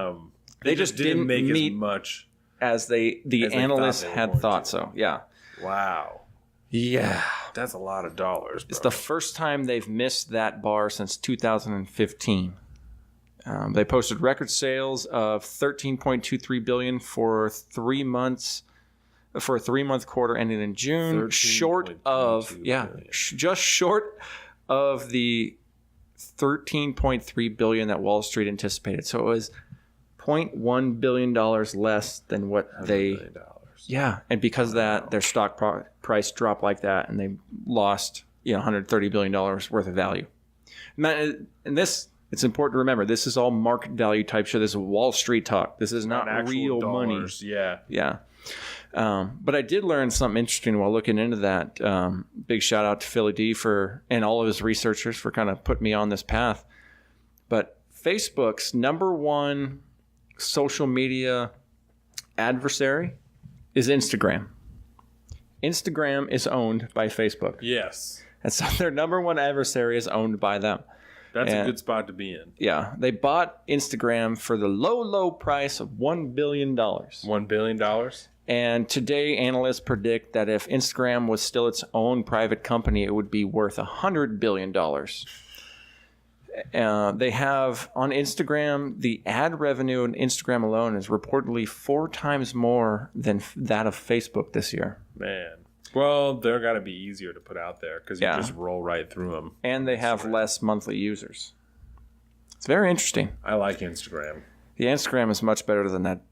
They just didn't make meet as much as the analysts had thought so. Yeah. Wow. Yeah. That's a lot of dollars, bro. It's the first time they've missed that bar since 2015. They posted record sales of $13.23 billion for 3 months. For a 3-month quarter ending in June, short of just short of the $13.3 billion that Wall Street anticipated. So it was $0.1 billion less than what they. Yeah, and because of that, their stock price dropped like that, and they lost $130 billion worth of value. And this, it's important to remember, this is all market value type shit. This is Wall Street talk. This is not real dollars. Money. Yeah. But I did learn something interesting while looking into that. Big shout out to Philly D and all of his researchers for kind of putting me on this path. But Facebook's number one social media adversary is Instagram. Instagram is owned by Facebook. Yes. And so their number one adversary is owned by them. That's a good spot to be in. Yeah. They bought Instagram for the low price of $1 billion. $1 billion? And today, analysts predict that if Instagram was still its own private company, it would be worth $100 billion. They have on Instagram, the ad revenue on Instagram alone is reportedly 4 times more than that of Facebook this year. Man. Well, they're got to be easier to put out there because you just roll right through them. And they have less monthly users. It's very interesting. I like Instagram. The Instagram is much better than that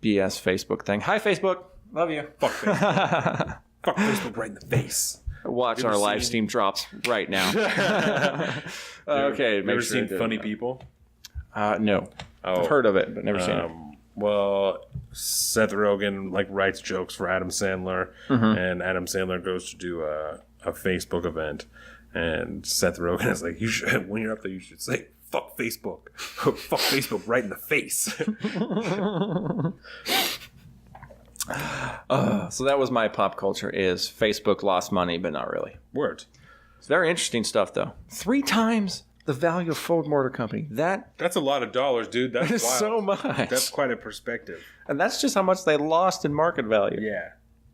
BS Facebook thing. Hi, Facebook. Love you. Fuck Facebook. Fuck Facebook right in the face. Watch our live stream drops right now. Okay. Have you ever seen Funny People? No. Oh, I've heard of it, but never seen it. Well, Seth Rogen writes jokes for Adam Sandler, and Adam Sandler goes to do a Facebook event, and Seth Rogen is like, "You should, when you're up there, you should say." Fuck Facebook. Fuck Facebook right in the face. So that was my pop culture is Facebook lost money, but not really. Word. It's very interesting stuff, though. 3 times the value of Ford Motor Company. That's a lot of dollars, dude. That's wild. So much. That's quite a perspective. And that's just how much they lost in market value. Yeah.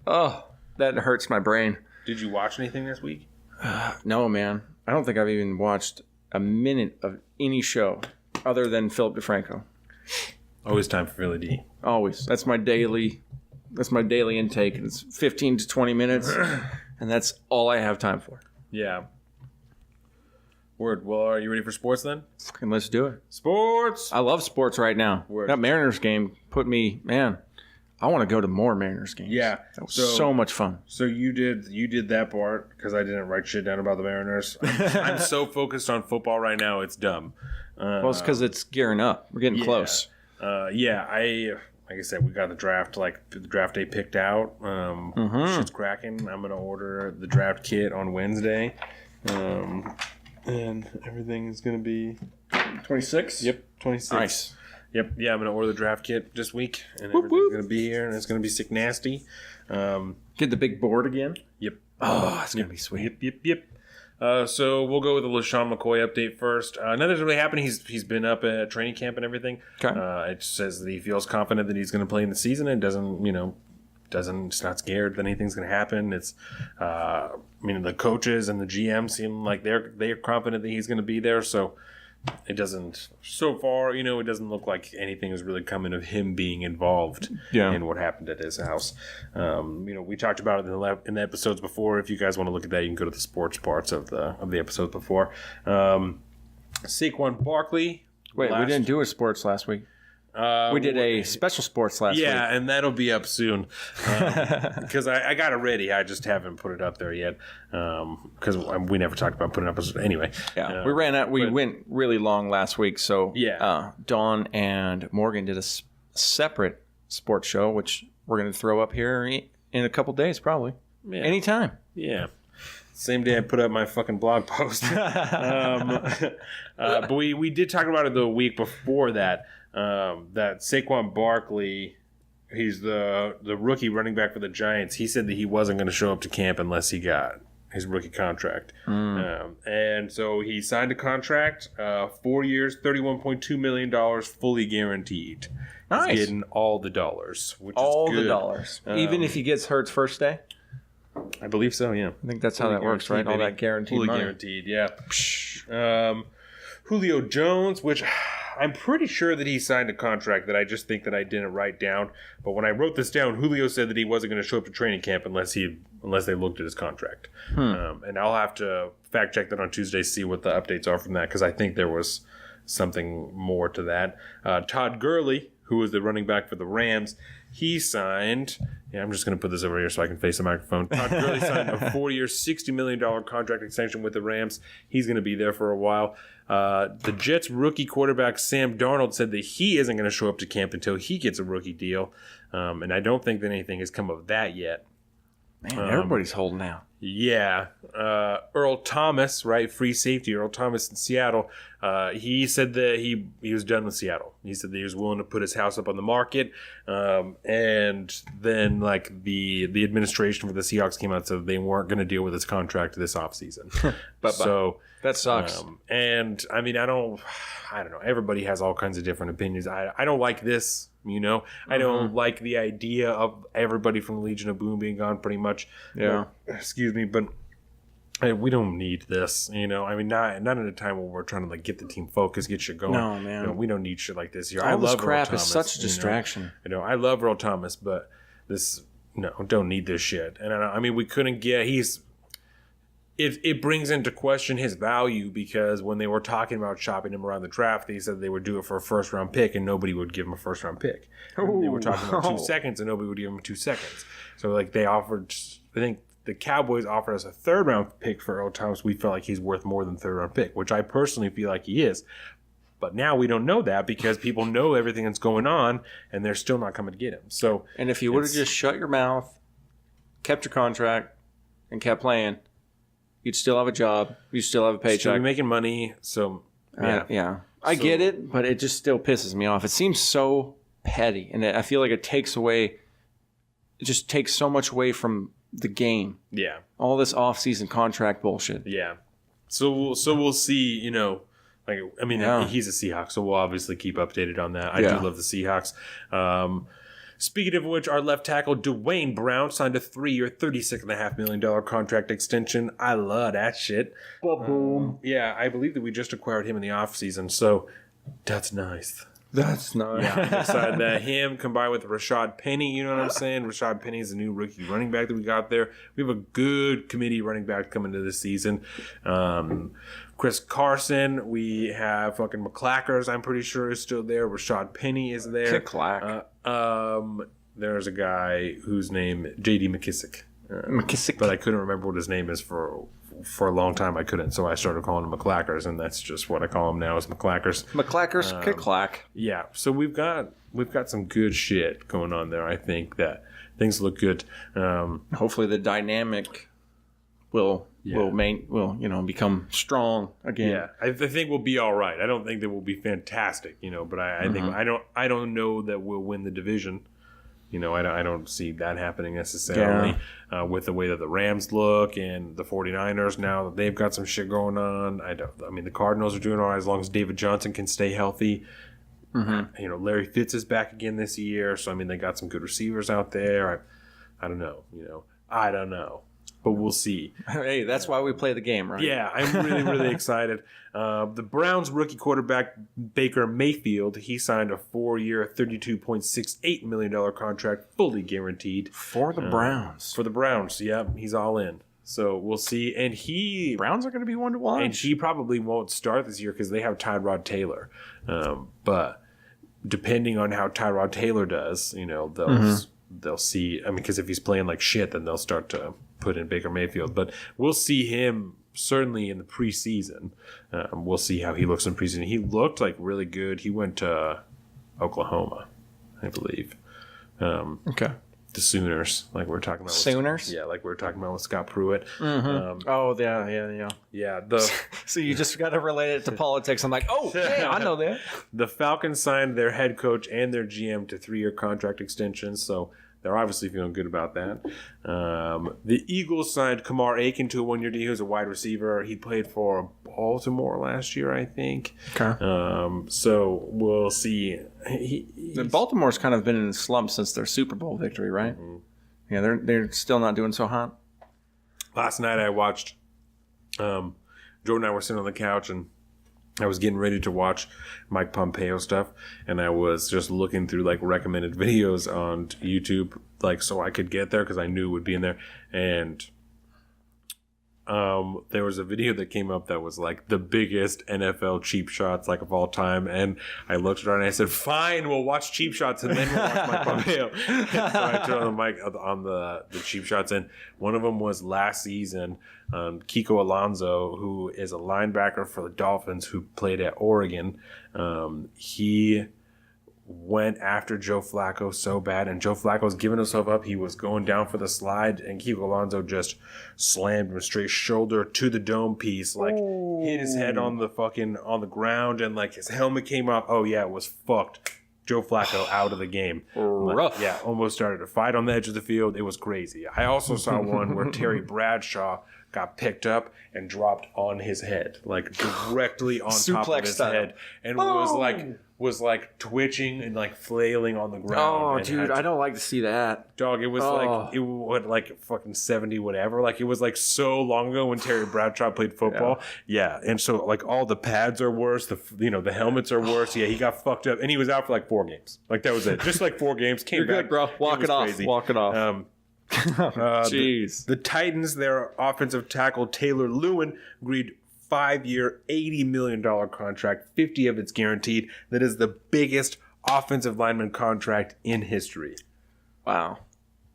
Oh, that hurts my brain. Did you watch anything this week? No, man. I don't think I've even watched a minute of any show other than Philip DeFranco. Always time for Philly D. Always. That's my daily intake. And it's 15 to 20 minutes, and that's all I have time for. Yeah. Word. Well, are you ready for sports then? Fucking let's do it. Sports. I love sports right now. Word. That Mariners game put me, man, I want to go to more Mariners games. Yeah. That was so much fun. So you did that part because I didn't write shit down about the Mariners. I'm so focused on football right now, it's dumb. Well, it's because it's gearing up. We're getting close. Like I said, we got the draft, the draft day picked out. Shit's cracking. I'm going to order the draft kit on Wednesday. And everything is going to be 26? Yep, 26. Nice. Yep, yeah, I'm going to order the draft kit this week, and everything's going to be here, and it's going to be sick nasty. Get the big board again? Yep. Oh, it's going to be sweet. Yep. So we'll go with the LaShawn McCoy update first. Nothing's really happened. He's been up at training camp and everything. Okay. It says that he feels confident that he's going to play in the season and it's not scared that anything's going to happen. It's, the coaches and the GM seem like they're confident that he's going to be there. So it doesn't, so far, it doesn't look like anything is really coming of him being involved in what happened at his house. We talked about it in the episodes before. If you guys want to look at that, you can go to the sports parts of the episodes before. Saquon Barkley. Wait, we didn't do a sports last week. We did a special sports last week. Yeah, and that'll be up soon. Because I got it ready. I just haven't put it up there yet. Because we never talked about putting it up. Anyway. Yeah, we ran out. We went really long last week. So Dawn and Morgan did a separate sports show, which we're going to throw up here in a couple days, probably. Yeah. Anytime. Yeah. Same day I put up my fucking blog post. But we did talk about it the week before that. That Saquon Barkley He's the rookie running back for the Giants. He said that he wasn't going to show up to camp unless he got his rookie contract. And so he signed a contract, 4 years, $31.2 million, fully guaranteed. Nice. He's getting all the dollars, which all is good. The dollars. Even if he gets hurt first day? I believe so, yeah. I think that's how that works, right? All that guaranteed fully money. Guaranteed, yeah. Julio Jones, which I'm pretty sure that he signed a contract that I just think that I didn't write down. But when I wrote this down, Julio said that he wasn't going to show up to training camp unless they looked at his contract. And I'll have to fact check that on Tuesday, see what the updates are from that, because I think there was something more to that. Todd Gurley, who was the running back for the Rams, he signed... Yeah, I'm just going to put this over here so I can face the microphone. Todd Gurley signed a 4-year, $60 million contract extension with the Rams. He's going to be there for a while. The Jets rookie quarterback Sam Darnold said that he isn't going to show up to camp until he gets a rookie deal. And I don't think that anything has come of that yet. Man, everybody's holding out. Yeah. Earl Thomas, right? Free safety, Earl Thomas in Seattle. He said that he was done with Seattle. He said that he was willing to put his house up on the market. And then, like, the administration for the Seahawks came out and said they weren't going to deal with his contract this offseason. So that sucks. And, I mean, I don't know. Everybody has all kinds of different opinions. I don't like this. You know, I don't like the idea of everybody from the Legion of Boom being gone pretty much. Yeah. Excuse me, but we don't need this. You know, I mean, not at a time when we're trying to like get the team focused, get shit going. No, man. You know, we don't need shit like this here. All I love this crap Earl Thomas, is such a distraction. You know, I love Earl Thomas, but don't need this shit. And I mean, we couldn't get. It brings into question his value, because when they were talking about shopping him around the draft, they said they would do it for a first-round pick, and nobody would give him a first-round pick. They were talking about 2 seconds, and nobody would give him 2 seconds. So, like, they offered, I think the Cowboys offered us a third-round pick for Earl Thomas. We felt like he's worth more than third-round pick, which I personally feel like he is. But now we don't know that, because people know everything that's going on, and they're still not coming to get him. So, and if you would have just shut your mouth, kept your contract, and kept playing, you'd still have a job. You'd still have a paycheck. Still be making money. So, yeah. I get it, but it just still pisses me off. It seems so petty, and I feel like it just takes so much away from the game. Yeah. All this off-season contract bullshit. Yeah. So we'll see, you know, like, I mean, he's a Seahawk, so we'll obviously keep updated on that. I do love the Seahawks. Speaking of which, our left tackle, Dwayne Brown, signed a 3-year, $36.5 million contract extension. I love that shit. Boom. Yeah, I believe that we just acquired him in the offseason, so that's nice. That's nice. Yeah, decided that him combined with Rashad Penny, you know what I'm saying? Rashad Penny is the new rookie running back that we got there. We have a good committee running back coming to this season. Chris Carson, we have fucking McClackers, I'm pretty sure is still there. Rashad Penny is there. Clack. There's a guy whose name J.D. McKissick. McKissick. But I couldn't remember what his name is for a long time. I couldn't, so I started calling him McClackers, and that's just what I call him now is McClackers. McClackers, clack. Yeah, so we've got some good shit going on there. I think that things look good. Hopefully the dynamic will become strong again. Yeah, I think we'll be all right. I don't think that we'll be fantastic, but I think I don't know that we'll win the division. I don't see that happening necessarily with the way that the Rams look and the 49ers now that they've got some shit going on. I mean, the Cardinals are doing all right as long as David Johnson can stay healthy. Mm-hmm. Larry Fitz is back again this year, so I mean they got some good receivers out there. I don't know. I don't know. But we'll see. Hey, that's why we play the game, right? Yeah, I'm really, really excited. The Browns rookie quarterback, Baker Mayfield, he signed a 4-year, $32.68 million contract, fully guaranteed. For the Browns. For the Browns, yeah. He's all in. So we'll see. And Browns are going to be one to watch. And he probably won't start this year because they have Tyrod Taylor. But depending on how Tyrod Taylor does, they'll see. I mean, because if he's playing like shit, then they'll start to put in Baker Mayfield. But we'll see him certainly in the preseason. We'll see how he looks in preseason. He looked like really good. He went to Oklahoma, I believe. Okay. the Sooners, like we were talking about. Sooners? Yeah, like we were talking about with Scott Pruitt. Oh, yeah. Yeah. So you just got to relate it to politics. I'm like, oh, yeah, I know that. The Falcons signed their head coach and their GM to 3-year contract extensions, so they're obviously feeling good about that. The Eagles signed Kamar Aiken to a 1-year deal. He was a wide receiver. He played for Baltimore last year, I think. Okay. So we'll see. Baltimore's kind of been in a slump since their Super Bowl victory, right? Mm-hmm. Yeah, they're still not doing so hot. Last night I watched Jordan and I were sitting on the couch and I was getting ready to watch Mike Pompeo stuff, and I was just looking through like recommended videos on YouTube, like so I could get there because I knew it would be in there. And there was a video that came up that was like the biggest NFL cheap shots like of all time, and I looked at it and I said, "Fine, we'll watch cheap shots and then we'll watch Mike Pompeo." And so I turned on the mic on the cheap shots, and one of them was last season. Kiko Alonso, who is a linebacker for the Dolphins, who played at Oregon, he went after Joe Flacco so bad, and Joe Flacco was giving himself up. He was going down for the slide, and Kiko Alonso just slammed him straight shoulder to the dome piece, like hit his head on the ground, and like his helmet came off. Oh yeah, it was fucked. Joe Flacco out of the game. Rough. Yeah, almost started a fight on the edge of the field. It was crazy. I also saw one where Terry Bradshaw got picked up and dropped on his head, like directly on top of his head, and was like twitching and like flailing on the ground. Oh, dude, I don't like to see that. Dog, it was like fucking 70 whatever. Like it was like so long ago when Terry Bradshaw played football. Yeah, and so like all the pads are worse. The helmets are worse. Yeah, he got fucked up, and he was out for like 4 games. Like that was it. Just like 4 games. Came You're back. Good, bro. Walk it off. Crazy. Walk it off. Jeez. The Titans, their offensive tackle Taylor Lewin agreed 5-year, $80 million contract, 50 of it's guaranteed. That is the biggest offensive lineman contract in history. Wow.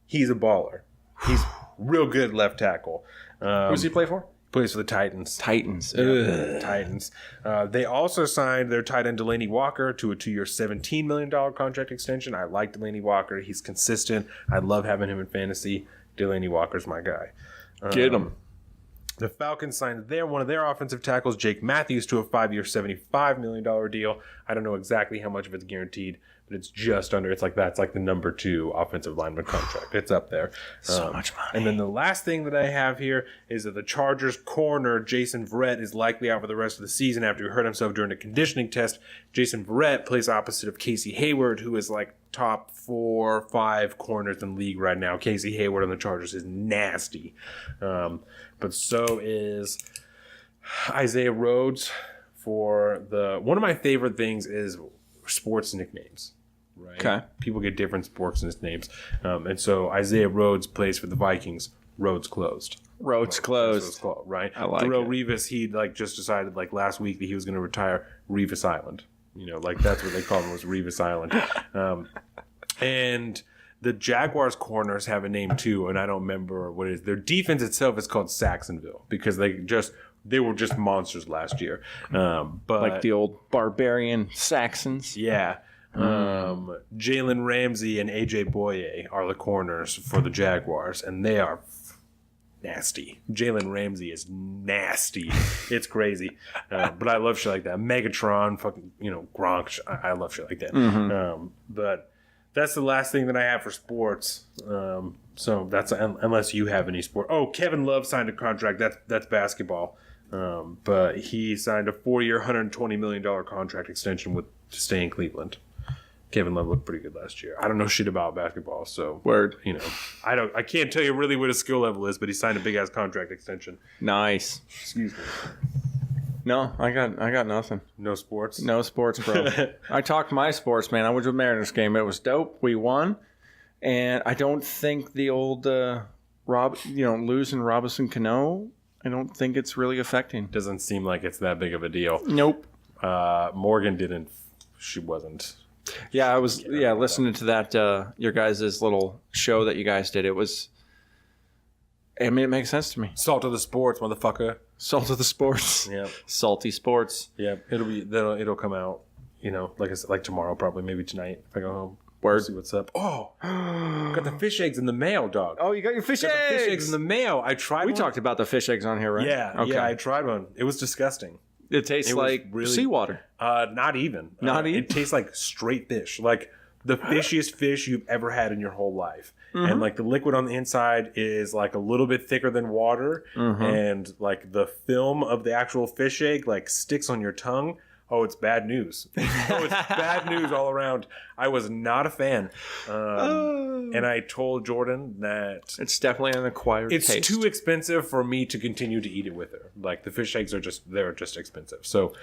He's a baller. He's real good left tackle. Who does he play for? Plays for the Titans. Titans. They also signed their tight end Delaney Walker to a 2-year, $17 million contract extension. I like Delaney Walker. He's consistent. I love having him in fantasy. Delaney Walker's my guy. Get him. The Falcons signed one of their offensive tackles, Jake Matthews, to a 5-year, $75 million deal. I don't know exactly how much of it's guaranteed, but it's just under. It's like that's like the number 2 offensive lineman contract. It's up there. So much money. And then the last thing that I have here is that the Chargers corner Jason Verrett is likely out for the rest of the season after he hurt himself during a conditioning test. Jason Verrett plays opposite of Casey Hayward, who is like top 4 or 5 corners in the league right now. Casey Hayward on the Chargers is nasty. But so is Isaiah Rhodes. One of my favorite things is sports nicknames. Right? Okay. People get different sports nicknames. And so Isaiah Rhodes plays for the Vikings. Roads closed. Roads closed. Right? I like Darrell it. Revis, he like just decided like last week that he was going to retire Revis Island. You know, like that's what they call him, was Revis Island. And the Jaguars corners have a name too, and I don't remember what it is. Their defense itself is called Saxonville because they were just monsters last year. But like the old barbarian Saxons. Yeah. Jalen Ramsey and AJ Boye are the corners for the Jaguars, and they are nasty. Jalen Ramsey is nasty. It's crazy. But I love shit like that. Megatron, fucking, Gronk. I love shit like that. Mm-hmm. But that's the last thing that I have for sports. So that's unless you have any sport. Oh, Kevin Love signed a contract. That's basketball. But he signed a 4-year, $120 million contract extension to stay in Cleveland. Kevin Love looked pretty good last year. I don't know shit about basketball, so word. I can't tell you really what his skill level is, but he signed a big ass contract extension. Nice. Excuse me. No, I got nothing. No sports? No sports, bro. I talked my sports, man. I went to a Mariners game. It was dope. We won. And I don't think the old losing Robinson Cano, I don't think it's really affecting. Doesn't seem like it's that big of a deal. Nope. Morgan didn't. She wasn't. Yeah, I was listening to that your guys' little show that you guys did. It makes sense to me. Salt of the sports, motherfucker. Salt of the sports. Yeah. Salty sports. Yeah. It'll come out, like tomorrow, probably, maybe tonight if I go home. Word. See what's up. Oh, got the fish eggs in the mail, dog. Oh, you got your fish Got eggs. the fish eggs in the mail. I tried. We talked about the fish eggs on here, right? Yeah, Okay. yeah. I tried one. It was disgusting. It tastes like really, seawater. Not even. Not even? It tastes like straight fish. Like the fishiest fish you've ever had in your whole life. Mm-hmm. And like the liquid on the inside is like a little bit thicker than water. Mm-hmm. And like the film of the actual fish egg like sticks on your tongue. Oh, it's bad news. Oh, it's bad news all around. I was not a fan. And I told Jordan that it's definitely an acquired taste. It's too expensive for me to continue to eat it with her. Like the fish eggs they're just expensive. So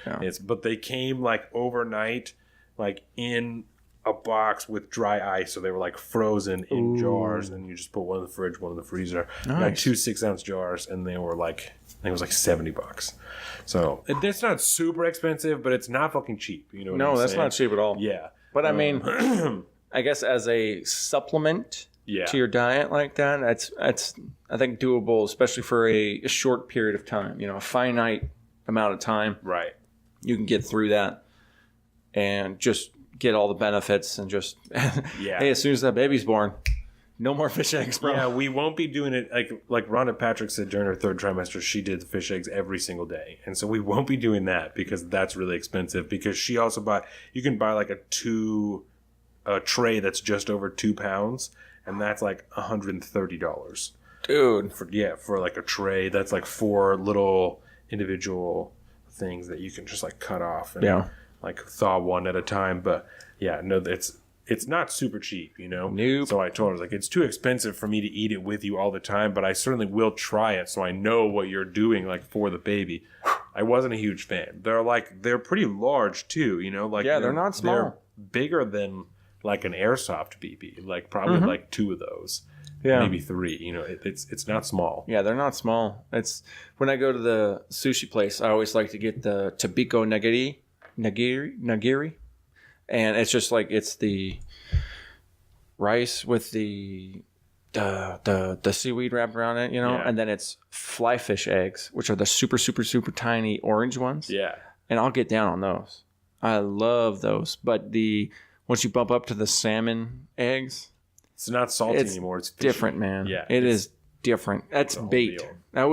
but they came like overnight, like in a box with dry ice. So they were like frozen in jars. And you just put one in the fridge, one in the freezer. Nice. Like 2 6-ounce jars. And they were like, I think it was like $70. So it's not super expensive, but it's not fucking cheap. You know what I'm that's saying? not cheap at all. Yeah. But I mean, I guess as a supplement to your diet like that, that's I think doable, especially for a short period of time. You know, a finite amount of time. Right. You can get through that and just get all the benefits and just hey, as soon as that baby's born, no more fish eggs, bro. Yeah, we won't be doing it like Rhonda Patrick said during her 3rd trimester. She did the fish eggs every single day, and so we won't be doing that because that's really expensive. Because she also you can buy like a tray that's just over 2 pounds, and that's like $130. Dude, for like a tray that's like 4 little individual things that you can just like cut off and like thaw one at a time. But it's not super cheap, you know? Nope. So I told her, like, it's too expensive for me to eat it with you all the time, but I certainly will try it so I know what you're doing, like, for the baby. I wasn't a huge fan. They're pretty large, too, you know? Like, they're not small. They're bigger than, like, an airsoft BB. Like, probably, like, 2 of those. Yeah. Maybe 3. You know, it's not small. Yeah, they're not small. It's when I go to the sushi place, I always like to get the Tabiko nigiri. And it's just like it's the rice with the seaweed wrapped around it, you know, and then it's fly fish eggs, which are the super, super, super tiny orange ones. Yeah. And I'll get down on those. I love those. But once you bump up to the salmon eggs, it's not salty anymore. It's fishy. Different, man. Yeah. It is different. That's bait. That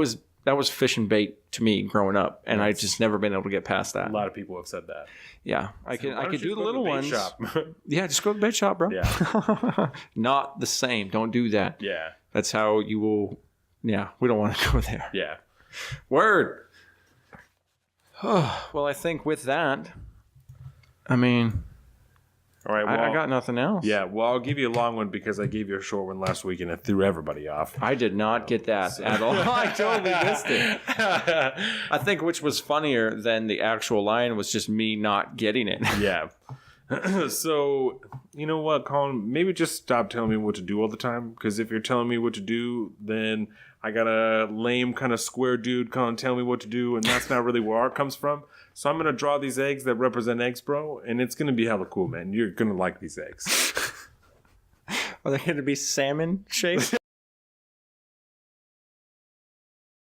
was fish and bait to me growing up, and I just never been able to get past that. A lot of people have said that. Yeah, I could do the little ones. Shop? Yeah, just go to the bait shop, bro. Yeah. Not the same. Don't do that. Yeah. That's how you will. Yeah, we don't want to go there. Yeah. Word. Well, I think with that, I mean, all right. Well, I got nothing else. Yeah. Well, I'll give you a long one because I gave you a short one last week and it threw everybody off. I did not get that at all. I totally missed it. I think which was funnier than the actual line was just me not getting it. Yeah. So, you know what, Colin? Maybe just stop telling me what to do all the time. Because if you're telling me what to do, then I got a lame kind of square dude Colin telling me what to do. And that's not really where art comes from. So I'm going to draw these eggs that represent eggs, bro. And it's going to be hella cool, man. You're going to like these eggs. Are they going to be salmon shaped?